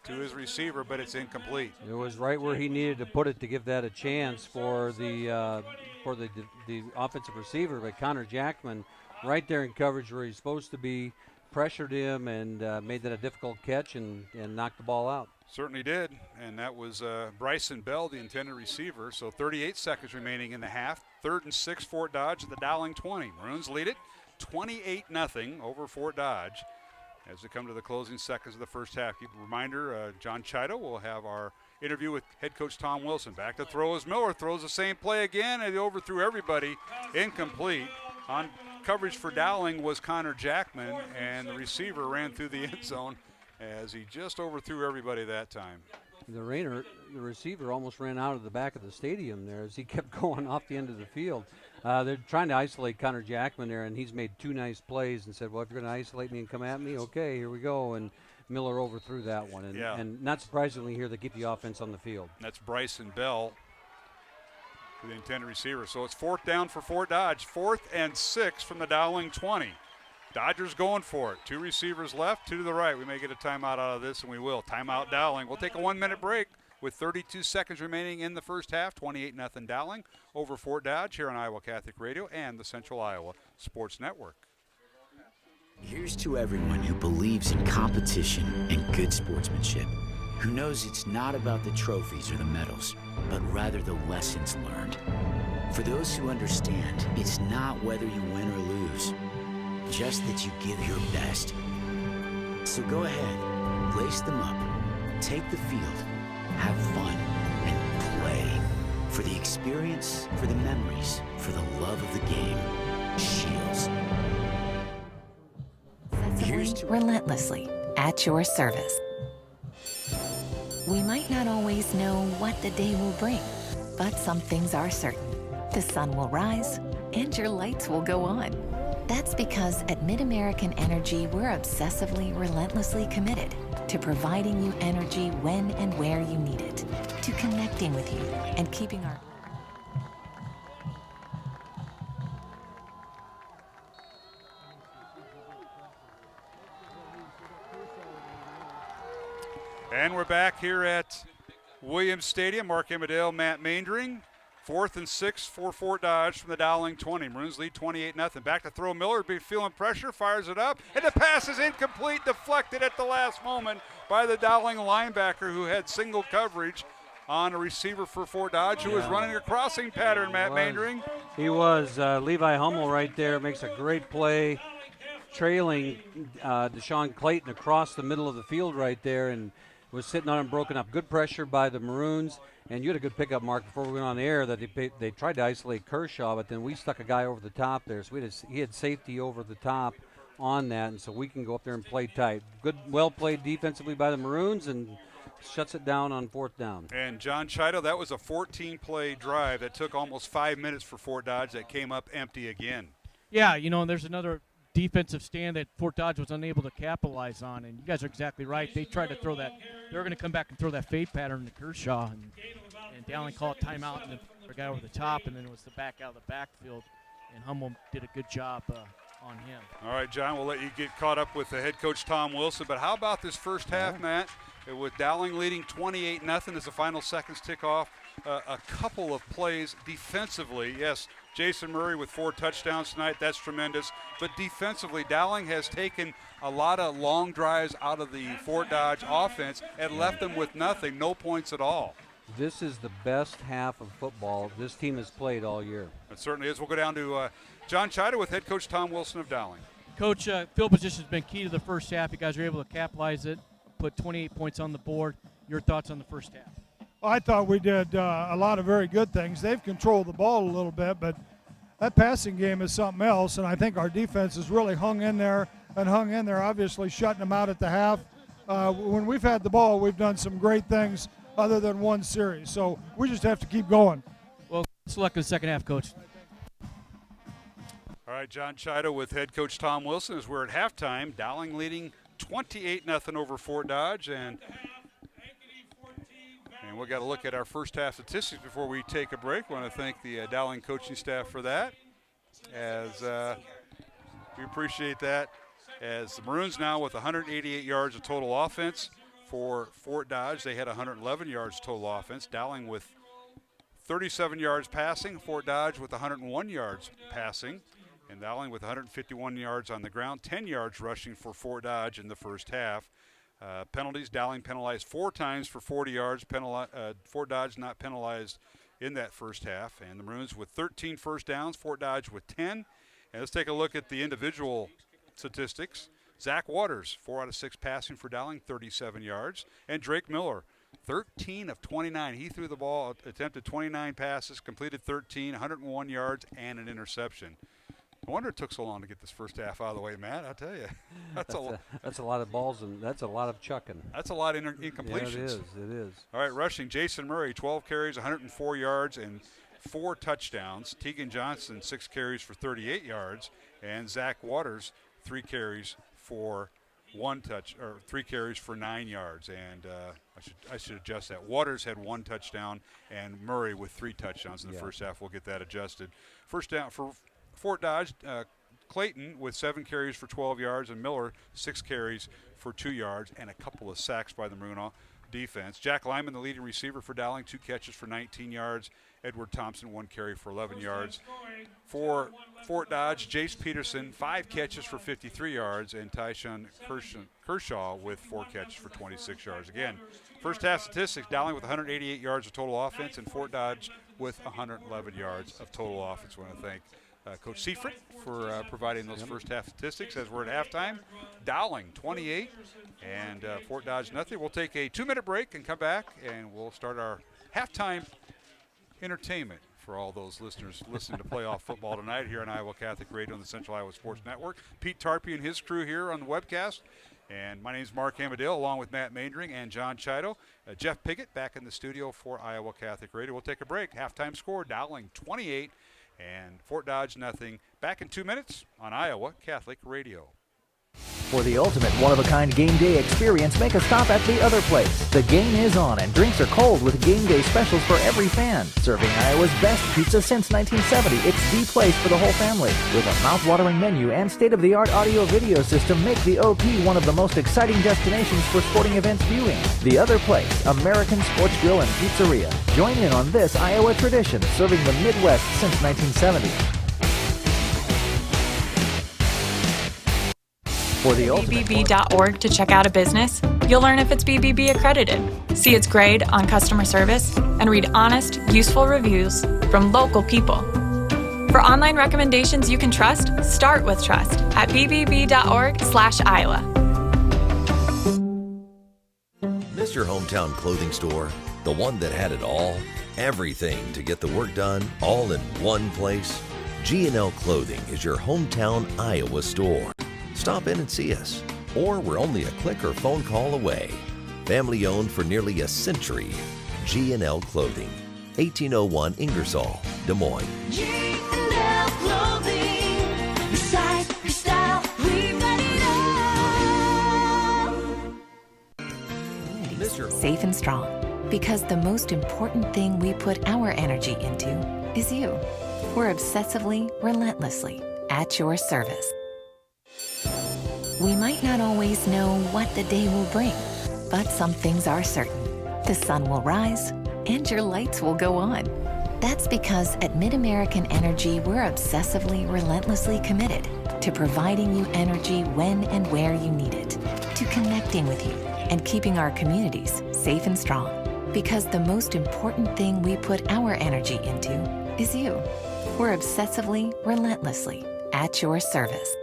to his receiver, but it's incomplete. It was right where he needed to put it to give that a chance for the offensive receiver. But Connor Jackman, right there in coverage where he's supposed to be, pressured him and made that a difficult catch and knocked the ball out. Certainly did, and that was Bryson Bell, the intended receiver. So 38 seconds remaining in the half. 3rd and 6, Fort Dodge at the Dowling 20. Maroons lead it 28-0 over Fort Dodge as we come to the closing seconds of the first half. Keep a reminder, John Chido will have our interview with head coach Tom Wilson. Back to throw as Miller throws the same play again, and he overthrew everybody. Incomplete. On coverage for Dowling was Connor Jackman, and the receiver ran through the end zone as he just overthrew everybody that time. The receiver almost ran out of the back of the stadium there as he kept going off the end of the field. They're trying to isolate Connor Jackman there, and he's made 2 nice plays and said, well, if you're going to isolate me and come at me, okay, here we go. And Miller overthrew that one. And not surprisingly here, they keep the offense on the field. That's Bryson Bell for the intended receiver. So it's 4th down for Fort Dodge. 4th and 6 from the Dowling 20. Dodgers going for it. 2 receivers left, 2 to the right. We may get a timeout out of this, and we will. Timeout Dowling. We'll take a 1-minute break with 32 seconds remaining in the first half. 28-0 Dowling over Fort Dodge here on Iowa Catholic Radio and the Central Iowa Sports Network. Here's to everyone who believes in competition and good sportsmanship, who knows it's not about the trophies or the medals, but rather the lessons learned. For those who understand, it's not whether you win or lose, just that you give your best. So go ahead, lace them up, take the field, have fun, and play. For the experience, for the memories, for the love of the game. Shields. Relentlessly at your service. We might not always know what the day will bring, but some things are certain. The sun will rise and your lights will go on. That's because at Mid-American Energy, we're obsessively, relentlessly committed to providing you energy when and where you need it, to connecting with you and keeping our... And we're back here at Williams Stadium. Mark Emmerdale, Matt Maindring. 4th and 6 for Fort Dodge from the Dowling 20. Maroons lead 28-0. Back to throw. Miller be feeling pressure, fires it up, and the pass is incomplete, deflected at the last moment by the Dowling linebacker who had single coverage on a receiver for Fort Dodge who was running a crossing pattern, Matt Maindring. He was. Levi Hummel right there makes a great play, trailing Deshaun Clayton across the middle of the field right there, and was sitting on him, broken up. Good pressure by the Maroons, and you had a good pickup, Mark, before we went on the air that they tried to isolate Kershaw, but then we stuck a guy over the top there. So he had safety over the top on that, and so we can go up there and play tight. Good, well played defensively by the Maroons, and shuts it down on 4th down. And John Chido, that was a 14-play drive that took almost 5 minutes for Fort Dodge that came up empty again. Yeah, there's another defensive stand that Fort Dodge was unable to capitalize on, and you guys are exactly right. They tried to throw that. They were going to come back and throw that fade pattern to Kershaw, and Dowling called timeout, and the guy over the top, and then it was the back out of the backfield, and Hummel did a good job on him. All right, John, we'll let you get caught up with the head coach Tom Wilson, but how about this first half, Matt? With Dowling leading 28-0 as the final seconds tick off. A couple of plays defensively. Yes, Jason Murray with 4 touchdowns tonight. That's tremendous. But defensively, Dowling has taken a lot of long drives out of the Fort Dodge offense and left them with nothing, no points at all. This is the best half of football this team has played all year. It certainly is. We'll go down to John Chido with head coach Tom Wilson of Dowling. Coach, field position has been key to the first half. You guys were able to capitalize it, put 28 points on the board. Your thoughts on the first half? I thought we did a lot of very good things. They've controlled the ball a little bit, but that passing game is something else, and I think our defense has really hung in there, obviously shutting them out at the half. When we've had the ball, we've done some great things other than one series, so we just have to keep going. Well, good luck in the second half, Coach. All right, John Chido with head coach Tom Wilson as we're at halftime. Dowling leading 28-0 over Fort Dodge, and we've got to look at our first half statistics before we take a break. We want to thank the Dowling coaching staff for that, as we appreciate that. As the Maroons now with 188 yards of total offense. For Fort Dodge, they had 111 yards total offense. Dowling with 37 yards passing. Fort Dodge with 101 yards passing. And Dowling with 151 yards on the ground, 10 yards rushing for Fort Dodge in the first half. Penalties, Dowling penalized 4 times for 40 yards. Fort Dodge not penalized in that first half. And the Maroons with 13 first downs, Fort Dodge with 10. And let's take a look at the individual statistics. Zach Waters, 4 out of 6 passing for Dowling, 37 yards. And Drake Miller, 13 of 29. He threw the ball, attempted 29 passes, completed 13, 101 yards, and an interception. No wonder it took so long to get this first half out of the way, Matt. I'll tell you. That's a lot of balls, and that's a lot of chucking. That's a lot of incompletions. Yeah, it is. All right, rushing, Jason Murray, 12 carries, 104 yards, and 4 touchdowns. Tegan Johnson, 6 carries for 38 yards. And Zach Waters, 3 carries for 3 carries for 9 yards. And I should adjust that. Waters had 1 touchdown, and Murray with 3 touchdowns in the first half. We'll get that adjusted. First down for Fort Dodge, Clayton with 7 carries for 12 yards, and Miller 6 carries for 2 yards, and a couple of sacks by the Maroon defense. Jack Lyman, the leading receiver for Dowling, 2 catches for 19 yards. Edward Thompson, 1 carry for 11 yards. For Fort Dodge, Jace Peterson, 5 catches for 53 yards, and Tyshawn Kershaw with 4 catches for 26 yards. Again, first half statistics, Dowling with 188 yards of total offense, and Fort Dodge with 111 yards of total offense. I want to thank Coach Seifert for providing those first half statistics as we're at halftime. Dowling 28 and Fort Dodge nothing. We'll take a 2-minute break and come back, and we'll start our halftime entertainment for all those listeners listening to playoff football tonight here on Iowa Catholic Radio and the Central Iowa Sports Network. Pete Tarpey and his crew here on the webcast. And my name is Mark Amadale, along with Matt Maindring and John Chido. Jeff Piggott back in the studio for Iowa Catholic Radio. We'll take a break. Halftime score, Dowling 28 and Fort Dodge nothing. Back in 2 minutes on Iowa Catholic Radio. For the ultimate one-of-a-kind game day experience, make a stop at the other place. The game is on and drinks are cold with game day specials for every fan. Serving Iowa's best pizza since 1970, it's the place for the whole family. With a mouth-watering menu and state-of-the-art audio-video system, make the OP one of the most exciting destinations for sporting events viewing. The other place, American Sports Grill and Pizzeria. Join in on this Iowa tradition, serving the Midwest since 1970. For the BBB.org to check out a business, you'll learn if it's BBB accredited, see its grade on customer service, and read honest, useful reviews from local people. For online recommendations you can trust, start with trust at bbb.org/Iowa. Mr. Hometown Clothing Store, the one that had it all, everything to get the work done, all in one place. G&L Clothing is your hometown Iowa store. Stop in and see us, or we're only a click or phone call away. Family owned for nearly a century. G&L Clothing, 1801 Ingersoll, Des Moines. G&L Clothing. Your size, your style, we've got it all. Safe and strong. Because the most important thing we put our energy into is you. We're obsessively, relentlessly at your service. We might not always know what the day will bring, but some things are certain. The sun will rise and your lights will go on. That's because at MidAmerican Energy, we're obsessively, relentlessly committed to providing you energy when and where you need it, to connecting with you and keeping our communities safe and strong. Because the most important thing we put our energy into is you. We're obsessively, relentlessly at your service.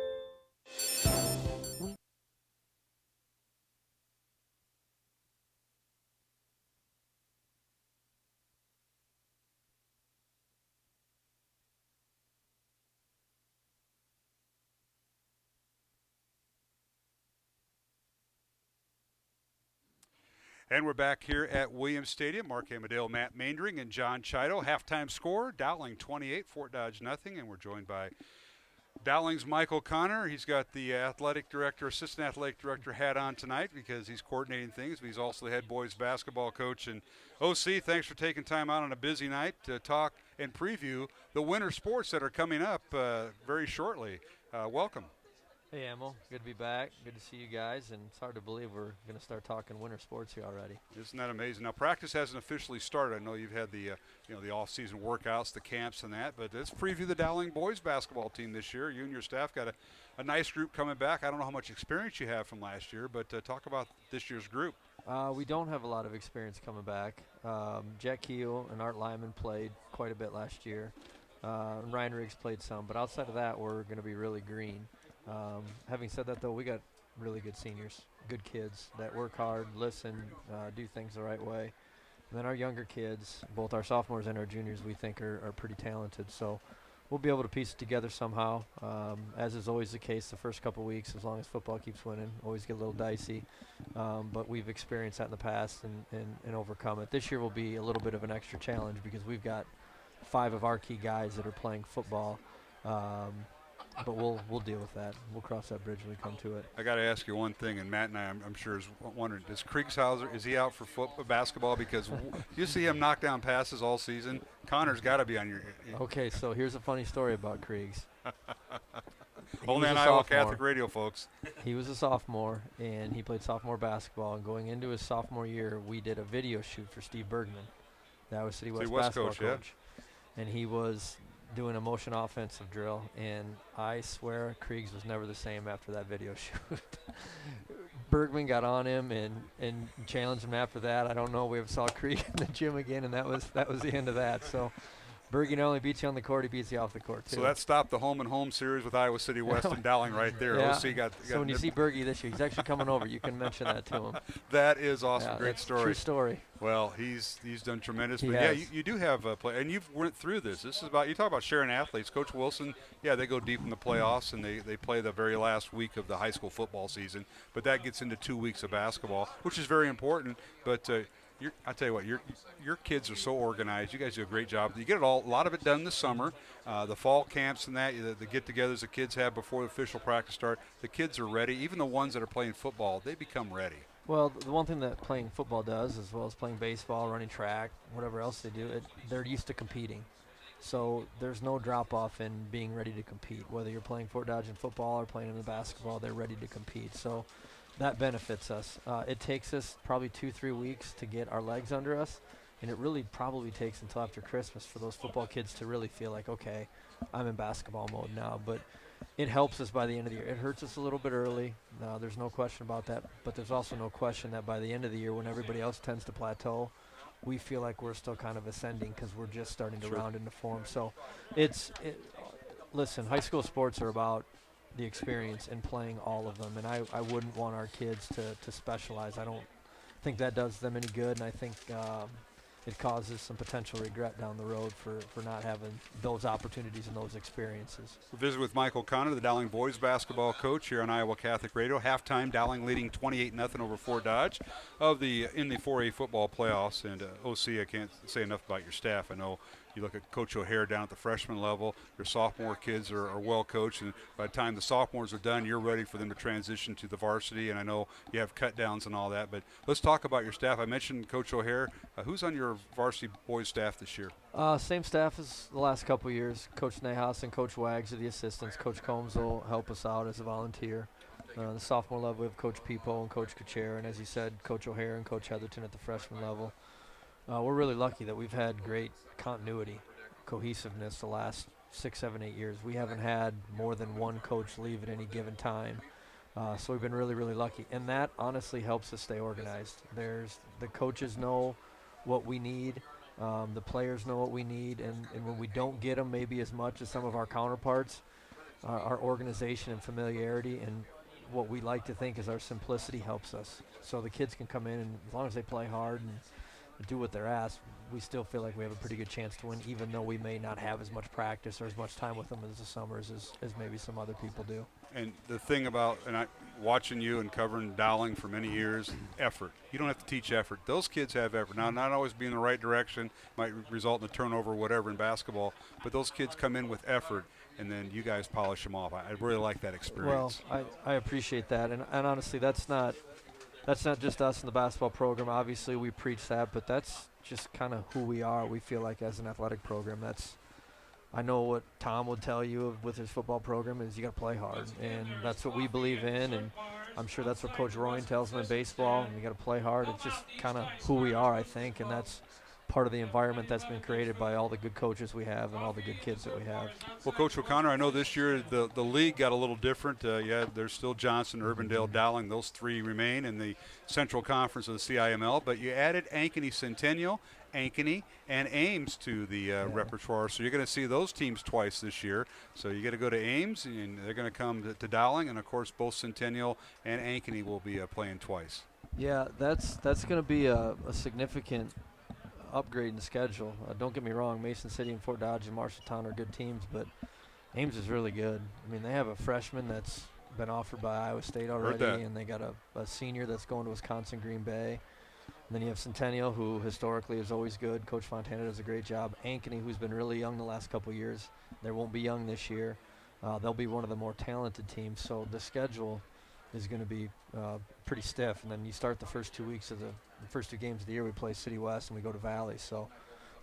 And we're back here at Williams Stadium. Mark Amadale, Matt Maindring, and John Chido. Halftime score, Dowling 28, Fort Dodge nothing. And we're joined by Dowling's Michael Connor. He's got the assistant athletic director hat on tonight because he's coordinating things, but he's also the head boys basketball coach. And OC, thanks for taking time out on a busy night to talk and preview the winter sports that are coming up very shortly. Welcome. Hey, Emil. Good to be back. Good to see you guys. And it's hard to believe we're going to start talking winter sports here already. Isn't that amazing? Now, practice hasn't officially started. I know you've had the the off-season workouts, the camps and that, but let's preview the Dowling boys basketball team this year. You and your staff got a nice group coming back. I don't know how much experience you have from last year, but talk about this year's group. We don't have a lot of experience coming back. Jack Keel and Art Lyman played quite a bit last year. Ryan Riggs played some, but outside of that, we're going to be really green. Having said that, though, we got really good seniors, good kids that work hard, listen, do things the right way. And then our younger kids, both our sophomores and our juniors, we think are pretty talented. So we'll be able to piece it together somehow. As is always the case the first couple weeks, as long as football keeps winning, always get a little dicey. But we've experienced that in the past and overcome it. This year will be a little bit of an extra challenge because we've got 5 of our key guys that are playing football. But we'll deal with that. We'll cross that bridge when we come to it. I got to ask you one thing, and Matt and I, I'm sure, is wondering, does Kriegshauser, is he out for basketball? Because you see him knock down passes all season. Connor's got to be on your Okay, so here's a funny story about Kriegs. Only on Iowa Catholic Radio, folks. He was a sophomore, and he played sophomore basketball. And going into his sophomore year, we did a video shoot for Steve Bergman, the Iowa City West basketball coach. And he was doing a motion offensive drill, and I swear Kriegs was never the same after that video shoot. Bergman got on him and challenged him after that. I don't know, we ever saw Krieg in the gym again, and that was the end of that. So Bergie not only beats you on the court, he beats you off the court too. So that stopped the home and home series with Iowa City West and Dowling right there. Yeah. OC got so when you see Bergie this year, he's actually coming over. You can mention that to him. That is awesome. Yeah, great story. True story. Well, he's done tremendous. He but has. yeah, you do have a play, and you've went through this. This is about, you talk about sharing athletes. Coach Wilson, yeah, they go deep in the playoffs, and they play the very last week of the high school football season. But that gets into 2 weeks of basketball, which is very important. But I tell you what, your kids are so organized. You guys do a great job. You get a lot of it done this summer. The fall camps and that, the get-togethers the kids have before the official practice start. The kids are ready. Even the ones that are playing football, they become ready. Well, the one thing that playing football does, as well as playing baseball, running track, whatever else they do, they're used to competing. So there's no drop-off in being ready to compete. Whether you're playing Fort Dodge in football or playing in the basketball, they're ready to compete. So that benefits us. It takes us probably 2-3 weeks to get our legs under us, and it really probably takes until after Christmas for those football kids to really feel like, okay, I'm in basketball mode now. But it helps us by the end of the year. It hurts us a little bit early. There's no question about that. But there's also no question that by the end of the year, when everybody else tends to plateau, we feel like we're still kind of ascending because we're just starting to round into form. So listen, high school sports are about the experience and playing all of them. And I wouldn't want our kids to specialize. think that does them any good, and I think it causes some potential regret down the road for not having those opportunities and those experiences. We'll visit with Mike O'Connor, the Dowling boys basketball coach here on Iowa Catholic Radio. Halftime, Dowling leading 28-0 over Fort Dodge in the 4A football playoffs. And OC, I can't say enough about your staff. I know you look at Coach O'Hare down at the freshman level. Your sophomore kids are well coached, and by the time the sophomores are done, you're ready for them to transition to the varsity. And I know you have cut downs and all that. But let's talk about your staff. I mentioned Coach O'Hare. Who's on your varsity boys staff this year? Same staff as the last couple of years. Coach Nahas and Coach Wags are the assistants. Coach Combs will help us out as a volunteer. The sophomore level, we have Coach Peepo and Coach Kucher, and as you said, Coach O'Hare and Coach Heatherton at the freshman level. We're really lucky that we've had great continuity, cohesiveness the last 6, 7, 8 years. We haven't had more than one coach leave at any given time. So we've been really, really lucky. And that honestly helps us stay organized. The coaches know what we need. The players know what we need. And when we don't get them maybe as much as some of our counterparts, our organization and familiarity and what we like to think is our simplicity helps us. So the kids can come in, and as long as they play hard and do what they're asked, we still feel like we have a pretty good chance to win, even though we may not have as much practice or as much time with them as the summers as maybe some other people do. And the thing about, watching you and covering Dowling for many years, effort. You don't have to teach effort. Those kids have effort. Now, not always be in the right direction, might result in a turnover or whatever in basketball, but those kids come in with effort, and then you guys polish them off. I really like that experience. Well, I appreciate that, and honestly, that's not just us in the basketball program. Obviously, we preach that, but that's just kind of who we are. We feel like as an athletic program, I know what Tom would tell you with his football program is you got to play hard, and that's what we believe in, and I'm sure that's what Coach Royan tells them in baseball. You got to play hard. It's just kind of who we are, I think, and that's part of the environment that's been created by all the good coaches we have and all the good kids that we have. Well, Coach O'Connor, I know this year the league got a little different. There's still Johnson, Urbandale, Dowling. Those three remain in the Central Conference of the CIML, but you added Ankeny Centennial, Ankeny, and Ames to the repertoire. So you're going to see those teams twice this year. So you got to go to Ames, and they're going to come to Dowling, and, of course, both Centennial and Ankeny will be playing twice. Yeah, that's going to be a significant upgrade in the schedule. Don't get me wrong, Mason City and Fort Dodge and Marshalltown are good teams, but Ames is really good. I mean, they have a freshman that's been offered by Iowa State already, and they got a senior that's going to Wisconsin Green Bay. And then you have Centennial, who historically is always good. Coach Fontana does a great job. Ankeny, who's been really young the last couple of years. They won't be young this year. They'll be one of the more talented teams. So the schedule is going to be pretty stiff. And then you start the first 2 weeks of the first 2 games of the year. We play City West and we go to Valley. So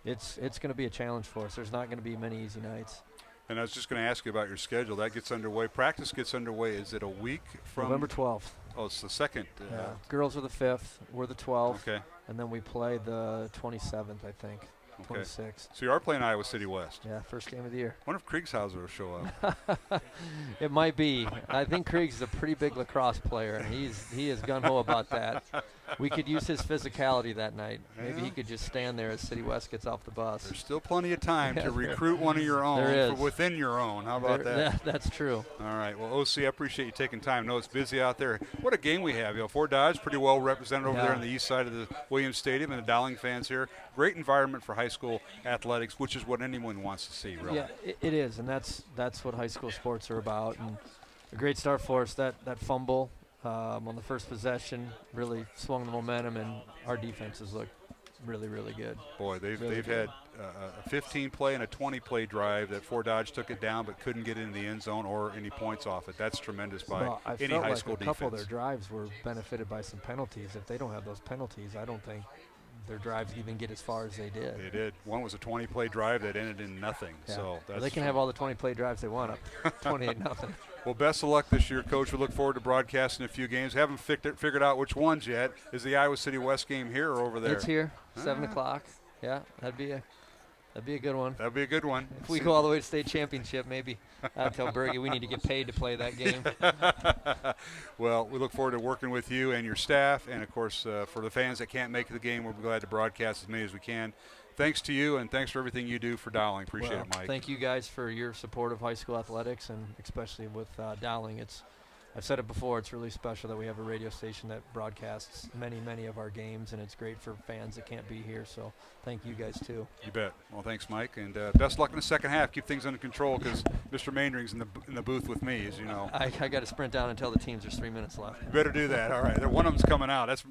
it's going to be a challenge for us. There's not going to be many easy nights. And I was just going to ask you about your schedule. That gets underway. Practice gets underway. Is it a week from? November 12th. Oh, it's the second. Yeah. Girls are the 5th. We're the 12th. Okay. And then we play the 27th, I think. 26th. So you are playing Iowa City West. Yeah, first game of the year. I wonder if Kriegshauser will show up. It might be. I think Krieg's is a pretty big lacrosse player, and he is gun-ho about that. We could use his physicality that night. Maybe he could just stand there as City West gets off the bus. There's still plenty of time to recruit one of your own there is. Within your own. How about that? That's true. All right. Well, OC, I appreciate you taking time. I know it's busy out there. What a game we have. Fort Dodge, pretty well represented over there on the east side of the Williams Stadium, and the Dowling fans here. Great environment for high school athletics, which is what anyone wants to see, really. Yeah, it is, and that's what high school sports are about. And a great start for us. That fumble on the first possession really swung the momentum, and our defenses look really, really good. Boy, they've had a 15-play and a 20-play drive that Fort Dodge took it down but couldn't get into the end zone or any points off it. That's tremendous by any high school defense. A couple of their drives were benefited by some penalties. If they don't have those penalties, I don't think their drives even get as far as they did. They did. One was a 20-play drive that ended in nothing. Yeah. So they can have all the 20-play drives they want up 28-0. Well, best of luck this year, Coach. We look forward to broadcasting a few games. Haven't figured out which ones yet. Is the Iowa City West game here or over there? It's here, 7 o'clock. Yeah, that'd be a good one. That'd be a good one. If we go all the way to state championship, maybe I'd tell Berge we need to get paid to play that game. Well, we look forward to working with you and your staff. And, of course, for the fans that can't make the game, we'll be glad to broadcast as many as we can. Thanks to you, and thanks for everything you do for Dowling. Appreciate it, Mike. Thank you guys for your support of high school athletics, and especially with Dowling. It's I've said it before, it's really special that we have a radio station that broadcasts many of our games, and it's great for fans that can't be here. So thank you guys, too. You bet. Well, thanks, Mike, and best luck in the second half. Keep things under control because Mr. Mainring's in the booth with me, as you know. I got to sprint down and tell the teams there's 3 minutes left. You better do that. All right. One of them's coming out. That's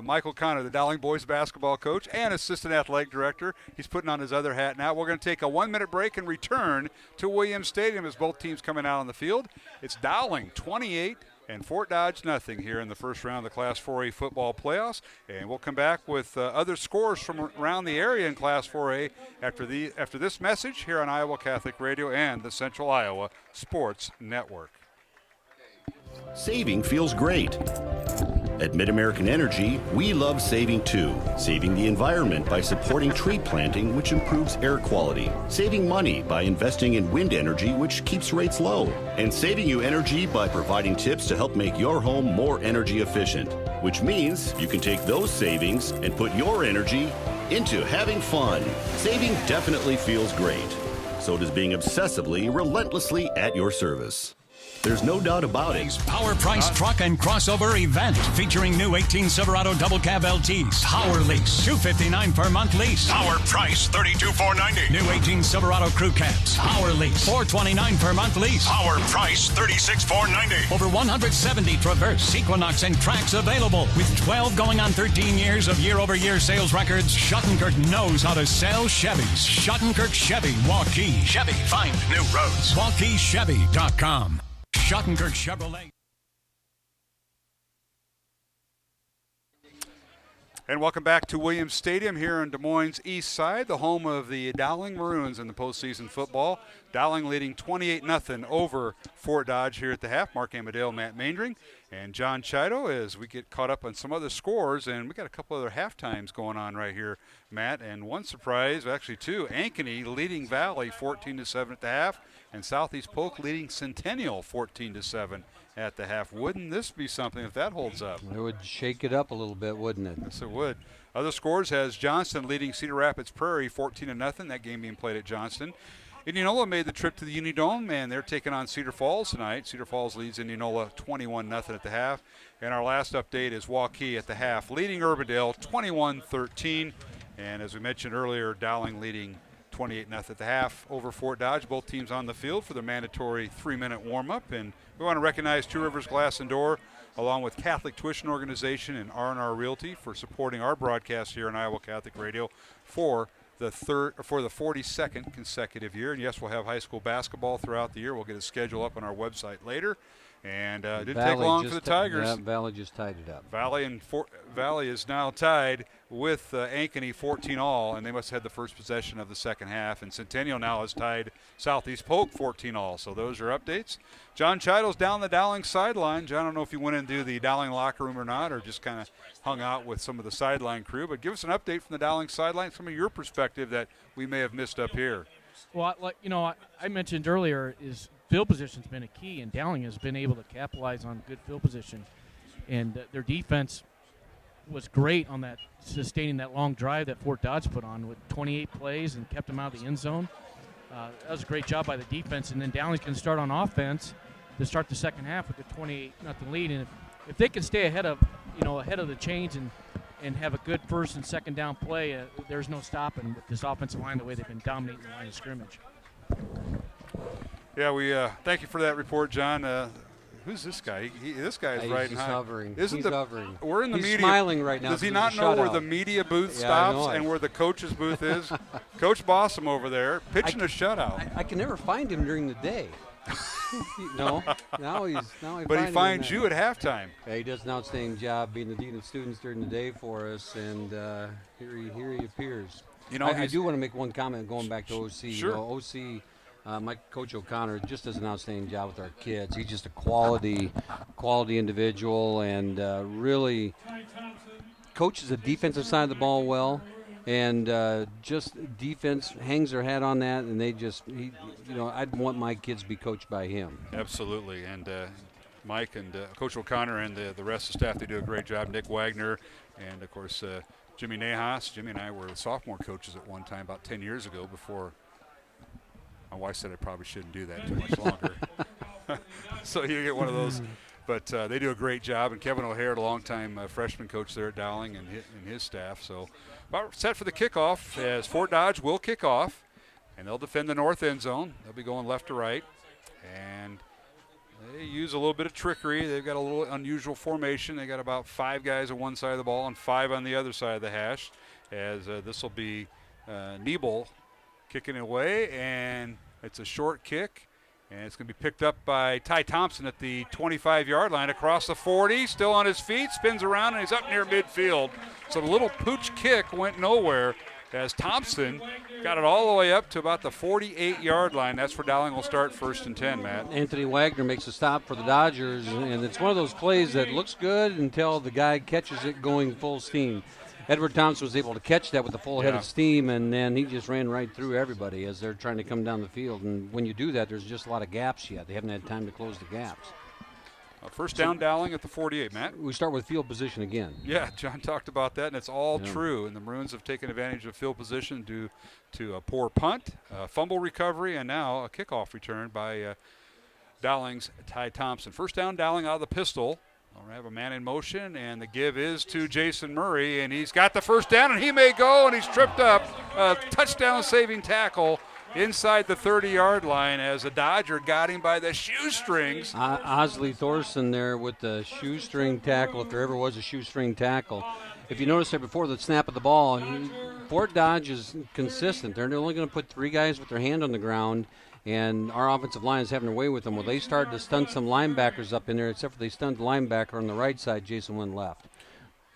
Michael Connor, the Dowling boys basketball coach and assistant athletic director. He's putting on his other hat now. We're going to take a 1-minute break and return to Williams Stadium as both teams coming out on the field. It's Dowling 28 and Fort Dodge nothing here in the first round of the Class 4A football playoffs. And we'll come back with other scores from around the area in Class 4A after this message here on Iowa Catholic Radio and the Central Iowa Sports Network. Saving feels great. At Mid-American Energy, we love saving too. Saving the environment by supporting tree planting, which improves air quality. Saving money by investing in wind energy, which keeps rates low. And saving you energy by providing tips to help make your home more energy efficient. Which means you can take those savings and put your energy into having fun. Saving definitely feels great. So does being obsessively, relentlessly at your service. There's no doubt about it. Power Price Truck and Crossover Event featuring new 18 Silverado Double Cab LTs. Power lease, $259 per month lease. Power price, $32,490. New 18 Silverado Crew Cabs. Power lease, $429 per month lease. Power price, $36,490. Over 170 Traverse, Equinox, and Trax available. With 12 going on 13 years of year-over-year sales records, Schottenkirk knows how to sell Chevys. Schottenkirk Chevy, Waukee. Chevy, find new roads. WaukeeChevy.com. Schottenkirk Chevrolet. And welcome back to Williams Stadium here in Des Moines East Side, the home of the Dowling Maroons in the postseason football. Dowling leading 28-0 over Fort Dodge here at the half. Mark Amadale, Matt Maindring, and John Chido as we get caught up on some other scores. And we got a couple other halftimes going on right here, Matt. And one surprise, actually two, Ankeny leading Valley 14-7 at the half, and Southeast Polk leading Centennial 14-7 at the half. Wouldn't this be something if that holds up? It would shake it up a little bit, wouldn't it? Yes, it would. Other scores has Johnston leading Cedar Rapids Prairie 14-0. That game being played at Johnston. Indianola made the trip to the Unidome, and they're taking on Cedar Falls tonight. Cedar Falls leads Indianola 21-0 at the half. And our last update is Waukee at the half, leading Urbandale 21-13. And as we mentioned earlier, Dowling leading 28-0 at the half over Fort Dodge. Both teams on the field for their mandatory 3-minute warm-up. And we want to recognize Two Rivers Glass and Door, along with Catholic Tuition Organization and R&R Realty for supporting our broadcast here on Iowa Catholic Radio for the 42nd consecutive year. And yes, we'll have high school basketball throughout the year. We'll get a schedule up on our website later. And it didn't take long for the Tigers. Yeah, Valley just tied it up. Valley is now tied with Ankeny 14-all, and they must have had the first possession of the second half. And Centennial now has tied Southeast Polk 14-all. So those are updates. John Chido's down the Dowling sideline. John, I don't know if you went into the Dowling locker room or not, or just kind of hung out with some of the sideline crew. But give us an update from the Dowling sideline, some of your perspective that we may have missed up here. Well, I mentioned earlier is field position's been a key, and Dowling has been able to capitalize on good field position. And their defense was great on that, sustaining that long drive that Fort Dodge put on with 28 plays and kept them out of the end zone. That was a great job by the defense. And then Dowling's going to start on offense to start the second half with a 28-0 lead. And if they can stay ahead of the chains and have a good first and second down play, there's no stopping with this offensive line the way they've been dominating the line of scrimmage. Yeah, we thank you for that report, John. Who's this guy? This guy is riding high. Hovering. He's hovering. We're in the He's media. Smiling right now. Does he not know where the media booth stops and where the coach's booth is? Coach Bossum over there pitching a shutout. I can never find him during the day. No, now he finds you at halftime. Yeah, he does an outstanding job being the dean of students during the day for us, and here he appears. I do want to make one comment going back to OC. Sure. OC. Mike Coach O'Connor just does an outstanding job with our kids. He's just a quality individual, and really coaches the defensive side of the ball well, and just defense hangs their hat on that, and I'd want my kids to be coached by him. Absolutely, and Mike and Coach O'Connor and the rest of the staff, they do a great job. Nick Wagner and, of course, Jimmy Nahas. Jimmy and I were sophomore coaches at one time about 10 years ago before my wife said I probably shouldn't do that too much longer. So you get one of those But they do a great job, and Kevin O'Hare, the longtime freshman coach there at Dowling, and his staff. So about set for the kickoff as Fort Dodge will kick off, and they'll defend the north end zone. They'll be going left to right, and they use a little bit of trickery. They've got a little unusual formation. They got about 5 guys on one side of the ball and 5 on the other side of the hash, as this will be Niebel kicking it away, and it's a short kick. And it's going to be picked up by Ty Thompson at the 25-yard line across the 40, still on his feet, spins around, and he's up near midfield. So the little pooch kick went nowhere as Thompson got it all the way up to about the 48-yard line. That's where Dowling will start 1st and 10, Matt. Anthony Wagner makes a stop for the Dodgers, and it's one of those plays that looks good until the guy catches it going full steam. Edward Thompson was able to catch that with a full head of steam, and then he just ran right through everybody as they're trying to come down the field. And when you do that, there's just a lot of gaps yet. They haven't had time to close the gaps. First down, Dowling at the 48, Matt. We start with field position again. Yeah, John talked about that, and it's all true. And the Maroons have taken advantage of field position due to a poor punt, fumble recovery, and now a kickoff return by Dowling's Ty Thompson. First down, Dowling out of the pistol. We have a man in motion, and the give is to Jason Murray, and he's got the first down, and he may go, and he's tripped up. A touchdown-saving tackle inside the 30-yard line as a Dodger got him by the shoestrings. Osley Thorson there with the shoestring tackle, if there ever was a shoestring tackle. If you notice there before the snap of the ball, Fort Dodge is consistent. They're only going to put 3 guys with their hand on the ground, and our offensive line is having their way with them. Well, they started to stun some linebackers up in there, except for they stunned the linebacker on the right side. Jason went left.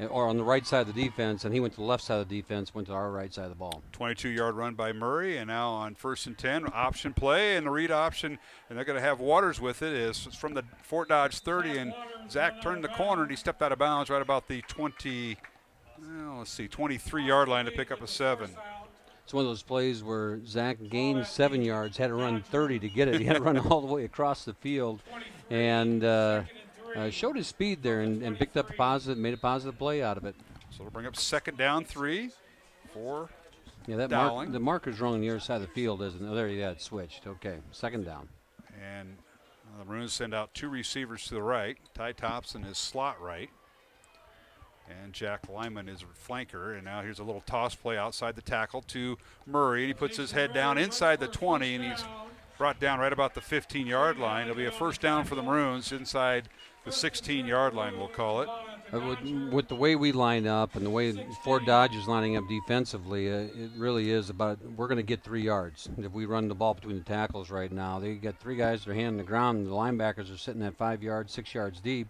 Or on the right side of the defense, and he went to the left side of the defense, went to our right side of the ball. 22-yard run by Murray, and now on 1st and 10, option play, and the read option, and they're going to have Waters with it. It's from the Fort Dodge 30, and Zach turned the corner, and he stepped out of bounds right about the 23-yard line to pick up a 7. It's one of those plays where Zach gained 7 yards, had to run 30 to get it. He had to run all the way across the field, and showed his speed there and picked up made a positive play out of it. So it'll bring up 2nd down 3 for that Dowling. The marker's wrong on the other side of the field, isn't it? Oh, there, yeah, it switched. Okay, 2nd down. And the Maroons send out 2 receivers to the right. Ty Thompson is slot right. And Jack Lyman is flanker. And now here's a little toss play outside the tackle to Murray. And he puts his head down inside the 20, and he's brought down right about the 15-yard line. It'll be a first down for the Maroons inside the 16-yard line, we'll call it. With the way we line up and the way Fort Dodge is lining up defensively, it really is about we're going to get 3 yards. If we run the ball between the tackles right now, they got 3 guys with their hand on the ground, and the linebackers are sitting at 5 yards, 6 yards deep.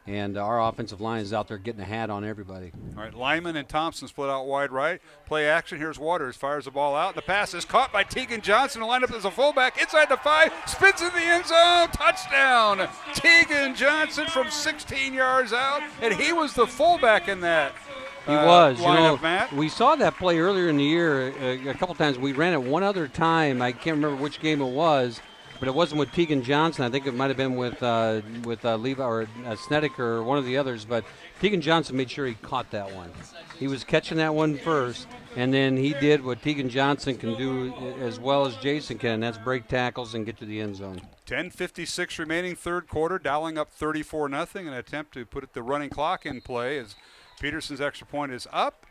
And our offensive line is out there getting a hat on everybody. All right, Lyman and Thompson split out wide right. Play action. Here's Waters. Fires the ball out. The pass is caught by Tegan Johnson, who lined up as a fullback inside the 5. Spins in the end zone. Touchdown. Tegan Johnson from 16 yards out. And he was the fullback in that. He was. Lineup, Matt. We saw that play earlier in the year a couple times. We ran it one other time. I can't remember which game it was. But it wasn't with Tegan Johnson. I think it might have been with Levi or Snedeker or one of the others. But Tegan Johnson made sure he caught that one. He was catching that one first, and then he did what Tegan Johnson can do as well as Jason can, and that's break tackles and get to the end zone. 10:56 remaining, 3rd quarter. Dowling up 34-0. An attempt to put the running clock in play as Peterson's extra point is up.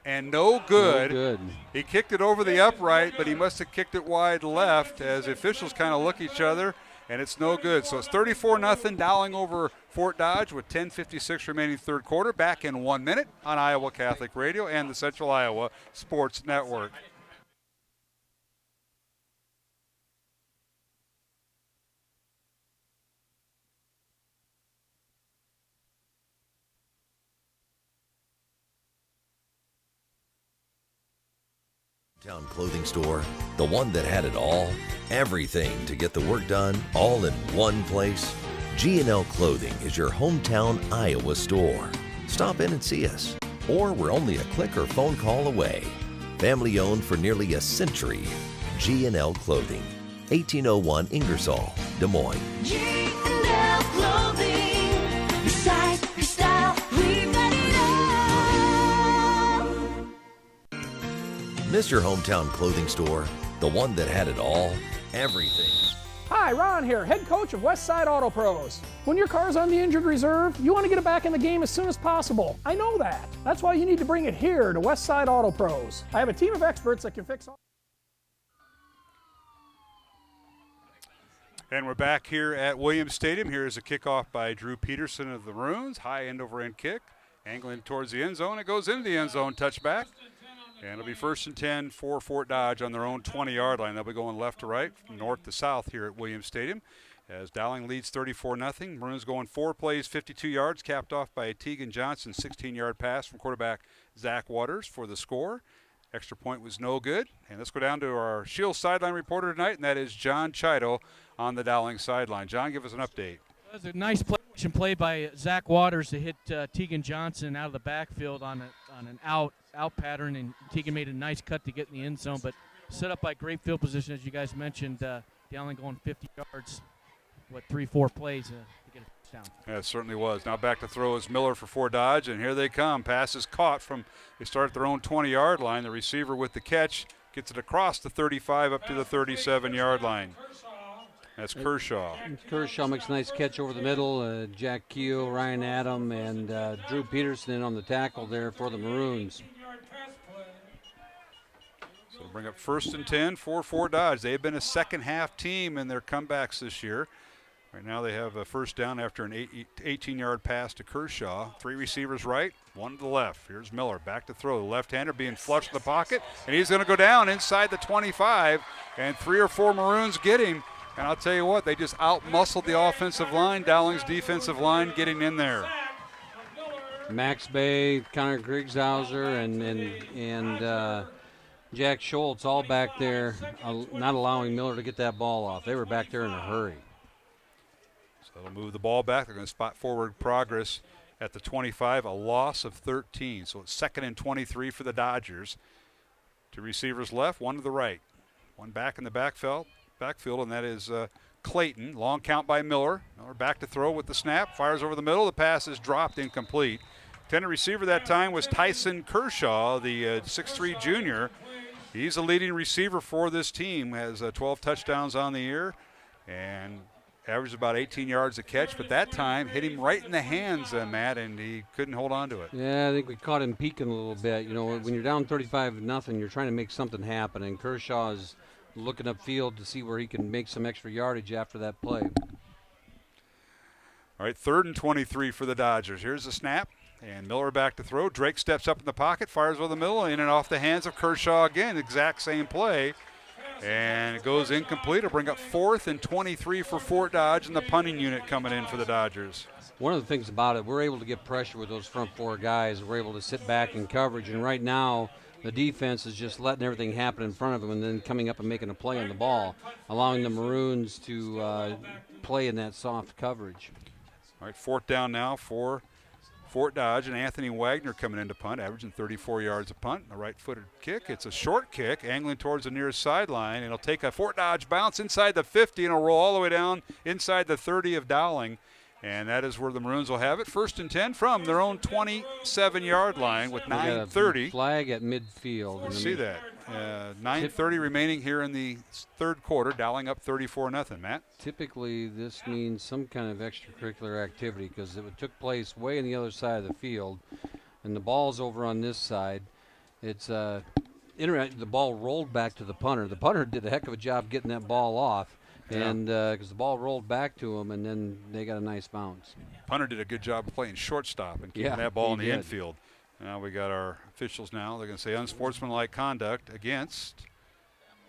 And no good. No good. He kicked it over the upright, but he must have kicked it wide left as the officials kind of look at each other, and it's no good. So it's 34-0, Dowling over Fort Dodge with 10:56 remaining, 3rd quarter. Back in 1 minute on Iowa Catholic Radio and the Central Iowa Sports Network. Town Clothing Store, the one that had it all, everything to get the work done, all in one place. G&L Clothing is your hometown Iowa store. Stop in and see us, or we're only a click or phone call away. Family owned for nearly a century. G&L Clothing, 1801 Ingersoll, Des Moines. G&L Clothing, your size, your style, we've got it all. Mr. Hometown Clothing Store, the one that had it all, everything. Hi, Ron here, head coach of Westside Auto Pros. When your car's on the injured reserve, you want to get it back in the game as soon as possible. I know that. That's why you need to bring it here to Westside Auto Pros. I have a team of experts that can fix all. And we're back here at Williams Stadium. Here is a kickoff by Drew Peterson of the Maroons. High end-over-end kick. Angling towards the end zone. It goes into the end zone, touchback. And it'll be 1st and 10 for Fort Dodge on their own 20-yard line. They'll be going left to right, from north to south here at Williams Stadium. As Dowling leads 34-0. Maroons going 4 plays, 52 yards, capped off by a Tegan Johnson 16-yard pass from quarterback Zach Waters for the score. Extra point was no good. And let's go down to our Shield sideline reporter tonight, and that is John Chido on the Dowling sideline. John, give us an update. It was a nice play by Zach Waters to hit Tegan Johnson out of the backfield on an out pattern, and Tegan made a nice cut to get in the end zone, but set up by great field position, as you guys mentioned. Dowling going 50 yards, 3-4 plays to get a touchdown. Yeah, it certainly was. Now back to throw is Miller for Fort Dodge, and here they come. Pass is caught from, they start at their own 20-yard line. The receiver with the catch gets it across the 35 up to the 37-yard line. That's Kershaw. Kershaw makes a nice catch over the middle. Jack Keel, Ryan Adam, and Drew Peterson in on the tackle there for the Maroons. So bring up 1st and 10 for Fort Dodge. They've been a second-half team in their comebacks this year. Right now they have a first down after an 18-yard pass to Kershaw. 3 receivers right, 1 to the left. Here's Miller back to throw. The left-hander being flushed in the pocket, and he's going to go down inside the 25, and 3 or 4 Maroons get him. And I'll tell you what, they just out-muscled the offensive line, Dowling's defensive line getting in there. Max Bay, Connor Griegshauser, and Jack Schultz all back there, not allowing Miller to get that ball off. They were back there in a hurry. So they'll move the ball back. They're going to spot forward progress at the 25, a loss of 13. So it's 2nd and 23 for the Dodgers. 2 receivers left, 1 to the right. 1 back in the backfield, and that is Clayton. Long count by Miller. Miller back to throw with the snap. Fires over the middle. The pass is dropped incomplete. Intended receiver that time was Tyson Kershaw, the 6'3 junior. He's the leading receiver for this team. Has 12 touchdowns on the year and averaged about 18 yards a catch. But that time hit him right in the hands, Matt, and he couldn't hold on to it. Yeah, I think we caught him peeking a little bit. You know, when you're down 35-0, you're trying to make something happen, and Kershaw is looking upfield to see where he can make some extra yardage after that play. All right, 3rd and 23 for the Dodgers. Here's the snap, and Miller back to throw. Drake steps up in the pocket, fires over the middle, in and off the hands of Kershaw again. Exact same play, and it goes incomplete. It'll bring up 4th and 23 for Fort Dodge, and the punting unit coming in for the Dodgers. One of the things about it, we're able to get pressure with those front 4 guys. We're able to sit back in coverage, and right now the defense is just letting everything happen in front of them and then coming up and making a play on the ball, allowing the Maroons to play in that soft coverage. All right, 4th down now for Fort Dodge, and Anthony Wagner coming in to punt, averaging 34 yards a punt. A right-footed kick. It's a short kick, angling towards the nearest sideline, and it'll take a Fort Dodge bounce inside the 50, and it'll roll all the way down inside the 30 of Dowling. And that is where the Maroons will have it. 1st and 10 from their own 27-yard line with 9:30. Flag at midfield. You see that. 9:30 remaining here in the 3rd quarter. Dowling up 34-0. Matt? Typically, this means some kind of extracurricular activity because it took place way on the other side of the field, and the ball's over on this side. It's interesting. The ball rolled back to the punter. The punter did a heck of a job getting that ball off. And because the ball rolled back to him, and then they got a nice bounce. Punter did a good job of playing shortstop and keeping that ball in the infield. Now we got our officials now. They're going to say unsportsmanlike conduct against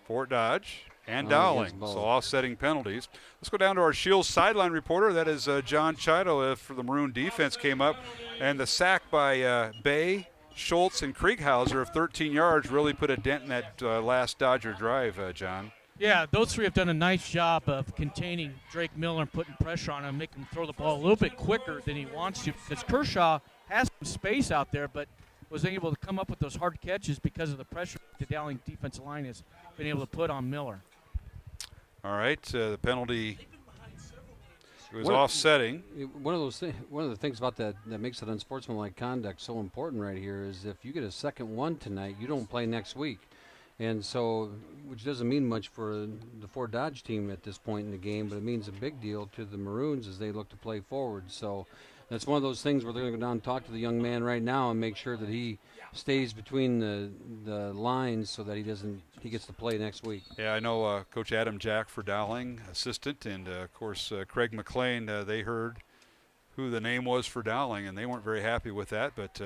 Fort Dodge and Dowling. So offsetting penalties. Let's go down to our Shields sideline reporter. That is John Chido for the Maroon defense came up. And the sack by Bay, Schultz, and Kriegshauser of 13 yards really put a dent in that last Dodger drive, John. Yeah, those 3 have done a nice job of containing Drake Miller and putting pressure on him, making him throw the ball a little bit quicker than he wants to, because Kershaw has some space out there, but was able to come up with those hard catches because of the pressure the Dowling defensive line has been able to put on Miller. All right, the penalty was offsetting. One of the things about that makes it unsportsmanlike conduct so important right here is if you get a second one tonight, you don't play next week. And so, which doesn't mean much for the Fort Dodge team at this point in the game, but it means a big deal to the Maroons as they look to play forward. So that's one of those things where they're going to go down and talk to the young man right now and make sure that he stays between the lines so that he gets to play next week. Yeah, I know Coach Adam Jack for Dowling, assistant, and of course Craig McLean, they heard who the name was for Dowling, and they weren't very happy with that, but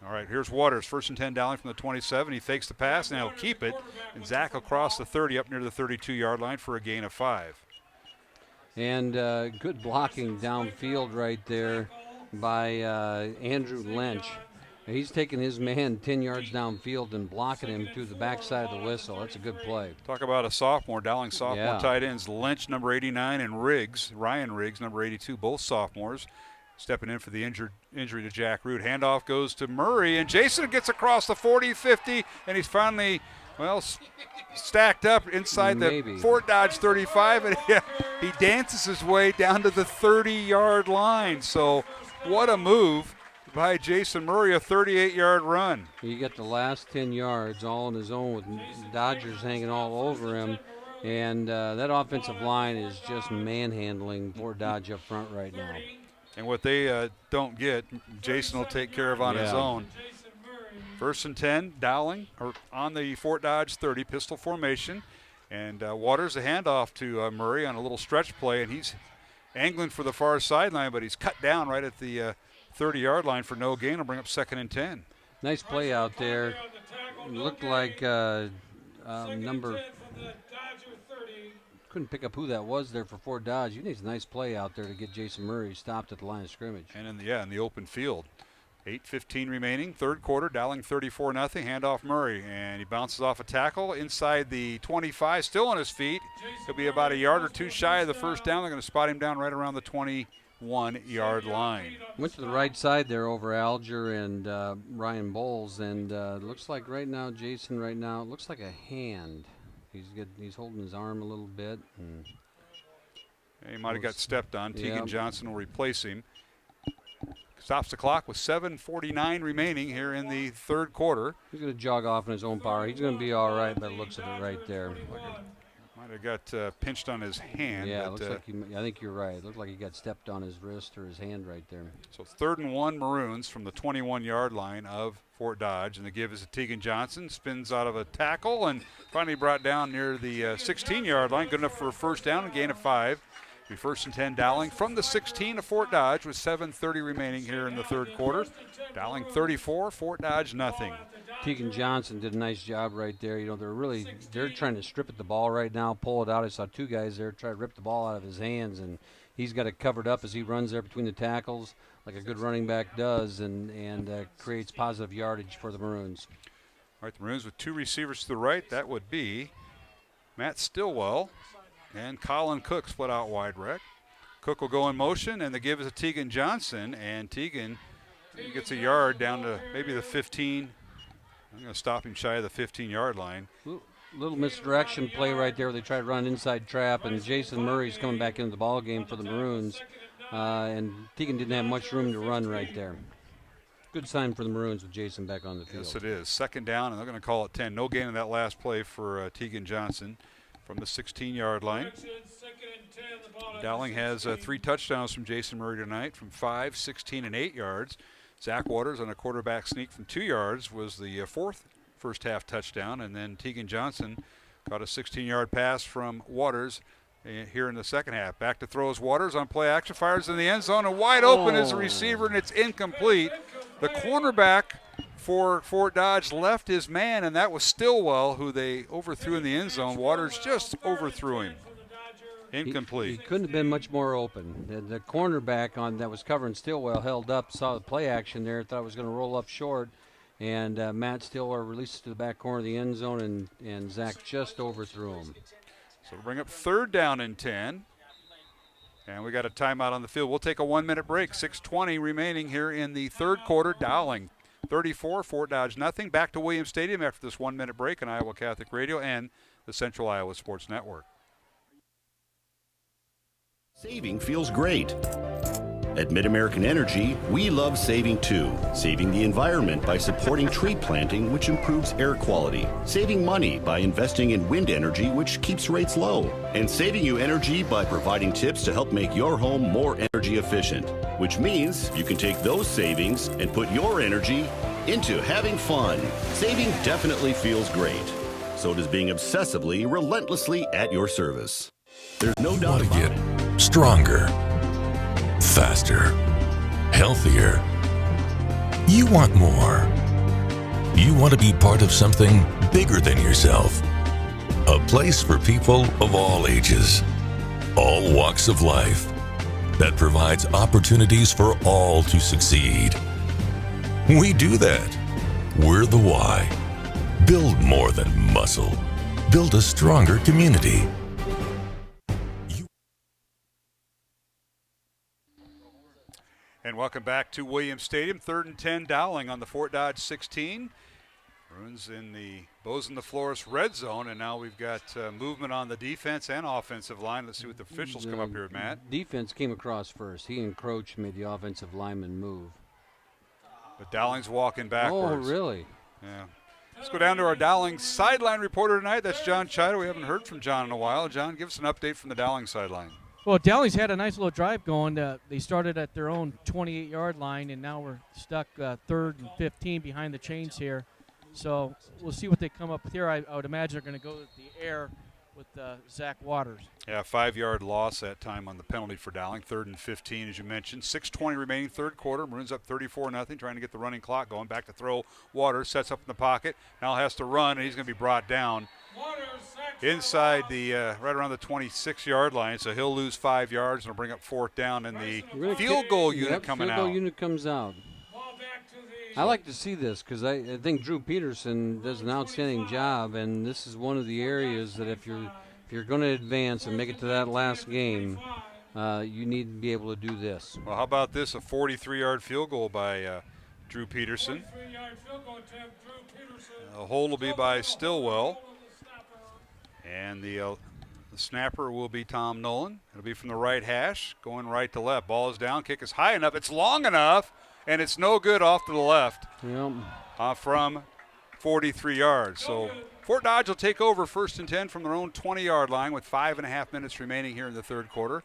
all right, here's Waters. 1st and 10 Dowling from the 27. He fakes the pass, and he'll keep it. And Zach will cross the 30 up near the 32-yard line for a gain of 5. And good blocking downfield right there by Andrew Lynch. He's taking his man 10 yards downfield and blocking him to the backside of the whistle. That's a good play. Talk about a sophomore, Dowling sophomore Yeah. tight ends. Lynch, number 89, and Ryan Riggs, number 82, both sophomores. Stepping in for the injury to Jack Root. Handoff goes to Murray, and Jason gets across the 40, 50, and he's finally, stacked up inside the Fort Dodge 35, and he dances his way down to the 30-yard line. So what a move by Jason Murray, a 38-yard run. He got the last 10 yards all on his own with Dodgers hanging all over him. And that offensive line is just manhandling Fort Dodge up front right now. And what they don't get, Jason will take care of on his own. 1st and 10, Dowling on the Fort Dodge 30, pistol formation. And Waters a handoff to Murray on a little stretch play, and he's angling for the far sideline, but he's cut down right at the 30-yard line for no gain. Will bring up 2nd and 10. Nice play out there. It looked like number... Couldn't pick up who that was there for Fort Dodge. You need a nice play out there to get Jason Murray stopped at the line of scrimmage. And in the open field. 8:15 remaining, third quarter. Dowling 34-0. Handoff Murray, and he bounces off a tackle inside the 25, still on his feet. He'll be about a yard or two shy of the first down. They're going to spot him down right around the 21-yard line. Went to the right side there over Alger and Ryan Bowles, and looks like right now, Jason, it looks like a hand. He's holding his arm a little bit. And he might have got stepped on. Tegan Johnson will replace him. Stops the clock with 7:49 remaining here in the third quarter. He's going to jog off in his own power. He's going to be all right by the looks of it right there. Might have got pinched on his hand. Yeah, but, looks like I think you're right. It looked like he got stepped on his wrist or his hand right there. So 3rd and 1 Maroons from the 21-yard line of Fort Dodge. And the give is to Tegan Johnson. Spins out of a tackle and finally brought down near the 16-yard line. Good enough for a first down and gain of 5. Be 1st and 10 Dowling from the 16 of Fort Dodge with 7:30 remaining here in the third quarter. Dowling 34, Fort Dodge nothing. Tegan Johnson did a nice job right there. They're trying to strip at the ball right now, pull it out. I saw two guys there try to rip the ball out of his hands, and he's got it covered up as he runs there between the tackles like a good running back does, and creates positive yardage for the Maroons. All right, the Maroons with 2 receivers to the right. That would be Matt Stillwell and Colin Cook split out wide rec. Cook will go in motion, and the give is to Tegan Johnson, and Tegan gets a yard down to maybe the 15. I'm going to stop him shy of the 15-yard line. Little misdirection play right there where they tried to run inside trap, and Jason Murray's coming back into the ball game for the Maroons, and Tegan didn't have much room to run right there. Good sign for the Maroons with Jason back on the field. Yes, it is. 2nd down, and they're going to call it 10. No gain in that last play for Tegan Johnson from the 16-yard line. Dowling has 3 touchdowns from Jason Murray tonight from 5, 16, and 8 yards. Zach Waters on a quarterback sneak from 2 yards was the 4th first-half touchdown, and then Tegan Johnson caught a 16-yard pass from Waters here in the second half. Back to throw is Waters on play action, fires in the end zone, and wide open is the receiver, and it's incomplete. The cornerback for Fort Dodge left his man, and that was Stillwell, who they overthrew in the end zone. Waters just overthrew him. Incomplete. He couldn't have been much more open. The cornerback that was covering Stillwell held up, saw the play action there, thought it was going to roll up short, and Matt Stillwell releases to the back corner of the end zone, and Zach just overthrew him. So we'll bring up 3rd down and 10. And we got a timeout on the field. We'll take a 1-minute break. 6:20 remaining here in the third quarter. Dowling 34, Fort Dodge nothing. Back to Williams Stadium after this 1-minute break on Iowa Catholic Radio and the Central Iowa Sports Network. Saving feels great. At Mid-American Energy, we love saving too. Saving the environment by supporting tree planting, which improves air quality. Saving money by investing in wind energy, which keeps rates low. And saving you energy by providing tips to help make your home more energy efficient. Which means you can take those savings and put your energy into having fun. Saving definitely feels great. So does being obsessively, relentlessly at your service. There's no doubt about it. Get stronger, faster, healthier. You want more. You want to be part of something bigger than yourself. A place for people of all ages, all walks of life, that provides opportunities for all to succeed. We do that. We're the why. Build more than muscle. Build a stronger community. And welcome back to Williams Stadium. 3rd and 10, Dowling on the Fort Dodge 16. Bruins in the Bozeman the Florist red zone, and now we've got movement on the defense and offensive line. Let's see what the officials come up here, Matt. Defense came across first. He encroached, made the offensive lineman move. But Dowling's walking backwards. Oh, really? Yeah. Let's go down to our Dowling sideline reporter tonight. That's John Chido. We haven't heard from John in a while. John, give us an update from the Dowling sideline. Well, Dowling's had a nice little drive going. They started at their own 28-yard line, and now we're stuck 3rd and 15 behind the chains here. So we'll see what they come up with here. I would imagine they're going to go with the air with Zach Waters. Yeah, 5-yard loss that time on the penalty for Dowling. 3rd and 15, as you mentioned. 6:20 remaining, third quarter. Maroons up 34-0, trying to get the running clock going. Back to throw. Waters sets up in the pocket. Now has to run, and he's going to be brought down inside the right around the 26-yard line. So he'll lose 5 yards, and will bring up 4th down. And the field goal unit coming out. Field goal unit comes out. I like to see this because I think Drew Peterson does an outstanding job, and this is one of the areas that if you're going to advance and make it to that last game, you need to be able to do this. Well, how about this? A 43-yard field goal by Drew Peterson. The hold will be by Stillwell. And the snapper will be Tom Nolan. It'll be from the right hash, going right to left. Ball is down, kick is high enough. It's long enough, and it's no good off to the left from 43 yards. So Fort Dodge will take over 1st and 10 from their own 20-yard line with 5.5 minutes remaining here in the third quarter.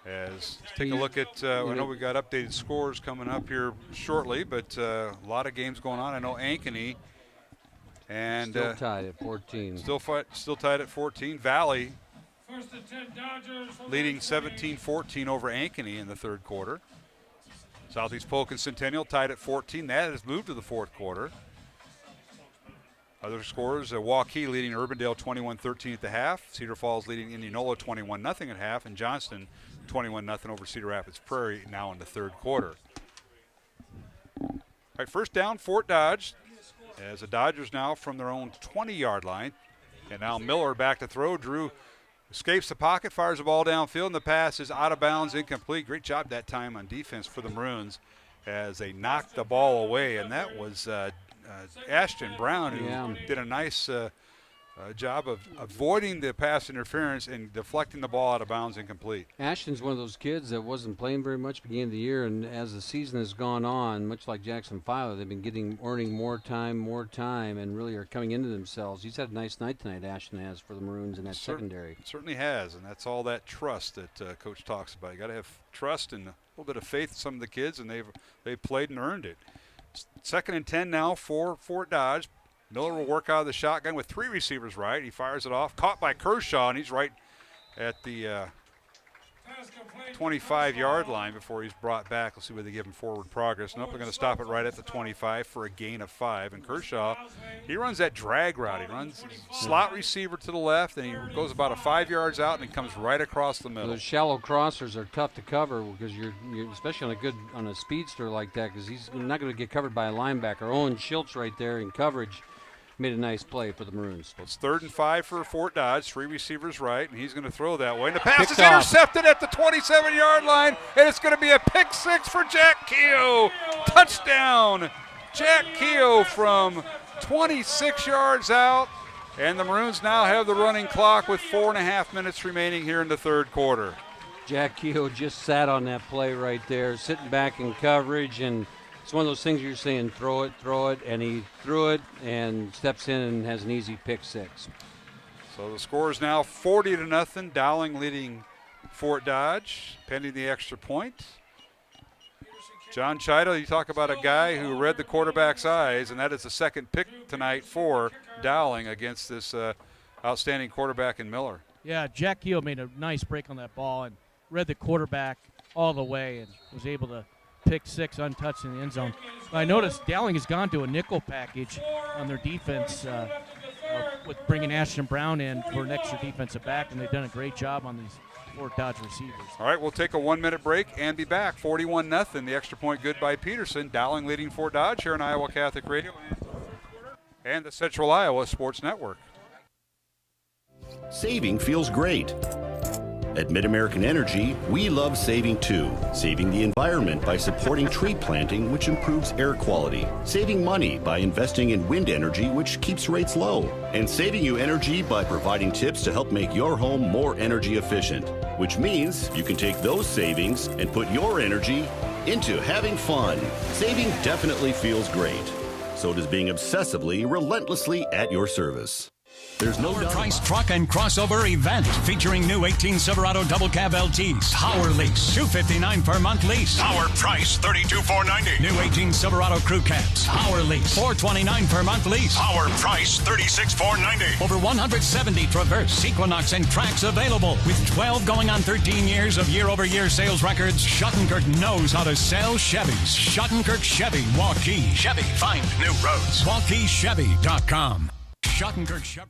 Let's take a look at, I know we've got updated scores coming up here shortly, but a lot of games going on. I know Ankeny and still tied at 14. Still tied at 14. Valley leading 17-14 over Ankeny in the third quarter. Southeast Polk and Centennial tied at 14. That has moved to the fourth quarter. Other scores, Waukee leading Urbandale 21-13 at the half. Cedar Falls leading Indianola 21-0 at half. And Johnston 21-0 over Cedar Rapids Prairie now in the third quarter. All right, first down, Fort Dodge. As the Dodgers now from their own 20-yard line. And now Miller back to throw. Drew escapes the pocket, fires the ball downfield, and the pass is out of bounds, incomplete. Great job that time on defense for the Maroons as they knocked the ball away. And that was Ashton Brown, who did a nice job of avoiding the pass interference and deflecting the ball out of bounds, incomplete. Ashton's one of those kids that wasn't playing very much beginning of the year, and as the season has gone on, much like Jackson Filer, they've been earning more time, and really are coming into themselves. He's had a nice night tonight, Ashton has, for the Maroons in that secondary. Certainly has, and that's all that trust that Coach talks about. You got to have trust and a little bit of faith in some of the kids, and they've played and earned it. 2nd and 10 now for Fort Dodge. Miller will work out of the shotgun with 3 receivers right. He fires it off, caught by Kershaw, and he's right at the 25-yard line before he's brought back. Let's see where they give him forward progress. Nope, they're going to stop it right at the 25 for a gain of 5. And Kershaw, he runs that drag route. He runs slot receiver to the left, and he goes about 5 yards out, and he comes right across the middle. Those shallow crossers are tough to cover because you're especially on a speedster like that, because he's not going to get covered by a linebacker. Owen Schiltz right there in coverage made a nice play for the Maroons. It's 3rd and 5 for Fort Dodge. 3 receivers right, and he's going to throw that way. And the pass is intercepted at the 27-yard line, and it's going to be a pick 6 for Jack Keogh. Touchdown, Jack Keogh from 26 yards out. And the Maroons now have the running clock with 4.5 minutes remaining here in the third quarter. Jack Keogh just sat on that play right there, sitting back in coverage, and it's one of those things you're saying, throw it, and he threw it and steps in and has an easy pick six. So the score is now 40-0. Dowling leading Fort Dodge, pending the extra point. John Chido, you talk about a guy who read the quarterback's eyes, and that is the second pick tonight for Dowling against this outstanding quarterback in Miller. Yeah, Jack Keogh made a nice break on that ball and read the quarterback all the way and was able to pick six untouched in the end zone. I noticed Dowling has gone to a nickel package on their defense with bringing Ashton Brown in for an extra defensive back, and they've done a great job on these Fort Dodge receivers. All right, we'll take a 1-minute break and be back. 41-0. The extra point good by Peterson. Dowling leading Fort Dodge here on Iowa Catholic Radio and the Central Iowa Sports Network. Saving feels great. At Mid-American Energy, we love saving too. Saving the environment by supporting tree planting, which improves air quality. Saving money by investing in wind energy, which keeps rates low. And saving you energy by providing tips to help make your home more energy efficient. Which means you can take those savings and put your energy into having fun. Saving definitely feels great. So does being obsessively, relentlessly at your service. There's no Power Price Truck and Crossover event featuring new 18 Silverado double cab LTs. Power lease, $259 per month lease. Power price, $32,490. New 18 Silverado crew cabs. Power lease, $429 per month lease. Power price, $36,490. Over 170 Traverse, Equinox, and Trax available. With 12 going on 13 years of year-over-year sales records, Schottenkirk knows how to sell Chevys. Schottenkirk Chevy, Waukee. Chevy, find new roads. WaukeeChevy.com. Schottenkirk Chevy.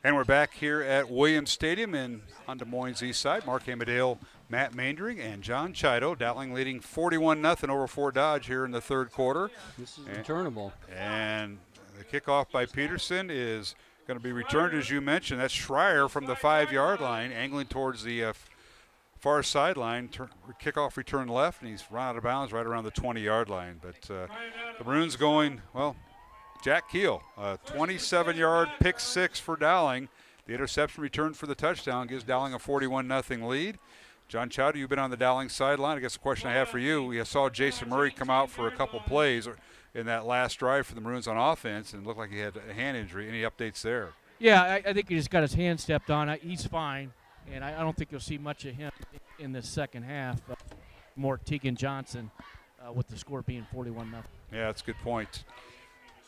And we're back here at Williams Stadium on Des Moines' east side. Mark Amadale, Matt Mandering, and John Chido. Dowling leading 41-0 over Fort Dodge here in the third quarter. This is returnable. And the kickoff by Peterson is going to be returned, as you mentioned. That's Schreier from the 5-yard line, angling towards the far sideline. Kickoff return left, and he's run out of bounds right around the 20-yard line. But the Maroons going, well, Jack Keogh, a 27-yard pick six for Dowling. The interception returned for the touchdown gives Dowling a 41-0 lead. John Chowder, you've been on the Dowling sideline. I guess the question I have for you, we saw Jason Murray come out for a couple plays in that last drive for the Maroons on offense, and it looked like he had a hand injury. Any updates there? Yeah, I think he just got his hand stepped on. He's fine, and I don't think you'll see much of him in the second half. More Tegan Johnson with the score being 41-0. Yeah, that's a good point.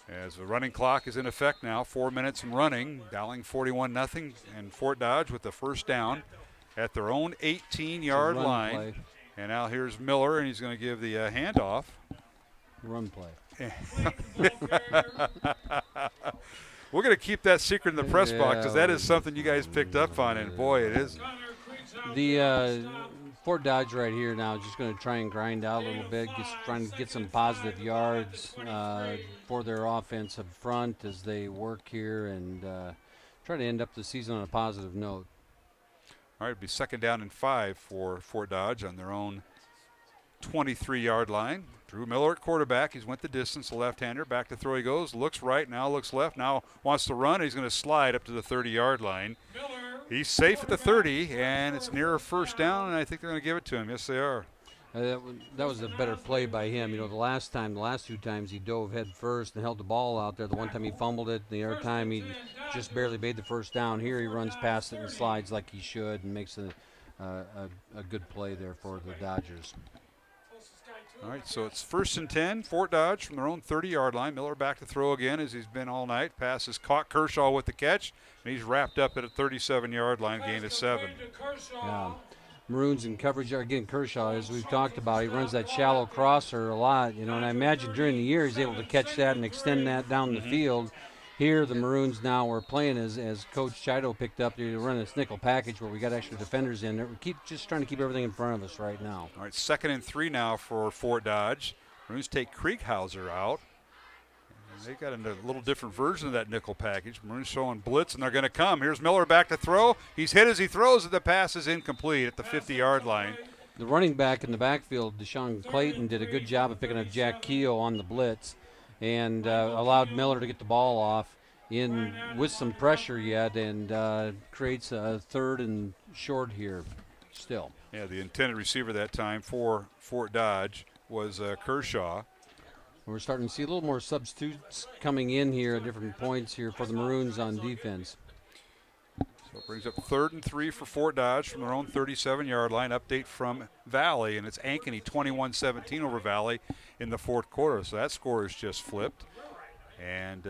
As the running clock is in effect now, 4 minutes and running. Dowling 41-0, and Fort Dodge with the first down at their own 18-yard line. Play. And now here's Miller, and he's going to give the handoff. Run play. We're going to keep that secret in the press box because that is something you guys picked up on, and boy, it is. The Fort Dodge right here now is just going to try and grind out a little bit, trying to get some positive yards for their offensive front as they work here and try to end up the season on a positive note. All right, it'll be 2nd down and 5 for Fort Dodge on their own 23-yard line. Drew Miller at quarterback. He's went the distance, the left-hander. Back to throw he goes. Looks right, now looks left. Now wants to run. He's going to slide up to the 30-yard line. He's safe at the 30, and it's near a first down, and I think they're going to give it to him. Yes, they are. That was a better play by him. You know, the last two times he dove head first and held the ball out there. The one time he fumbled it, the other time he just barely made the first down. Here he runs past it and slides like he should and makes a good play there for the Dodgers. All right, so it's 1st and 10. Fort Dodge from their own 30-yard line. Miller back to throw again as he's been all night. Pass is caught. Kershaw with the catch, and he's wrapped up at a 37-yard line, gain of 7. Yeah. Maroons in coverage are getting Kershaw, as we've talked about. He runs that shallow crosser a lot, you know, and I imagine during the year he's able to catch that and extend that down the field. Here, the Maroons now are playing as Coach Chido picked up to run this nickel package where we got extra defenders in there. We keep just trying to keep everything in front of us right now. All right, 2nd and 3 now for Fort Dodge. Maroons take Krieghauser out. And they got a little different version of that nickel package. Maroons showing blitz, and they're going to come. Here's Miller back to throw. He's hit as he throws, and the pass is incomplete at the 50-yard line. The running back in the backfield, Deshaun Clayton, did a good job of picking up Jack Keogh on the blitz and allowed Miller to get the ball off. in with some pressure yet, and creates a 3rd and short here still. Yeah, the intended receiver that time for Fort Dodge was Kershaw. We're starting to see a little more substitutes coming in here at different points here for the Maroons on defense. So it brings up 3rd and 3 for Fort Dodge from their own 37-yard line. Update from Valley, and it's Ankeny 21-17 over Valley in the 4th quarter. So that score is just flipped. And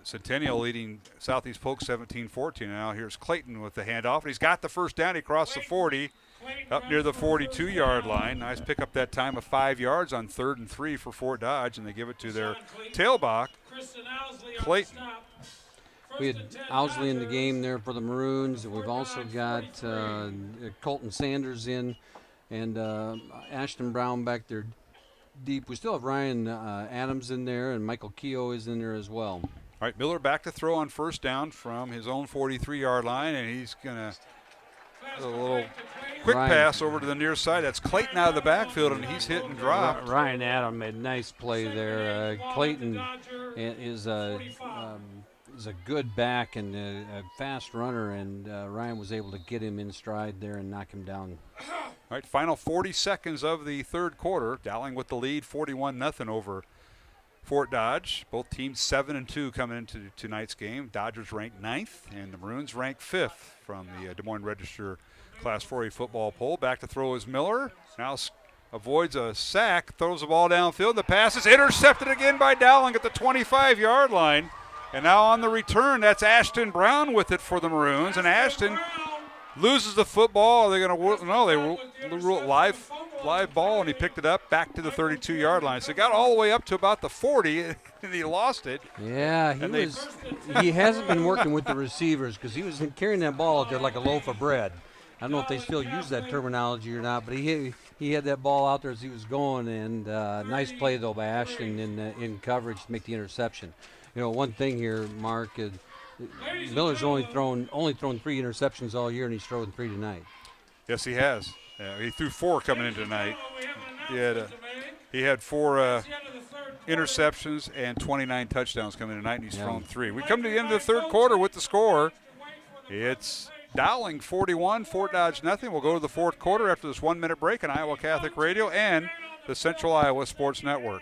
Centennial leading Southeast Polk 17-14. Now here's Clayton with the handoff, and he's got the first down. He crossed the 40 up near the 42-yard line. Nice pick up that time of 5 yards on 3rd and 3 for Fort Dodge, and they give it to their tailback, Clayton. We had Owsley in the game there for the Maroons. We've also got Colton Sanders in, and Ashton Brown back there deep. We still have Ryan Adams in there, and Michael Keogh is in there as well. All right, Miller back to throw on first down from his own 43-yard line, and he's going to a little quick pass over to the near side. That's Clayton out of the backfield, and he's hit and dropped. Ryan Adams made a nice play there. Clayton is a good back and a fast runner, and Ryan was able to get him in stride there and knock him down. All right, final 40 seconds of the 3rd quarter. Dowling with the lead, 41-0 over Fort Dodge. Both teams 7-2 coming into tonight's game. Dodgers ranked 9th, and the Maroons ranked 5th from the Des Moines Register Class 4A football poll. Back to throw is Miller. Now avoids a sack, throws the ball downfield. The pass is intercepted again by Dowling at the 25-yard line. And now on the return, that's Ashton Brown with it for the Maroons. And Ashton loses the football. They're going to no, they rule it live ball, and he picked it up back to the 32-yard line. So he got all the way up to about the 40, and he lost it. Yeah, he hasn't been working with the receivers because he was carrying that ball out there like a loaf of bread. I don't know if they still use that terminology or not, but he had that ball out there as he was going, and nice play though by Ashton in coverage to make the interception. You know, one thing here, Mark, Miller's only thrown 3 interceptions all year, and he's thrown 3 tonight. Yes, he has. He threw 4 coming in tonight. He had 4 interceptions and 29 touchdowns coming in tonight, and he's thrown 3. We come to the end of the 3rd quarter with the score. It's Dowling 41, Fort Dodge nothing. We'll go to the 4th quarter after this 1-minute break on Iowa Catholic Radio and the Central Iowa Sports Network.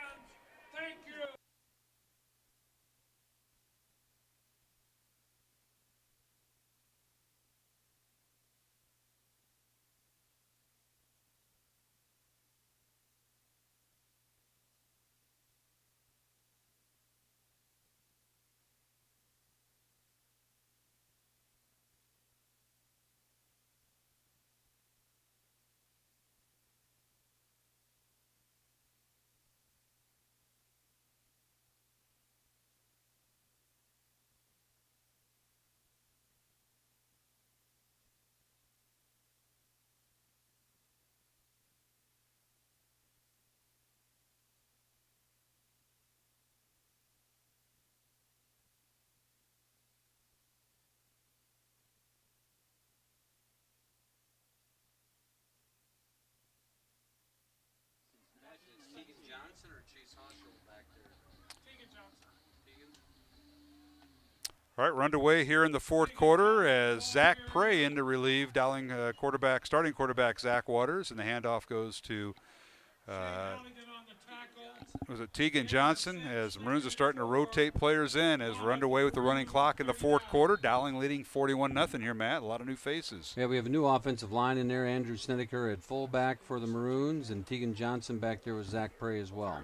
All right, we're underway here in the 4th quarter as Zach Prey in to relieve Dowling starting quarterback Zach Waters, and the handoff goes to Tegan Johnson as the Maroons are starting to rotate players in as we're underway with the running clock in the 4th quarter. Dowling leading 41-0 here, Matt. A lot of new faces. Yeah, we have a new offensive line in there. Andrew Snedeker at fullback for the Maroons, and Tegan Johnson back there with Zach Prey as well.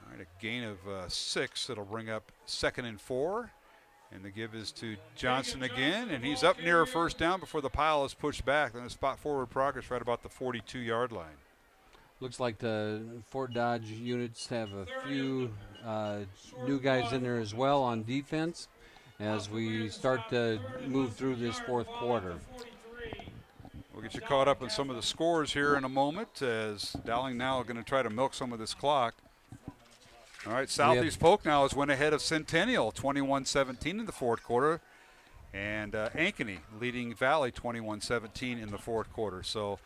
All right, a gain of 6. That'll bring up 2nd and 4. And the give is to Johnson again, and he's up near a first down before the pile is pushed back. Then a spot forward progress right about the 42-yard line. Looks like the Fort Dodge units have a few new guys in there as well on defense as we start to move through this 4th quarter. We'll get you caught up on some of the scores here in a moment as Dowling now going to try to milk some of this clock. All right, Southeast Polk now has went ahead of Centennial 21-17 in the 4th quarter, and Ankeny leading Valley 21-17 in the 4th quarter. So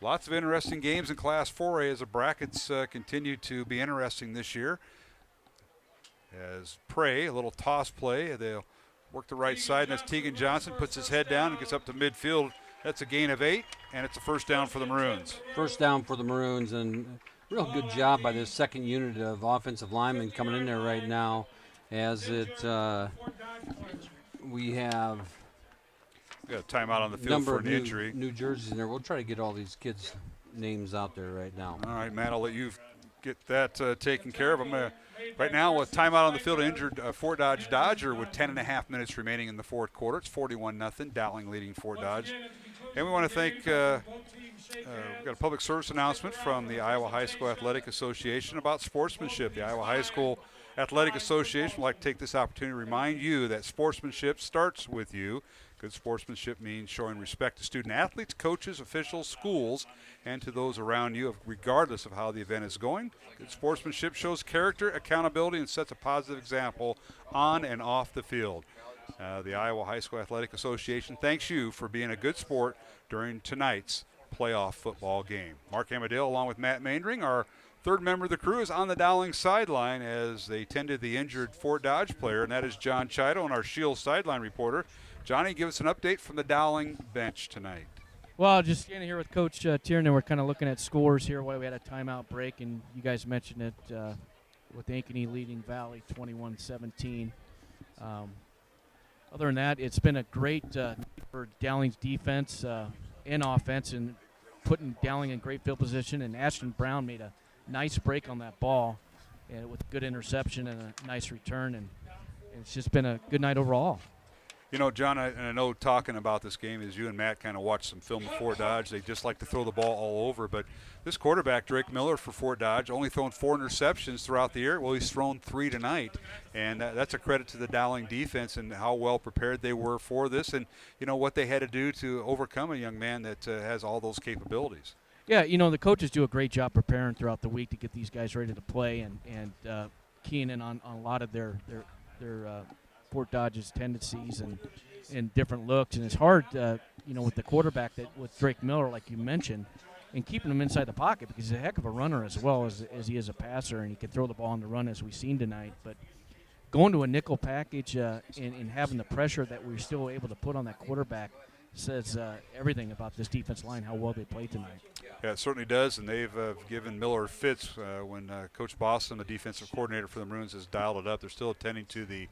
lots of interesting games in Class 4A as the brackets continue to be interesting this year. As Prey, a little toss play. They'll work the right side, and that's Tegan Johnson, puts his head down and gets up to midfield. That's a gain of 8, and it's a first down for the Maroons. First down for the Maroons, and real good job by this second unit of offensive linemen coming in there right now. As we have got a timeout on the field number for of an injury. New jerseys in there. We'll try to get all these kids' names out there right now. All right, Matt, I'll let you get that taken care of. I'm going to, right now, with timeout on the field, injured Fort Dodge Dodger with 10.5 minutes remaining in the fourth quarter. It's 41-0, Dowling leading Fort Dodge. And we want to thank, we've got a public service announcement from the Iowa High School Athletic Association about sportsmanship. The Iowa High School Athletic Association would like to take this opportunity to remind you that sportsmanship starts with you. Good sportsmanship means showing respect to student athletes, coaches, officials, schools, and to those around you, regardless of how the event is going. Good sportsmanship shows character, accountability, and sets a positive example on and off the field. The Iowa High School Athletic Association thanks you for being a good sport during tonight's playoff football game. Mark Amadale, along with Matt Maindring, our third member of the crew, is on the Dowling sideline as they tended the injured Fort Dodge player, and that is John Chido, and our Shield sideline reporter. Johnny, give us an update from the Dowling bench tonight. Well, just standing here with Coach Tiernan, we're kind of looking at scores here. We had a timeout break, and you guys mentioned it with Ankeny leading Valley 21-17. Other than that, it's been a great for Dowling's defense and offense, and putting Dowling in great field position. And Ashton Brown made a nice break on that ball, and with a good interception and a nice return. And it's just been a good night overall. You know, John, I know talking about this game is you and Matt kind of watched some film of Fort Dodge. They just like to throw the ball all over. But this quarterback, Drake Miller for Fort Dodge, only thrown 4 interceptions throughout the year. Well, he's thrown 3 tonight. And that's a credit to the Dowling defense and how well prepared they were for this and, you know, what they had to do to overcome a young man that has all those capabilities. Yeah, you know, the coaches do a great job preparing throughout the week to get these guys ready to play and keying in on a lot of their Fort Dodge's tendencies and different looks. And it's hard, you know, with the quarterback with Drake Miller, like you mentioned, and keeping him inside the pocket because he's a heck of a runner as well as he is a passer, and he can throw the ball on the run as we've seen tonight. But going to a nickel package and having the pressure that we're still able to put on that quarterback says everything about this defense line, how well they played tonight. Yeah, it certainly does, and they've given Miller fits when Coach Boston, the defensive coordinator for the Maroons, has dialed it up. They're still attending to the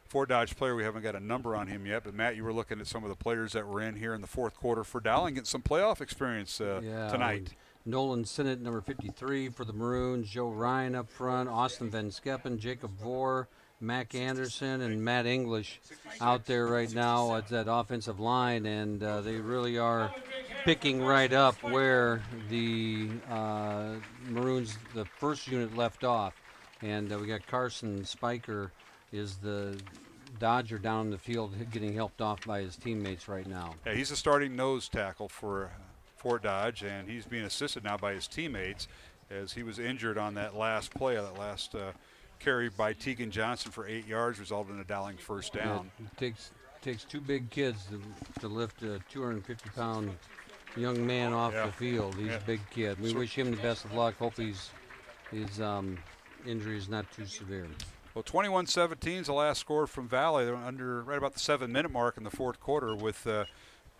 Fort Dodge player. We haven't got a number on him yet, but Matt, you were looking at some of the players that were in here in the fourth quarter for Dowling, getting some playoff experience tonight. Nolan Sinnott, number 53 for the Maroons, Joe Ryan up front, Austin Van Skeppen, Jacob Vore, Mac Anderson, and Matt English out there right now at that offensive line, and they really are picking right up where the Maroons, the first unit, left off. And we got Carson Spiker is the Dodger down in the field getting helped off by his teammates right now. Yeah, he's a starting nose tackle for Fort Dodge, and he's being assisted now by his teammates as he was injured on that last play, that last carry by Tegan Johnson for 8 yards, resulted in a Dowling first down. It takes 2 big kids to lift a 250-pound young man off the field. He's a big kid. We wish him the best of luck. Hope his injury is not too severe. Well, 21-17 is the last score from Valley. They're under right about the 7-minute mark in the fourth quarter with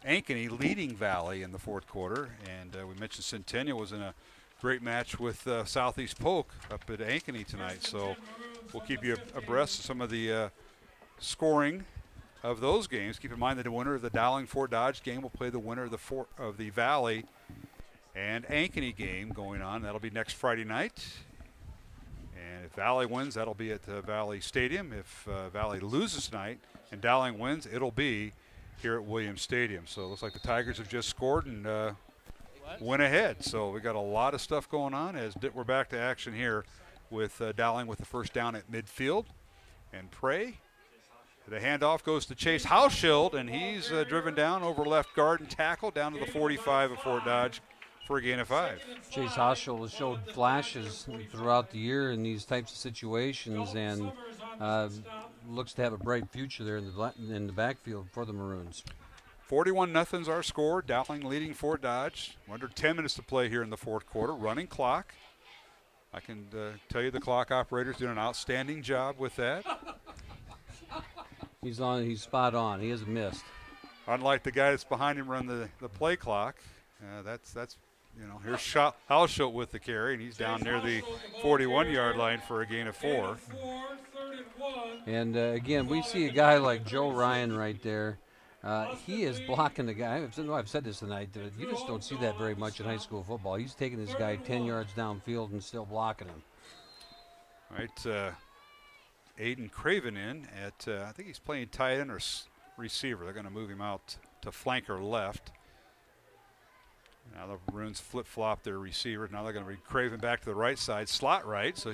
Ankeny leading Valley in the fourth quarter. And we mentioned Centennial was in a great match with Southeast Polk up at Ankeny tonight. So we'll keep you abreast of some of the scoring of those games. Keep in mind that the winner of the Dowling-Fort Dodge game will play the winner of the Valley and Ankeny game going on. That'll be next Friday night. And if Valley wins, that'll be at the Valley Stadium. If Valley loses tonight and Dowling wins, it'll be here at Williams Stadium. So it looks like the Tigers have just scored and went ahead. So we got a lot of stuff going on as we're back to action here with Dowling with the first down at midfield. And Prey, the handoff goes to Chase Hauschild, and he's driven down over left guard and tackle down to the 45 of Fort Dodge for a gain of 5. Chase Hauschild has showed flashes throughout the year in these types of situations and looks to have a bright future there in the backfield for the Maroons. 41-0's our score. Dowling leading Fort Dodge. Under 10 minutes to play here in the fourth quarter. Running clock. I can tell you the clock operator's doing an outstanding job with that. He's spot on. He hasn't missed. Unlike the guy that's behind him run the play clock, that's here's Hauschild with the carry, and he's down near the 41-yard line for a gain of 4. And again, we see a guy like Joe Ryan right there. He is blocking the guy. I've said this tonight. You just don't see that very much in high school football. He's taking this guy 10 yards downfield and still blocking him. All right, Aiden Craven in at, I think he's playing tight end or receiver. They're going to move him out to flanker left. Now the Maroons flip-flop their receiver. Now they're going to be Craven back to the right side, slot right, so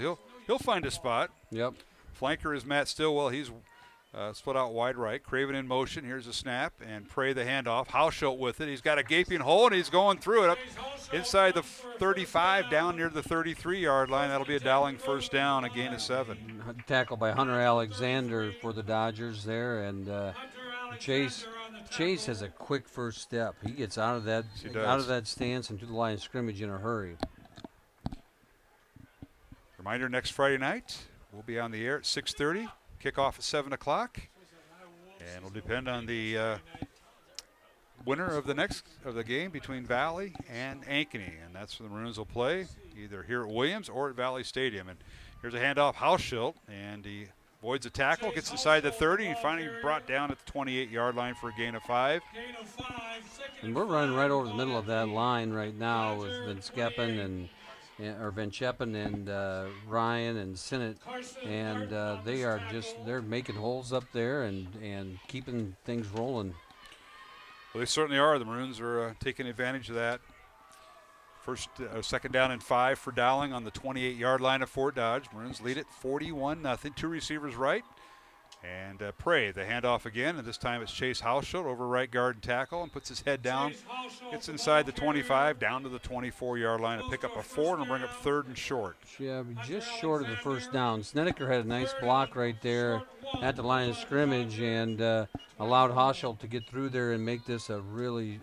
he'll find a spot. Yep. Flanker is Matt Stillwell. He's split out wide right. Craven in motion. Here's a snap, and Prey the handoff. Hauschild with it. He's got a gaping hole, and he's going through it up inside the 35, down near the 33-yard line. That'll be a Dowling first down, a gain of 7. Tackled by Hunter Alexander for the Dodgers there, and Chase has a quick first step. He gets out of that stance and to the line of scrimmage in a hurry. Reminder: next Friday night we'll be on the air at 6:30. Kickoff at 7 o'clock, and it'll depend on the winner of the game between Valley and Ankeny, and that's where the Maroons will play, either here at Williams or at Valley Stadium. And here's a handoff, Hauschild, and he avoids a tackle, gets inside the 30, and finally brought down at the 28-yard line for a gain of 5. And we're running right over the middle of that line right now with Van Cheppen and Ryan and Sinnott, and they're making holes up there and keeping things rolling. Well, they certainly are. The Maroons are taking advantage of that. Second down and 5 for Dowling on the 28-yard line of Fort Dodge. Maroons lead it 41-0. 2 receivers right. And Prey, the handoff again, and this time it's Chase Hauschild over right guard and tackle, and puts his head down, gets inside the 25, down to the 24-yard line to pick up a 4 and bring up 3rd and short. Yeah, just short of the first down. Snedeker had a nice block right there at the line of scrimmage and allowed Hauschild to get through there and make this a really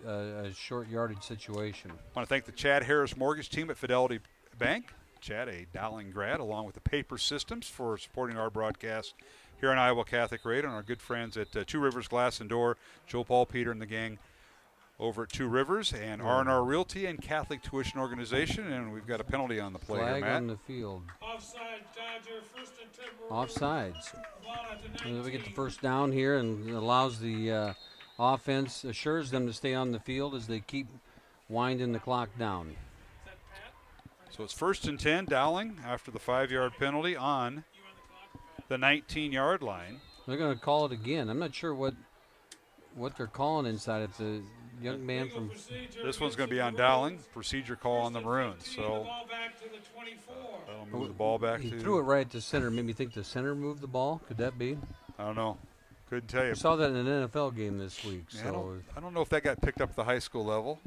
short yardage situation. I want to thank the Chad Harris Mortgage Team at Fidelity Bank. Chad, a Dowling grad, along with the Paper Systems for supporting our broadcast here on Iowa Catholic Radio, and our good friends at Two Rivers Glass and Door, Joe, Paul, Peter, and the gang over at Two Rivers, and R&R Realty and Catholic Tuition Organization. And we've got a penalty on the play here, Matt. Flag on the field. Offsides. And then we get the first down here, and it allows the offense, assures them to stay on the field as they keep winding the clock down. So it's 1st and 10, Dowling, after the 5-yard penalty on the 19-yard line. They're going to call it again. I'm not sure what they're calling inside. It's a young man from... This one's going to be on Dowling. Procedure call on the Maroons. So that'll move the ball back He to... threw it right to center. Made me think the center moved the ball. Could that be? I don't know. Couldn't tell you. I saw that in an NFL game this week. Yeah, So I don't know if that got picked up at the high school level.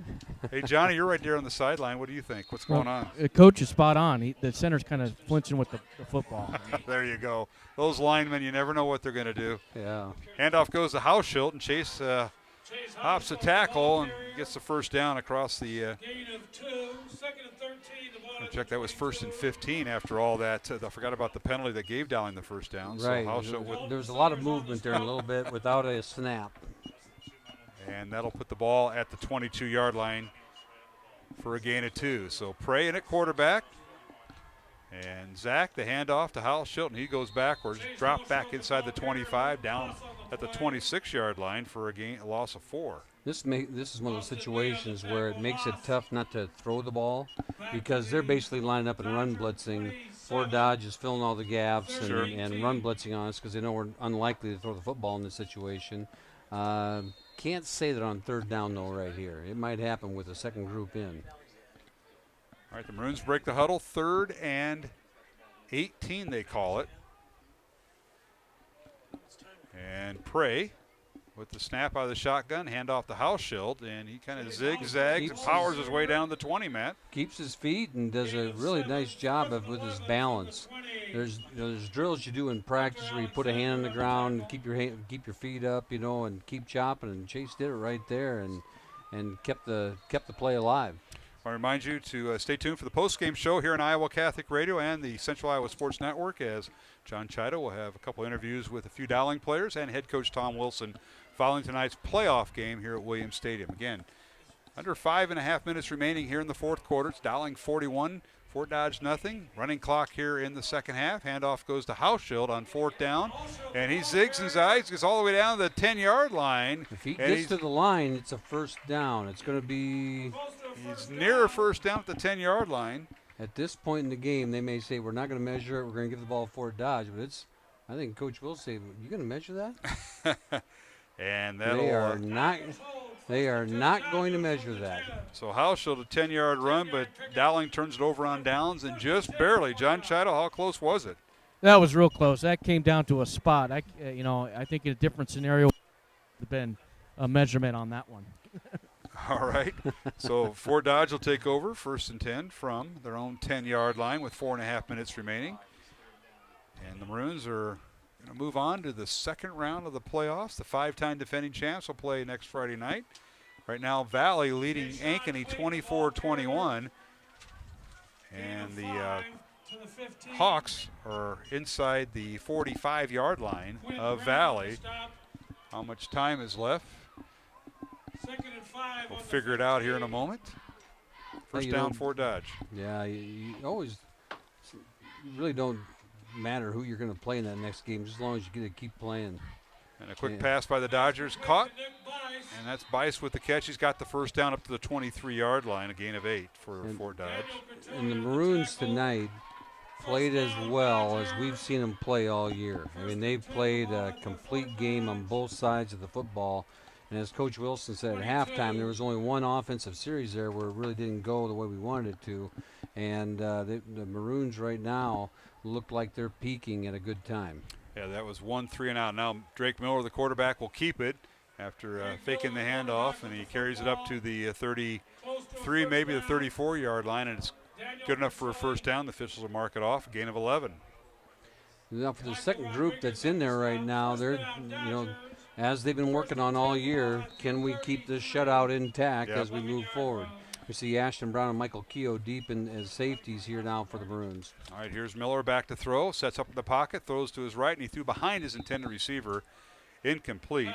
Hey, Johnny, you're right there on the sideline. What do you think? What's going on? The coach is spot on. The center's kind of flinching with the football. There you go. Those linemen, you never know what they're going to do. Yeah. Handoff goes to Hauschild, and Chase hops a tackle and gets the first down across the check. That was 1st and 15 after all that. I forgot about the penalty that gave Dowling the first down. Right. So there was a lot of movement there in a little bit without a snap. And that'll put the ball at the 22-yard line for a gain of 2. So Prey in at quarterback. And Zach, the handoff to Hauschild, and he goes backwards, dropped back inside the 25, down at the 26-yard line for a loss of 4. This is one of those situations where it makes it tough not to throw the ball because they're basically lining up and run blitzing. Fort Dodge is filling all the gaps and run blitzing on us because they know we're unlikely to throw the football in this situation. Can't say that on 3rd down, though, right here. It might happen with a second group in. All right, the Maroons break the huddle. 3rd and 18, they call it. And Prey with the snap out of the shotgun, handoff to Hauschild, and he kind of zigzags and powers his way down the 20, Matt. Keeps his feet and does a really nice job with his balance. There's drills you do in practice where you put a hand on the ground, keep your feet up, and keep chopping. And Chase did it right there and kept the play alive. I remind you to stay tuned for the post-game show here on Iowa Catholic Radio and the Central Iowa Sports Network, as John Chido will have a couple interviews with a few Dowling players and head coach Tom Wilson following tonight's playoff game here at Williams Stadium. Again, under 5.5 minutes remaining here in the fourth quarter. It's Dowling 41, Fort Dodge nothing. Running clock here in the second half. Handoff goes to Hauschild on fourth down, and he zigs and zags, gets all the way down to the 10-yard line. If he gets to the line, it's a first down. It's going to be... He's near a first down at the 10-yard line. At this point in the game, they may say, we're not going to measure it. We're going to give the ball to Fort Dodge. But it's, I think Coach will say, you going to measure that? And They are not going to measure that. So Hauschild a 10-yard run, but Dowling turns it over on downs and just barely. John Chido, how close was it? That was real close. That came down to a spot. I think in a different scenario would have been a measurement on that one. All right. So Fort Dodge will take over, 1st and 10 from their own 10-yard line with 4.5 minutes remaining. And the Maroons are going to move on to the second round of the playoffs. The 5-time defending champs will play next Friday night. Right now, Valley leading Ankeny 24-21. And the Hawks are inside the 45-yard line of Valley. How much time is left? We'll figure it out here in a moment. First down, Fort Dodge. Yeah, you always really don't matter who you're going to play in that next game, just as long as you get to keep playing. And a quick pass by the Dodgers, caught. And that's Bice with the catch. He's got the first down up to the 23-yard line, a gain of 8 for Fort Dodge. And the Maroons tonight played as well as we've seen them play all year. I mean, they've played a complete game on both sides of the football. And as Coach Wilson said at halftime, there was only one offensive series there where it really didn't go the way we wanted it to. And the Maroons right now look like they're peaking at a good time. Yeah, that was 1 3 and out. Now Drake Miller, the quarterback, will keep it after faking the handoff, and he carries it up to the 33, maybe the 34-yard line, and it's good enough for a first down. The officials will mark it off, a gain of 11. Now for the second group that's in there right now, they're, as they've been working on all year, can we keep this shutout intact as we move forward? We see Ashton Brown and Michael Keogh deep in as safeties here now for the Maroons. All right, here's Miller back to throw, sets up in the pocket, throws to his right, and he threw behind his intended receiver. Incomplete.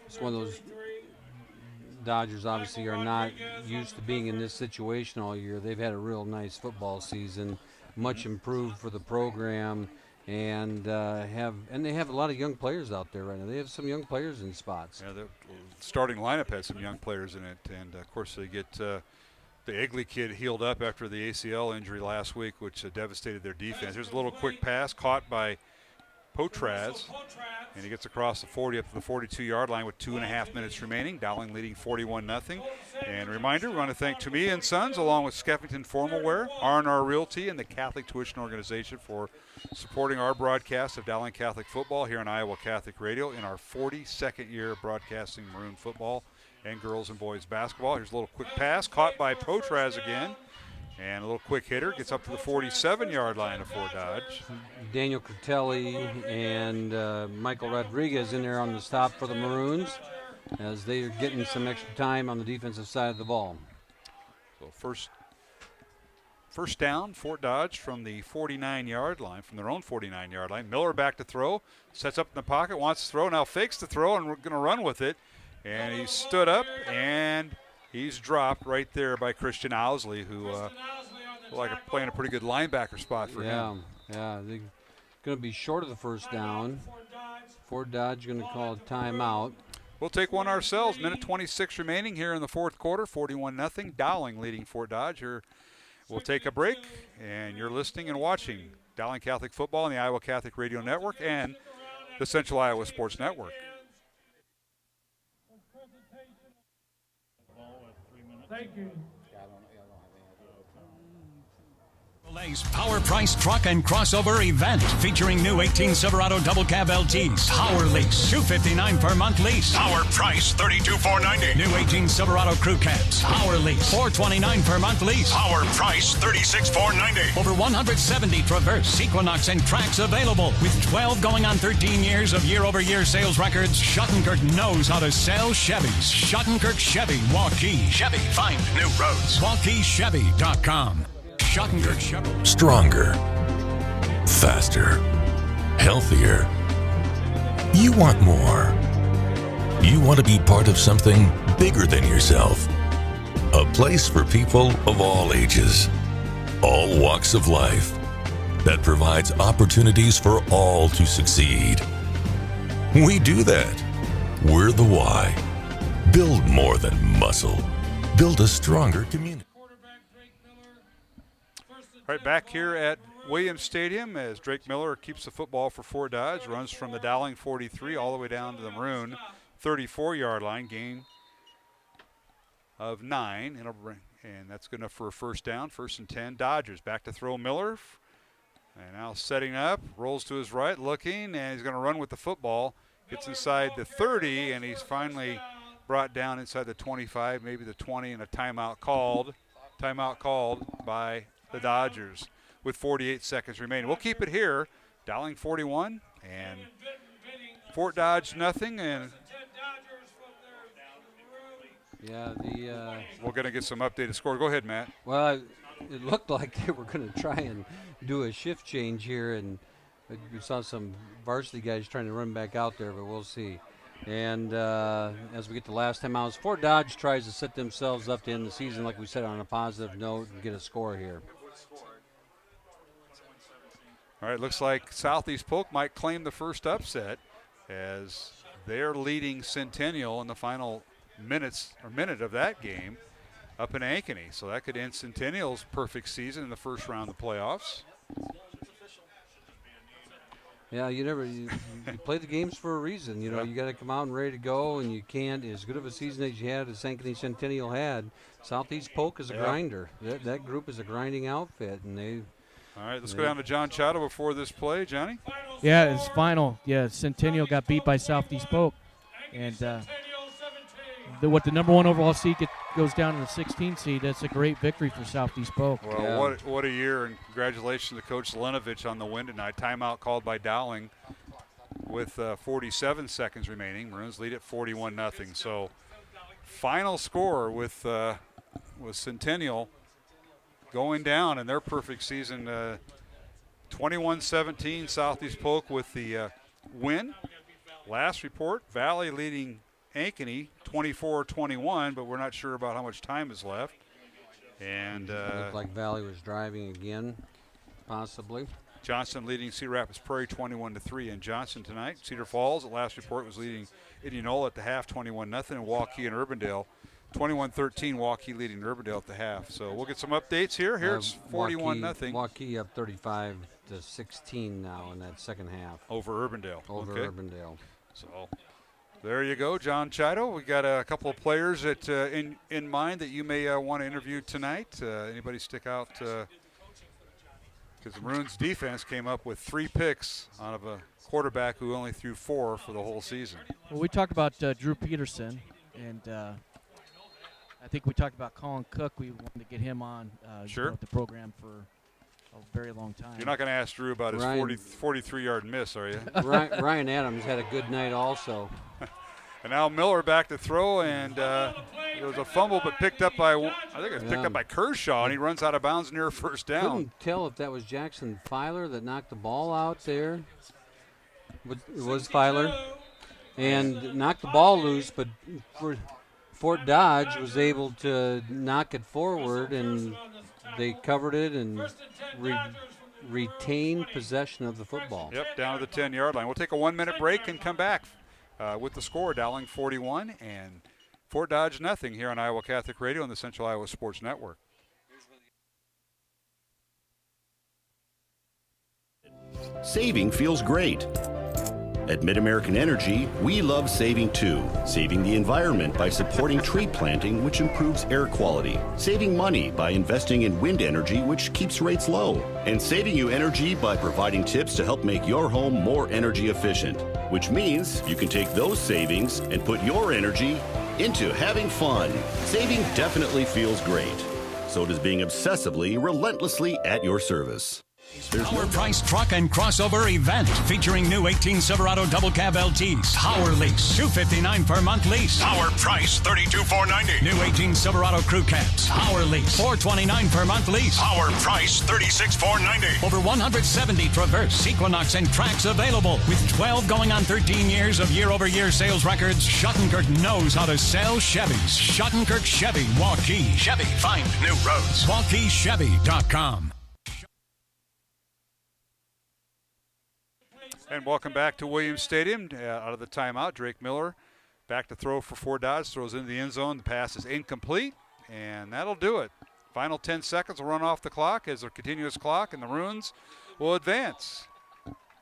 It's one of those Dodgers obviously are not used to being in this situation all year. They've had a real nice football season, much improved for the program, and they have a lot of young players out there right now. They have some young players in spots. Yeah, the starting lineup has some young players in it, and of course they get the Egley kid healed up after the ACL injury last week, which devastated their defense. Here's a little quick pass caught by Potraz, and he gets across the 40 up to the 42-yard line with 2.5 minutes remaining. Dowling leading 41-0. And a reminder, we want to thank Toomey & Sons along with Skeffington Formal Wear, R&R Realty, and the Catholic Tuition Organization for supporting our broadcast of Dowling Catholic football here on Iowa Catholic Radio in our 42nd year of broadcasting Maroon football and girls and boys basketball. Here's a little quick pass caught by Potraz again. And a little quick hitter gets up to the 47-yard line of Fort Dodge. Daniel Critelli and Michael Rodriguez in there on the stop for the Maroons as they are getting some extra time on the defensive side of the ball. So first down, Fort Dodge from the 49-yard line, from their own 49-yard line. Miller back to throw, sets up in the pocket, wants to throw, now fakes the throw, and we're going to run with it. And he stood up, and he's dropped right there by Christian Owsley, who playing a pretty good linebacker spot for him. Yeah, they're going to be short of the first down. Fort Dodge going to call a timeout. We'll take one ourselves. Minute 26 remaining here in the fourth quarter, 41-0. Dowling leading Fort Dodge. We'll take a break, and you're listening and watching Dowling Catholic Football on the Iowa Catholic Radio Network and the Central Iowa Sports Network. Thank you. Chevrolet's Power Price Truck and Crossover event featuring new 18 Silverado Double Cab LTs. Power lease, $259 per month lease. Power price, $32,490. New 18 Silverado Crew Cabs. Power lease, $429 per month lease. Power price, $36,490. Over 170 Traverse, Equinox, and Trax available. With 12 going on 13 years of year-over-year sales records, Schottenkirk knows how to sell Chevys. Schottenkirk Chevy, Waukee. Chevy, find new roads. WaukeeChevy.com. Schottenkirk Chevy. Stronger, faster, healthier. You want more. You want to be part of something bigger than yourself. A place for people of all ages, all walks of life, that provides opportunities for all to succeed. We do that. We're the why. Build more than muscle. Build a stronger community. Right back here at Williams Stadium as Drake Miller keeps the football for Fort Dodge, runs from the Dowling 43 all the way down to the Maroon 34-yard line, gain of 9. And that's good enough for a first down, 1st and 10. Dodgers back to throw Miller. And now setting up, rolls to his right, looking, and he's going to run with the football. Gets inside the 30, and he's finally brought down inside the 25, maybe the 20, and a timeout called. Timeout called by the Dodgers with 48 seconds remaining. We'll keep it here. Dowling 41 and Fort Dodge nothing. And yeah, we're going to get some updated score. Go ahead, Matt. Well, it looked like they were going to try and do a shift change here, and we saw some varsity guys trying to run back out there, but we'll see. And as we get the last time out, Fort Dodge tries to set themselves up to end the season, like we said, on a positive note and get a score here. All right, looks like Southeast Polk might claim the first upset as they're leading Centennial in the final minute of that game up in Ankeny. So that could end Centennial's perfect season in the first round of the playoffs. Yeah, you play the games for a reason. You know, you got to come out and ready to go, and you can't. As good of a season as you had, as Ankeny Centennial had, Southeast Polk is a grinder. That group is a grinding outfit, and they. All right, let's go down to John Chotto before this play, Johnny. Yeah, it's final. Yeah, Centennial got beat by Southeast Polk, and what the number 1 overall seed goes down to the 16th seed. That's a great victory for Southeast Polk. Well, what a year, and congratulations to Coach Lenovich on the win tonight. Timeout called by Dowling with 47 seconds remaining. Maroons lead at 41-0. So final score with Centennial going down in their perfect season, 21-17 Southeast Polk with the win. Last report, Valley leading Ankeny 24-21, but we're not sure about how much time is left. And it looked like Valley was driving again, possibly. Johnson leading Cedar Rapids Prairie 21-3 in Johnson tonight. Cedar Falls, at last report, was leading Indianola at the half 21-0, and Waukee and Urbandale 21-13. Waukee leading Urbandale at the half. So we'll get some updates here. Here it's 41-0. Waukee up 35-16 now in that second half. Over Urbandale. Urbandale. So there you go, John Chotto. We got a couple of players that in mind that you may want to interview tonight. Anybody stick out? Because the Maroons defense came up with 3 picks out of a quarterback who only threw 4 for the whole season. Well, we talked about Drew Peterson, and I think we talked about Colin Cook. We wanted to get him on the program for a very long time. You're not going to ask Drew about his 43-yard miss, are you? Ryan Adams had a good night also. And now Miller back to throw, and it was a fumble, but picked up by, I think it was picked up by Kershaw, and he runs out of bounds near first down. Couldn't tell if that was Jackson Filer that knocked the ball out there. It was Filer. And knocked the ball loose, but Fort Dodge was able to knock it forward, and they covered it and retained possession of the football. Yep, down to the 10-yard line. We'll take a 1-minute break and come back with the score. Dowling 41 and Fort Dodge nothing here on Iowa Catholic Radio and the Central Iowa Sports Network. Saving feels great. At Mid-American Energy, we love saving too. Saving the environment by supporting tree planting, which improves air quality. Saving money by investing in wind energy, which keeps rates low. And saving you energy by providing tips to help make your home more energy efficient. Which means you can take those savings and put your energy into having fun. Saving definitely feels great. So does being obsessively, relentlessly at your service. Power Price Truck and Crossover event featuring new 18 Silverado Double Cab LTs. Power lease, $259 per month lease. Power price, $32,490. New 18 Silverado Crew Cabs. Power lease, $429 per month lease. Power price, $36,490. Over 170 Traverse, Equinox, and Tracks available. With 12 going on 13 years of year-over-year sales records, Schottenkirk knows how to sell Chevys. Schottenkirk Chevy, Waukee. Chevy, find new roads. WaukeeChevy.com. And welcome back to Williams Stadium. Out of the timeout, Drake Miller back to throw for Fort Dodge. Throws into the end zone. The pass is incomplete, and that'll do it. Final 10 seconds will run off the clock as a continuous clock, and the Maroons will advance.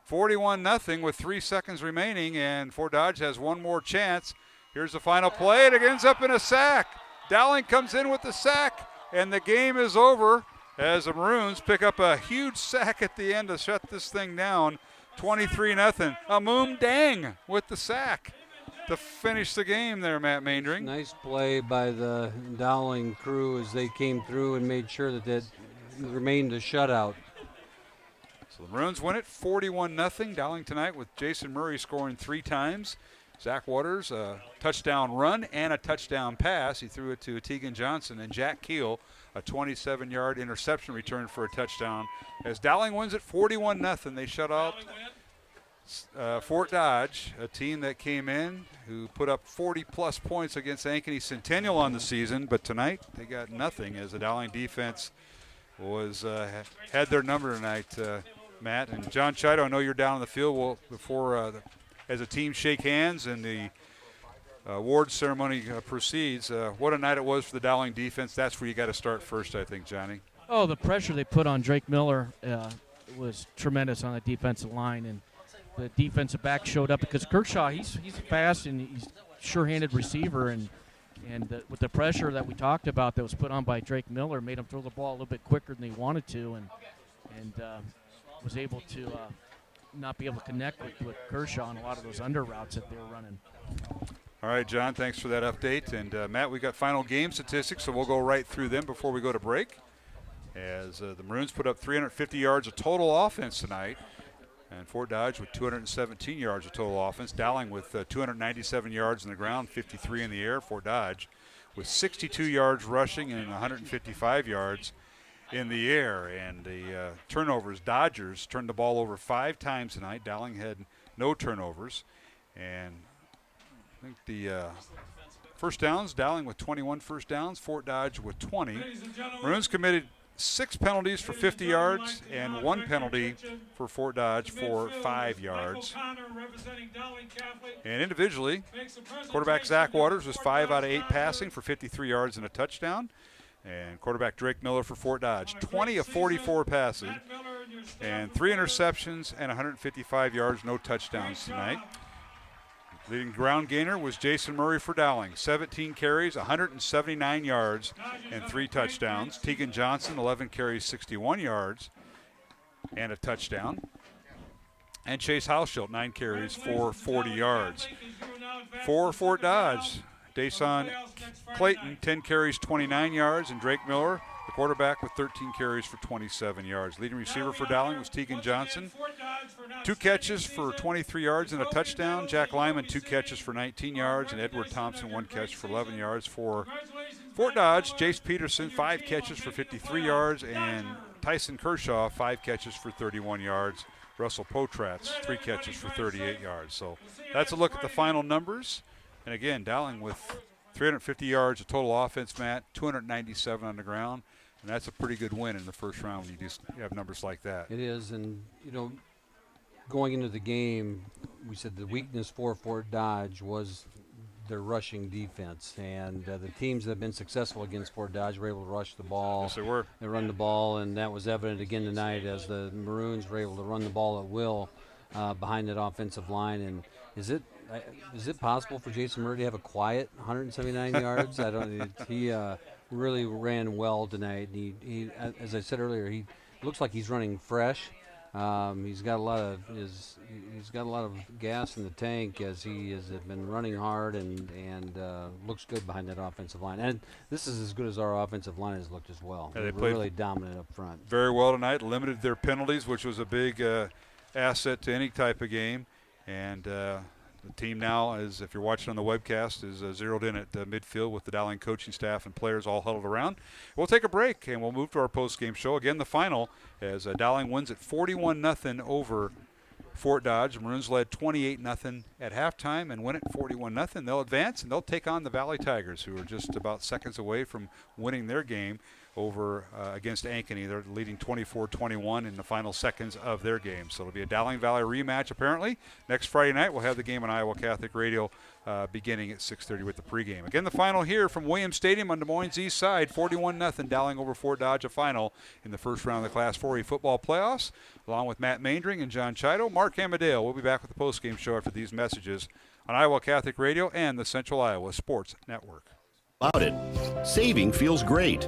41-0 with 3 seconds remaining, and Fort Dodge has one more chance. Here's the final play, and it ends up in a sack. Dowling comes in with the sack, and the game is over as the Maroons pick up a huge sack at the end to shut this thing down. 23-0. Amoom Dang with the sack to finish the game there, Matt Maindring. Nice play by the Dowling crew as they came through and made sure that it remained a shutout. So the Maroons win it 41-0. Dowling tonight with Jason Murray scoring 3 times. Zach Waters, a touchdown run and a touchdown pass. He threw it to Tegan Johnson, and Jack Keel, a 27-yard interception return for a touchdown. As Dowling wins it 41-0, they shut out Fort Dodge, a team that came in who put up 40-plus points against Ankeny Centennial on the season, but tonight they got nothing as the Dowling defense was had their number tonight, Matt. And John Chido, I know you're down on the field. Before as a team shake hands and the award ceremony proceeds, what a night it was for the Dowling defense. That's where you got to start first, I think, Johnny. Oh, the pressure they put on Drake Miller was tremendous on the defensive line, and the defensive back showed up because Kershaw, he's fast and he's sure-handed receiver, and with the pressure that we talked about that was put on by Drake Miller, made him throw the ball a little bit quicker than he wanted to, and was able to not be able to connect with Kershaw on a lot of those under routes that they were running. All right, John, thanks for that update. And, Matt, we got final game statistics, so we'll go right through them before we go to break. As the Maroons put up 350 yards of total offense tonight, and Fort Dodge with 217 yards of total offense. Dowling with 297 yards on the ground, 53 in the air. Fort Dodge with 62 yards rushing and 155 yards in the air. And the turnovers, Dodgers turned the ball over 5 times tonight. Dowling had no turnovers. And I think the first downs, Dowling with 21 first downs, Fort Dodge with 20. Maroons committed 6 penalties for 50 yards and 1 penalty for Fort Dodge for 5 yards. And individually, quarterback Zach Waters was 5 out of 8 passing for 53 yards and a touchdown. And quarterback Drake Miller for Fort Dodge, 20 of 44 passes and 3 interceptions and 155 yards, no touchdowns tonight. Leading ground gainer was Jason Murray for Dowling, 17 carries, 179 yards, and 3 touchdowns. Tegan Johnson, 11 carries, 61 yards, and a touchdown. And Chase Hauschild, 9 carries for 40 yards. For Fort Dodge, Dason Clayton, 10 carries, 29 yards, and Drake Miller, the quarterback, with 13 carries for 27 yards. Leading receiver for Dowling was Tegan Johnson, 2 catches for 23 yards and a touchdown. Jack Lyman, 2 catches for 19 yards, and Edward Thompson, 1 catch for 11 yards. For Fort Dodge, Jace Peterson, 5 catches for 53 yards, and Tyson Kershaw, 5 catches for 31 yards. Russell Potratz, 3 catches for 38 yards. So that's a look at the final numbers. And again, Dowling with 350 yards of total offense, Matt, 297 on the ground. And that's a pretty good win in the first round when you have numbers like that. It is, and, going into the game, we said the weakness for Fort Dodge was their rushing defense. And the teams that have been successful against Fort Dodge were able to rush the ball. Yes, they were. They run the ball, and that was evident again tonight as the Maroons were able to run the ball at will behind that offensive line. And is it possible for Jason Murray to have a quiet 179 yards? I don't. He really ran well tonight. He, as I said earlier, he looks like he's running fresh. He's got a lot of gas in the tank as he has been running hard and looks good behind that offensive line. And this is as good as our offensive line has looked as well. Yeah, They were really dominant up front. Very well tonight. Limited their penalties, which was a big asset to any type of game. And the team now, is, if you're watching on the webcast, is zeroed in at midfield with the Dowling coaching staff and players all huddled around. We'll take a break, and we'll move to our post-game show. Again, the final, as Dowling wins at 41-0 over Fort Dodge. The Maroons led 28-0 at halftime and win it 41-0. They'll advance, and they'll take on the Valley Tigers, who are just about seconds away from winning their game over against Ankeny. They're leading 24-21 in the final seconds of their game. So it'll be a Dowling Valley rematch, apparently. Next Friday night, we'll have the game on Iowa Catholic Radio beginning at 6:30 with the pregame. Again, the final here from Williams Stadium on Des Moines' east side, 41-0 Dowling over Fort Dodge, a final in the first round of the Class 4A football playoffs. Along with Matt Maindring and John Chido, Mark Amadale. We'll be back with the postgame show after these messages on Iowa Catholic Radio and the Central Iowa Sports Network. About it. Saving feels great.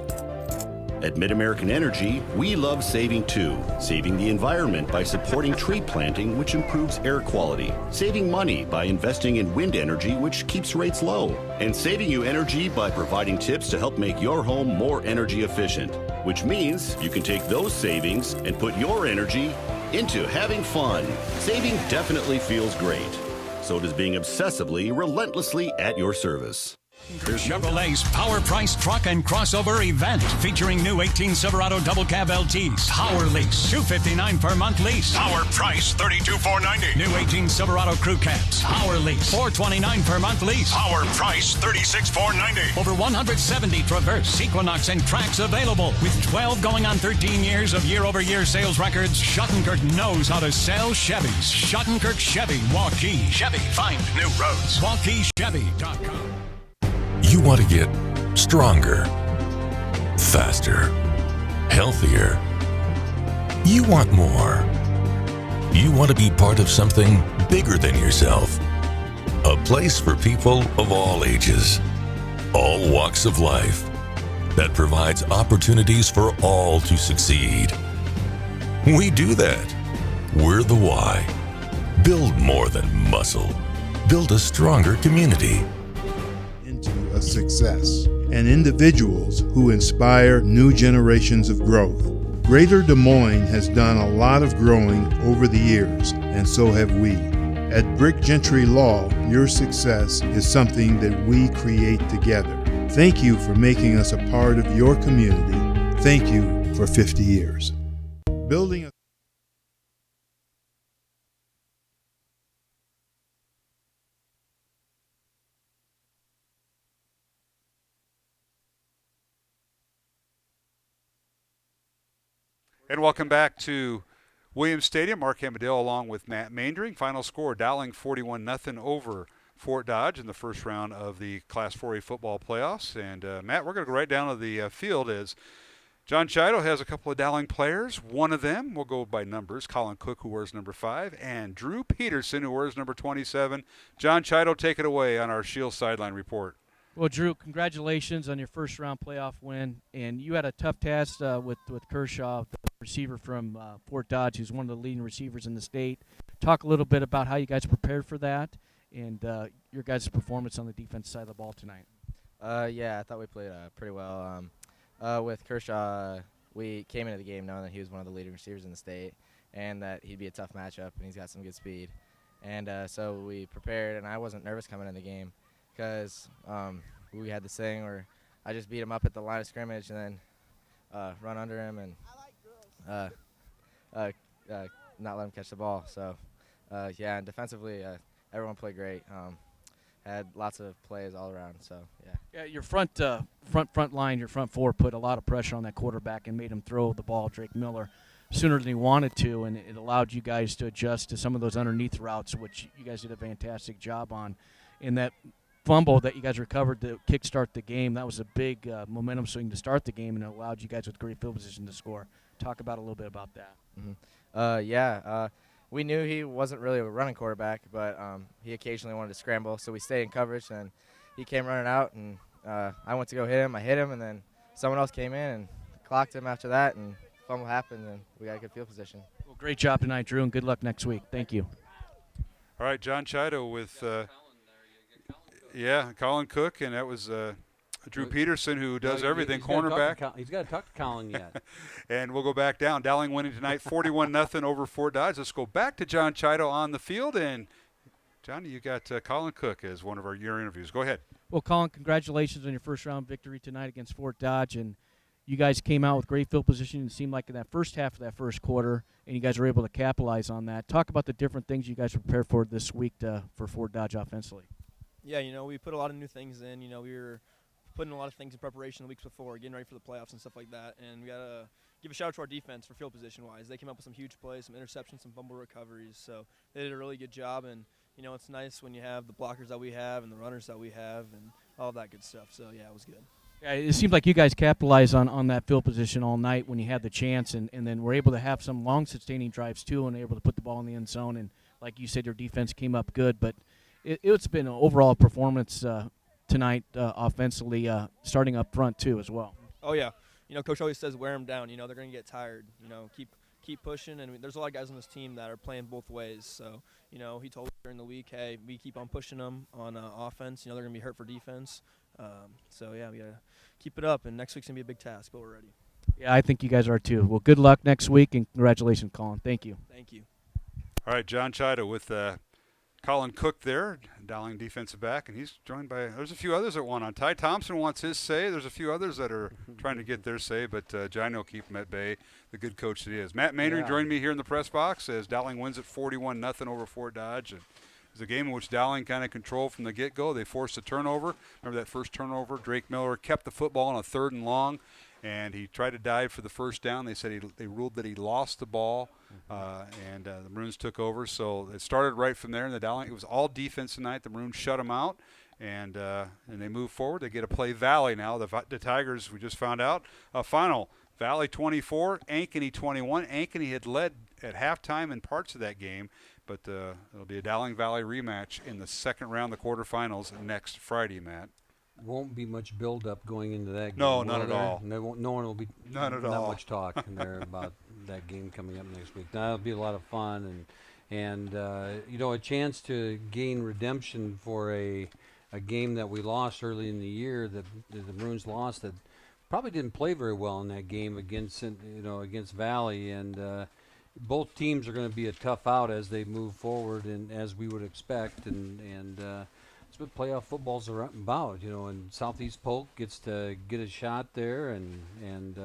At Mid-American Energy, we love saving too. Saving the environment by supporting tree planting, which improves air quality. Saving money by investing in wind energy, which keeps rates low. And saving you energy by providing tips to help make your home more energy efficient. Which means you can take those savings and put your energy into having fun. Saving definitely feels great. So does being obsessively, relentlessly at your service. Chevrolet's Power Price Truck and Crossover event featuring new 18 Silverado Double Cab LTs. Power lease, $259 per month lease. Power price, $32,490. New 18 Silverado Crew Cabs. Power lease, $429 per month lease. Power price, $36,490. Over 170 Traverse, Equinox, and Trax available. With 12 going on 13 years of year-over-year sales records, Schottenkirk knows how to sell Chevys. Schottenkirk Chevy, Waukee. Chevy, find new roads. WaukeeChevy.com. You want to get stronger, faster, healthier. You want more. You want to be part of something bigger than yourself. A place for people of all ages, all walks of life, that provides opportunities for all to succeed. We do that. We're the why. Build more than muscle. Build a stronger community. A success, and individuals who inspire new generations of growth. Greater Des Moines has done a lot of growing over the years, and so have we. At Brick Gentry Law, your success is something that we create together. Thank you for making us a part of your community. Thank you for 50 years. Building a And welcome back to Williams Stadium. Mark Amadale along with Matt Maindring. Final score, Dowling 41-0 over Fort Dodge in the first round of the Class 4A football playoffs. And, Matt, we're going to go right down to the field as John Chido has a couple of Dowling players. One of them, we'll go by numbers, Colin Cook, who wears number 5, and Drew Peterson, who wears number 27. John Chido, take it away on our Shield Sideline Report. Well, Drew, congratulations on your first-round playoff win. And you had a tough task with Kershaw, the receiver from Fort Dodge, who's one of the leading receivers in the state. Talk a little bit about how you guys prepared for that and your guys' performance on the defensive side of the ball tonight. Yeah, I thought we played pretty well. With Kershaw, we came into the game knowing that he was one of the leading receivers in the state and that he'd be a tough matchup, and he's got some good speed. And so we prepared, and I wasn't nervous coming in the game, because we had this thing where I just beat him up at the line of scrimmage and then run under him and not let him catch the ball. So, yeah, and defensively, everyone played great. Had lots of plays all around. So, yeah. Yeah, your front line, your front four put a lot of pressure on that quarterback and made him throw the ball, Drake Miller, sooner than he wanted to, and it allowed you guys to adjust to some of those underneath routes, which you guys did a fantastic job on. In that fumble that you guys recovered to kickstart the game, that was a big momentum swing to start the game, and it allowed you guys with great field position to score. Talk about a little bit about that. Mm-hmm. we knew he wasn't really a running quarterback, but he occasionally wanted to scramble, so we stayed in coverage, and he came running out, and I went to go hit him. I hit him, and then someone else came in and clocked him after that, and fumble happened, and we got a good field position. Well, great job tonight, Drew, and good luck next week. Thank you. All right, John Chido with, Colin Cook, and that was Drew Peterson, who does everything, cornerback. He's got to talk to Colin yet. And we'll go back down. Dowling winning tonight 41-0 over Fort Dodge. Let's go back to John Chido on the field. And, Johnny, you got Colin Cook as one of your interviews. Go ahead. Well, Colin, congratulations on your first-round victory tonight against Fort Dodge. And you guys came out with great field position. It seemed like in that first half of that first quarter, and you guys were able to capitalize on that. Talk about the different things you guys prepared for this week for Fort Dodge offensively. Yeah, we put a lot of new things in. We were putting a lot of things in preparation the weeks before, getting ready for the playoffs and stuff like that. And we got to give a shout out to our defense for field position-wise. They came up with some huge plays, some interceptions, some fumble recoveries. So they did a really good job. And, it's nice when you have the blockers that we have and the runners that we have and all that good stuff. So, yeah, it was good. Yeah, it seemed like you guys capitalized on that field position all night when you had the chance, and then were able to have some long sustaining drives too, and able to put the ball in the end zone. And like you said, your defense came up good, but it's been an overall performance tonight offensively, starting up front too as well. Oh yeah, Coach always says wear them down. They're going to get tired. Keep pushing, and there's a lot of guys on this team that are playing both ways. So he told us during the week, hey, we keep on pushing them on offense. They're going to be hurt for defense. So yeah, we got to keep it up, and next week's going to be a big task, but we're ready. Yeah, I think you guys are too. Well, good luck next week, and congratulations, Colin. Thank you. Thank you. All right, John Chido with Colin Cook there, Dowling defensive back, and he's joined by, there's a few others that want on. Ty Thompson wants his say. There's a few others that are trying to get their say, but Johnny will keep him at bay, the good coach that he is. Matt Maynard joined me here in the press box as Dowling wins at 41-0 over Fort Dodge. And it was a game in which Dowling kind of controlled from the get-go. They forced a turnover. Remember that first turnover? Drake Miller kept the football on a 3rd and long, and he tried to dive for the first down. They said they ruled that he lost the ball, and the Maroons took over. So it started right from there. And the Dowling, it was all defense tonight. The Maroons shut them out, and they move forward. They get to play Valley now. The Tigers, we just found out, final Valley 24, Ankeny 21. Ankeny had led at halftime in parts of that game, but it'll be a Dowling Valley rematch in the second round, the quarterfinals next Friday, Matt. Won't be much build-up going into that game. No, not at all. No one will be not much talk in there about that game coming up next week. That'll be a lot of fun and a chance to gain redemption for a game that we lost early in the year that the Maroons lost, that probably didn't play very well in that game against Valley, and both teams are going to be a tough out as they move forward, and as we would expect, and that's what playoff football's about, and Southeast Polk gets to get a shot there, and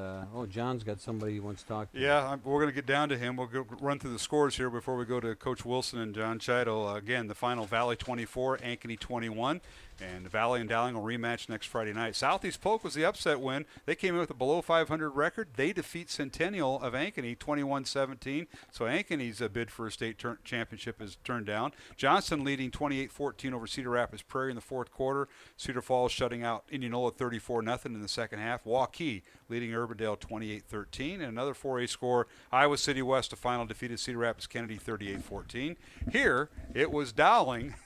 John's got somebody he wants to talk to. Yeah, we're going to get down to him. We'll run through the scores here before we go to Coach Wilson and John Chido. Again, the final Valley 24, Ankeny 21. And Valley and Dowling will rematch next Friday night. Southeast Polk was the upset win. They came in with a below 500 record. They defeat Centennial of Ankeny 21-17. So Ankeny's bid for a state championship is turned down. Johnston leading 28-14 over Cedar Rapids Prairie in the fourth quarter. Cedar Falls shutting out Indianola 34-0 in the second half. Waukee leading Urbandale 28-13. And another 4A score, Iowa City West, a final defeated Cedar Rapids Kennedy 38-14. Here, it was Dowling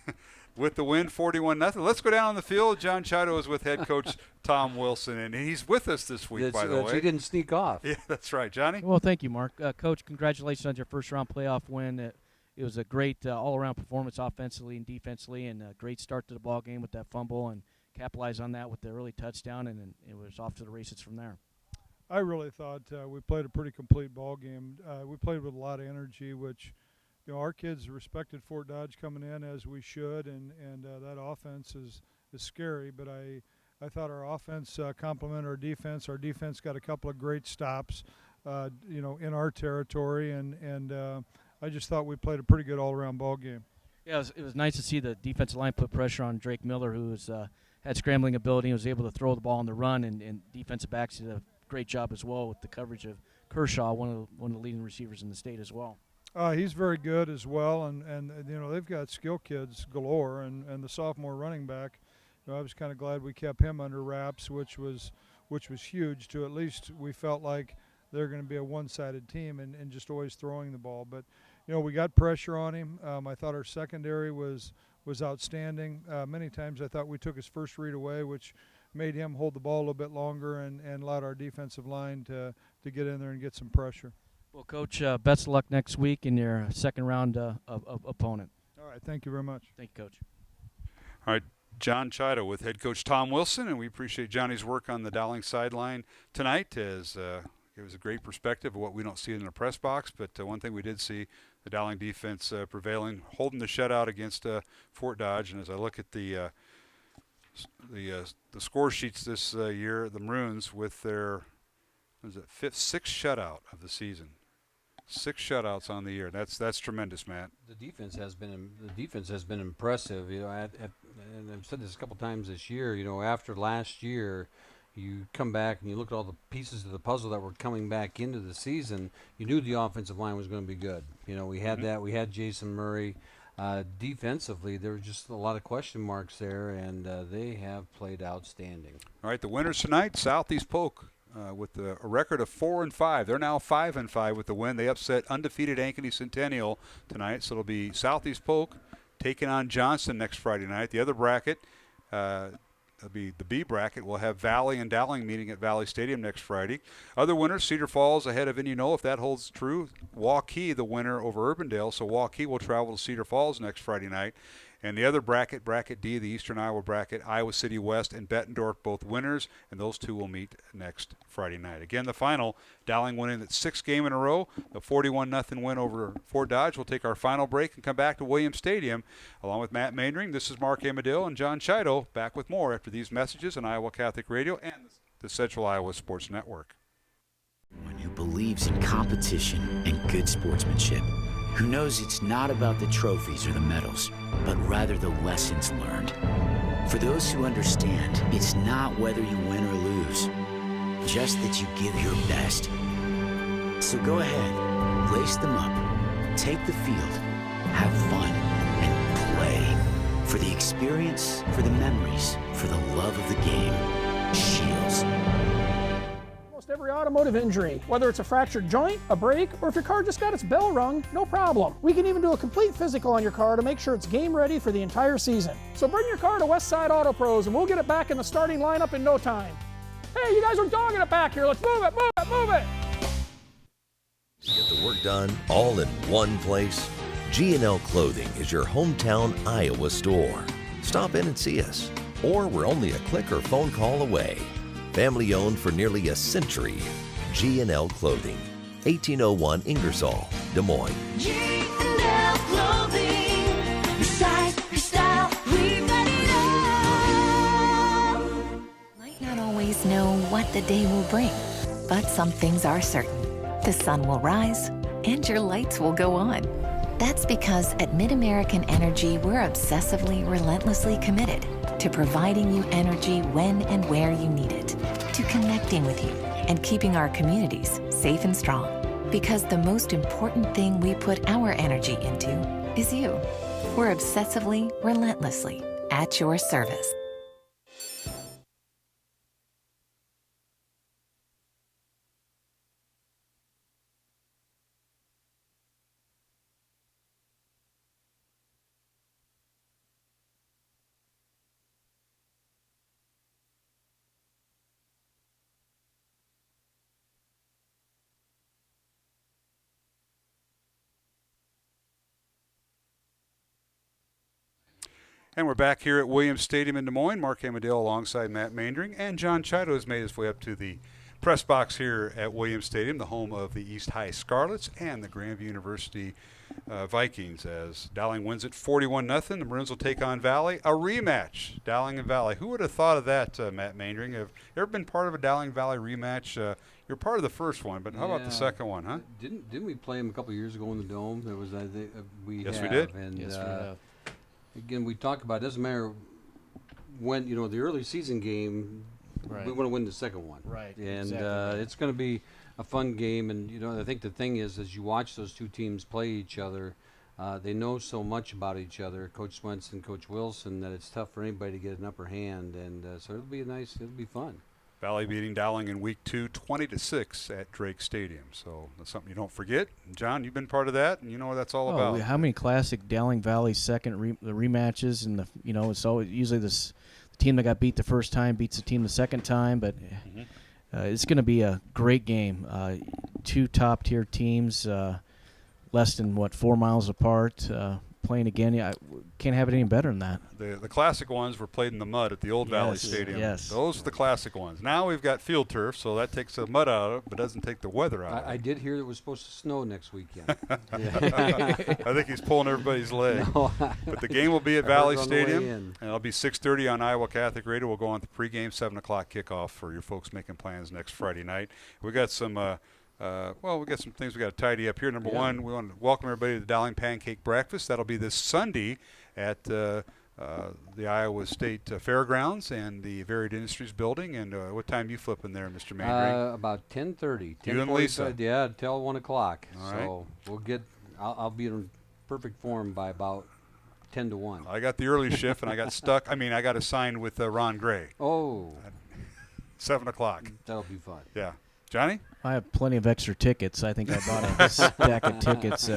with the win, 41-0. Let's go down on the field. John Chido is with head coach Tom Wilson, and he's with us this week, by the way. He didn't sneak off. Yeah, that's right. Johnny? Well, thank you, Mark. Coach, congratulations on your first-round playoff win. It was a great all-around performance offensively and defensively, and a great start to the ball game with that fumble, and capitalized on that with the early touchdown, and it was off to the races from there. I really thought we played a pretty complete ball game. We played with a lot of energy, which – our kids respected Fort Dodge coming in, as we should, and that offense is scary. But I thought our offense complemented our defense. Our defense got a couple of great stops, in our territory, and I just thought we played a pretty good all-around ball game. Yeah, it was nice to see the defensive line put pressure on Drake Miller, who had scrambling ability and was able to throw the ball on the run, and defensive backs did a great job as well with the coverage of Kershaw, one of the leading receivers in the state as well. He's very good as well, and they've got skill kids galore, and the sophomore running back, I was kind of glad we kept him under wraps, which was huge. To at least we felt like they're going to be a one-sided team and just always throwing the ball. But we got pressure on him. I thought our secondary was outstanding. Many times I thought we took his first read away, which made him hold the ball a little bit longer and allowed our defensive line to get in there and get some pressure. Well, Coach, best of luck next week in your second round of opponent. All right, thank you very much. Thank you, Coach. All right, John Chido with head coach Tom Wilson, and we appreciate Johnny's work on the Dowling sideline tonight. As it was a great perspective of what we don't see in the press box, but one thing we did see, the Dowling defense prevailing, holding the shutout against Fort Dodge. And as I look at the score sheets this year, the Maroons with their sixth shutout of the season. 6 shutouts on the year. That's tremendous, Matt. The defense has been impressive. And I've said this a couple times this year. After last year, you come back and you look at all the pieces of the puzzle that were coming back into the season. You knew the offensive line was going to be good. We had that. We had Jason Murray. Defensively, there were just a lot of question marks there, and they have played outstanding. All right, the winners tonight, Southeast Polk. With a record of 4-5. They're now 5-5 with the win. They upset undefeated Ankeny Centennial tonight. So it'll be Southeast Polk taking on Johnston next Friday night. The other bracket, it'll be the B bracket. We'll have Valley and Dowling meeting at Valley Stadium next Friday. Other winners, Cedar Falls ahead of Indianola, if that holds true. Waukee, the winner over Urbandale. So Waukee will travel to Cedar Falls next Friday night. And the other bracket, Bracket D, the Eastern Iowa bracket, Iowa City West and Bettendorf, both winners, and those two will meet next Friday night. Again, the final, Dowling winning its 6th game in a row, the 41-0 win over Fort Dodge. We'll take our final break and come back to Williams Stadium. Along with Matt Maindring, this is Mark Amadil and John Chido, back with more after these messages on Iowa Catholic Radio and the Central Iowa Sports Network. One who believes in competition and good sportsmanship, who knows it's not about the trophies or the medals, but rather the lessons learned. For those who understand, it's not whether you win or lose, just that you give your best. So go ahead, lace them up, take the field, have fun, and play. For the experience, for the memories, for the love of the game. Shields. Every automotive injury, whether it's a fractured joint, a brake, or if your car just got its bell rung, no problem. We can even do a complete physical on your car to make sure it's game ready for the entire season. So bring your car to Westside Auto Pros and we'll get it back in the starting lineup in no time. Hey, you guys are dogging it back here. Let's move it, move it, move it. Get the work done all in one place. G&L Clothing is your hometown Iowa store. Stop in and see us, or we're only a click or phone call away. Family owned for nearly a century. G&L Clothing, 1801 Ingersoll, Des Moines. G&L Clothing, your size, your style, we've got it all. Might not always know what the day will bring, but some things are certain. The sun will rise and your lights will go on. That's because at MidAmerican Energy, we're obsessively, relentlessly committed to providing you energy when and where you need it, to connecting with you and keeping our communities safe and strong. Because the most important thing we put our energy into is you. We're obsessively, relentlessly at your service. And we're back here at Williams Stadium in Des Moines. Mark Amadale alongside Matt Maindring. And John Chido has made his way up to the press box here at Williams Stadium, the home of the East High Scarlets and the Grandview University Vikings, as Dowling wins it 41-0. The Maroons will take on Valley. A rematch, Dowling and Valley. Who would have thought of that, Matt Maindring? Have you ever been part of a Dowling-Valley rematch? You're part of the first one, but how about the second one, huh? Didn't we play them a couple years ago in the Dome? There was we Yes, we did. And, yes, we have. Again, we talk about it doesn't matter when, the early season game, Right. we want to win the second one. Right, And exactly. it's going to be a fun game. And, I think the thing is, as you watch those two teams play each other, they know so much about each other, Coach Swenson, Coach Wilson, that it's tough for anybody to get an upper hand. And so it'll be fun. Valley beating Dowling in week 2, 20-6 at Drake Stadium. So that's something you don't forget. John, you've been part of that, and you know what that's all about. How many classic Dowling Valley second the rematches, and it's always usually the team that got beat the first time beats the team the second time, but it's going to be a great game. 2 top-tier teams, less than 4 miles apart, playing again. I can't have it any better than that. The classic ones were played in the mud at the old Valley Stadium. Yes. Those are the classic ones. Now we've got field turf, so that takes the mud out of it, but doesn't take the weather out of it. I did hear it was supposed to snow next weekend. I think he's pulling everybody's leg. No, but the game will be at Valley Stadium, and it'll be 6:30 on Iowa Catholic Radio. We'll go on the pregame 7 o'clock kickoff for your folks making plans next Friday night. We got some. We got some things we got to tidy up here. Number one, we want to welcome everybody to the Dowling Pancake Breakfast. That'll be this Sunday at the Iowa State Fairgrounds and the Varied Industries Building. And what time you flipping there, Mr. Mandry? About 10:30. You and Lisa? Yeah, till 1 o'clock. All so we'll get. I'll be in perfect form by about 10 to 1. I got the early shift, and I got stuck. I got assigned with Ron Gray. Oh. 7 o'clock. That'll be fun. Yeah. Johnny? I have plenty of extra tickets. I think I bought a stack of tickets.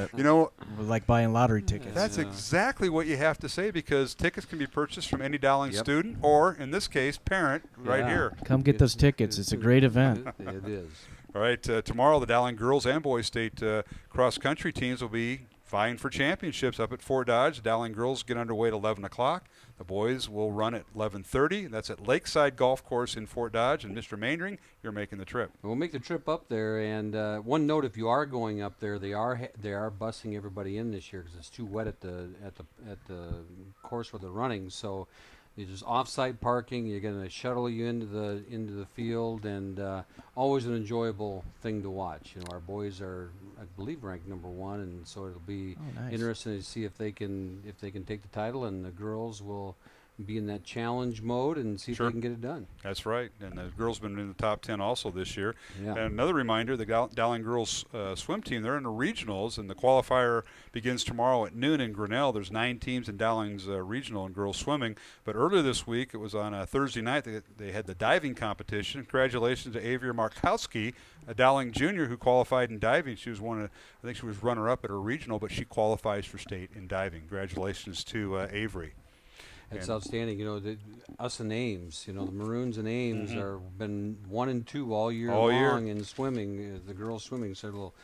Like buying lottery tickets. That's exactly what you have to say, because tickets can be purchased from any Dowling student or, in this case, parent right here. Come get those tickets. It's a great event. It is. All right. Tomorrow, the Dowling girls and boys state cross-country teams will be vying for championships up at Fort Dodge. The Dowling girls get underway at 11 o'clock. The boys will run at 11:30. That's at Lakeside Golf Course in Fort Dodge. And Mr. Mandring, you're making the trip. We'll make the trip up there. And one note: if you are going up there, they are busing everybody in this year because it's too wet at the course where they're running. So there's off-site parking. You're going to shuttle you into the field, and always an enjoyable thing to watch. Our boys are, I believe, ranked number 1, and so it'll be interesting to see if they can take the title, and the girls will be in that challenge mode and see if they can get it done. That's right. And the girls have been in the top 10 also this year. Yeah. And another reminder, the Dowling girls swim team, they're in the regionals, and the qualifier begins tomorrow at noon in Grinnell. There's 9 teams in Dowling's regional in girls swimming. But earlier this week, it was on a Thursday night, they had the diving competition. Congratulations to Avery Markowski, a Dowling junior who qualified in diving. She was I think she was runner-up at her regional, but she qualifies for state in diving. Congratulations to Avery. It's outstanding. Us and Ames, the Maroons and Ames are been 1 and 2 all year long in swimming, the girls swimming. So it'll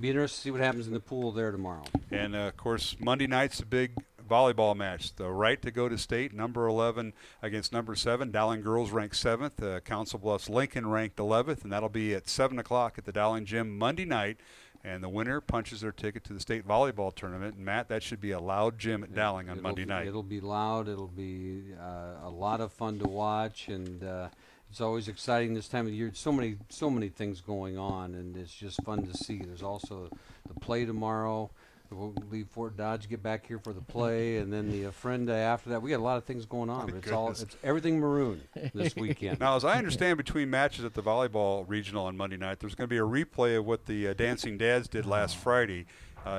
be interesting to see what happens in the pool there tomorrow. And, of course, Monday night's a big volleyball match. The right to go to state, number 11 against number 7. Dowling girls ranked 7th. Council Bluffs Lincoln ranked 11th, and that'll be at 7 o'clock at the Dowling Gym Monday night. And the winner punches their ticket to the state volleyball tournament. And, Matt, that should be a loud gym at Dowling on Monday night. It'll be loud. It'll be a lot of fun to watch. And it's always exciting this time of the year. So many things going on, and it's just fun to see. There's also the play tomorrow. We'll leave Fort Dodge, get back here for the play, and then the Ofrenda after that. We got a lot of things going on. It's everything maroon this weekend. Now, as I understand, between matches at the volleyball regional on Monday night, there's going to be a replay of what the Dancing Dads did last Friday.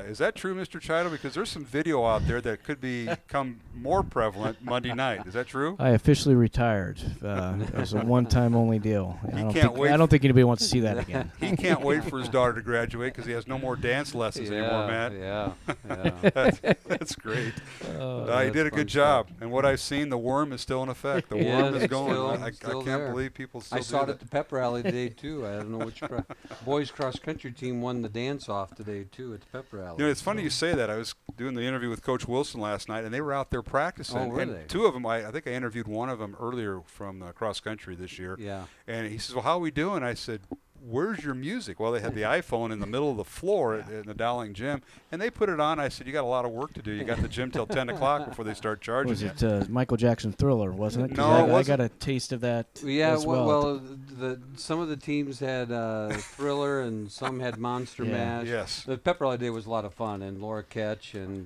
Is that true, Mr. Chido? Because there's some video out there that could become more prevalent Monday night. Is that true? I officially retired. It was a one-time only deal. I don't think anybody wants to see that again. He can't wait for his daughter to graduate because he has no more dance lessons anymore, Matt. Yeah. That's great. He did a good job. And what I've seen, the worm is still in effect. The worm is going. I can't believe people still do that. I saw it at the pep rally today, too. I don't know which boys cross-country team won the dance-off today, too, at the pep rally. It's funny you say that. I was doing the interview with Coach Wilson last night, and they were out there practicing. Oh, were and they? 2 of them, I think I interviewed one of them earlier from cross country this year. Yeah. And he says, "Well, how are we doing?" I said, "Where's your music?" Well, they had the iPhone in the middle of the floor in the Dowling gym, and they put it on. I said, "You got a lot of work to do. You got the gym till 10 o'clock before they start charging you." Was it Michael Jackson Thriller, wasn't it? No, it wasn't. I got a taste of that as well. well. Some of the teams had Thriller and some had Monster Mash. Yes. The pep rally day was a lot of fun, and Laura Ketch and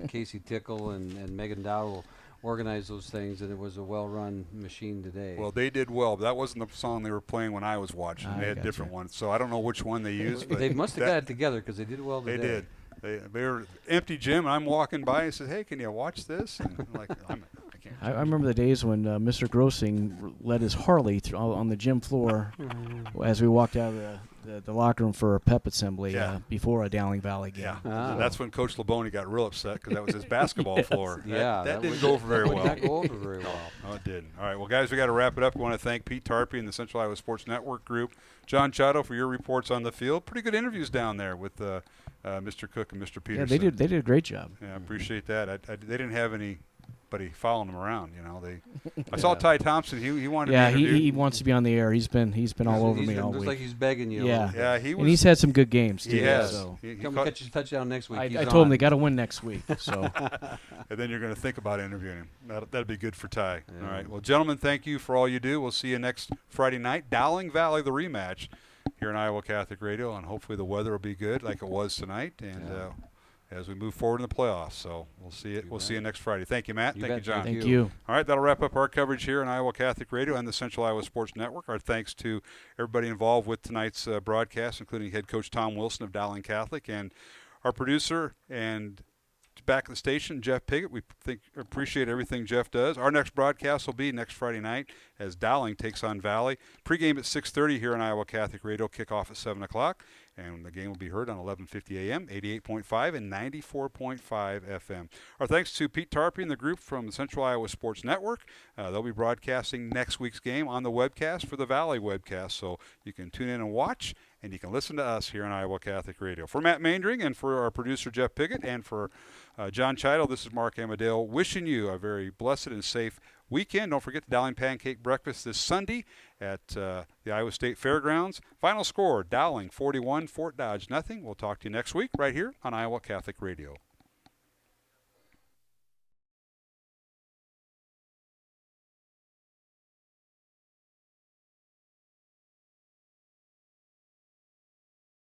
Casey Tickle and Megan Dowell organized those things, and it was a well-run machine today. Well, they did well. That wasn't the song they were playing when I was watching. They had different ones, so I don't know which one they used. But they must have got it together because they did well today. They did. They were empty gym, and I'm walking by and said, "Hey, can you watch this?" And I'm like, I I remember the days when Mr. Grossing led his Harley on the gym floor as we walked out of the locker room for a pep assembly before a Dowling Valley game. Yeah, and that's when Coach Labonte got real upset because that was his basketball floor. That didn't go over very well. That didn't go over very well. No, it didn't. All right, well, guys, we got to wrap it up. We want to thank Pete Tarpey and the Central Iowa Sports Network Group, John Chotto for your reports on the field. Pretty good interviews down there with Mr. Cook and Mr. Peterson. Yeah, they did a great job. Yeah, I appreciate that. They didn't have anybody following them around. I saw Ty Thompson. He wanted. Yeah, to be he wants to be on the air. He's been all over me all week. Looks like he's begging you. Yeah, yeah. And he's had some good games too. He has. So. Come catch his touchdown next week. I told him they got to win next week. So. And then you're going to think about interviewing him. That'd be good for Ty. Yeah. All right. Well, gentlemen, thank you for all you do. We'll see you next Friday night. Dowling Valley, the rematch here on Iowa Catholic Radio, and hopefully the weather will be good like it was tonight. And as we move forward in the playoffs. So we'll see it. We'll see you next Friday. Thank you, Matt. Thank you, John. Thank you. All right, that'll wrap up our coverage here on Iowa Catholic Radio and the Central Iowa Sports Network. Our thanks to everybody involved with tonight's broadcast, including head coach Tom Wilson of Dowling Catholic and our producer and back at the station, Jeff Piggott. We appreciate everything Jeff does. Our next broadcast will be next Friday night as Dowling takes on Valley. Pregame at 6:30 here on Iowa Catholic Radio. Kickoff at 7 o'clock. And the game will be heard on 1150 AM, 88.5 and 94.5 FM. Our thanks to Pete Tarpey and the group from the Central Iowa Sports Network. They'll be broadcasting next week's game on the webcast for the Valley webcast. So you can tune in and watch, and you can listen to us here on Iowa Catholic Radio. For Matt Maindring and for our producer Jeff Piggott and for John Chidle, this is Mark Amadale wishing you a very blessed and safe weekend. Don't forget the Dowling Pancake Breakfast this Sunday at the Iowa State Fairgrounds. Final score, Dowling 41, Fort Dodge nothing. We'll talk to you next week right here on Iowa Catholic Radio.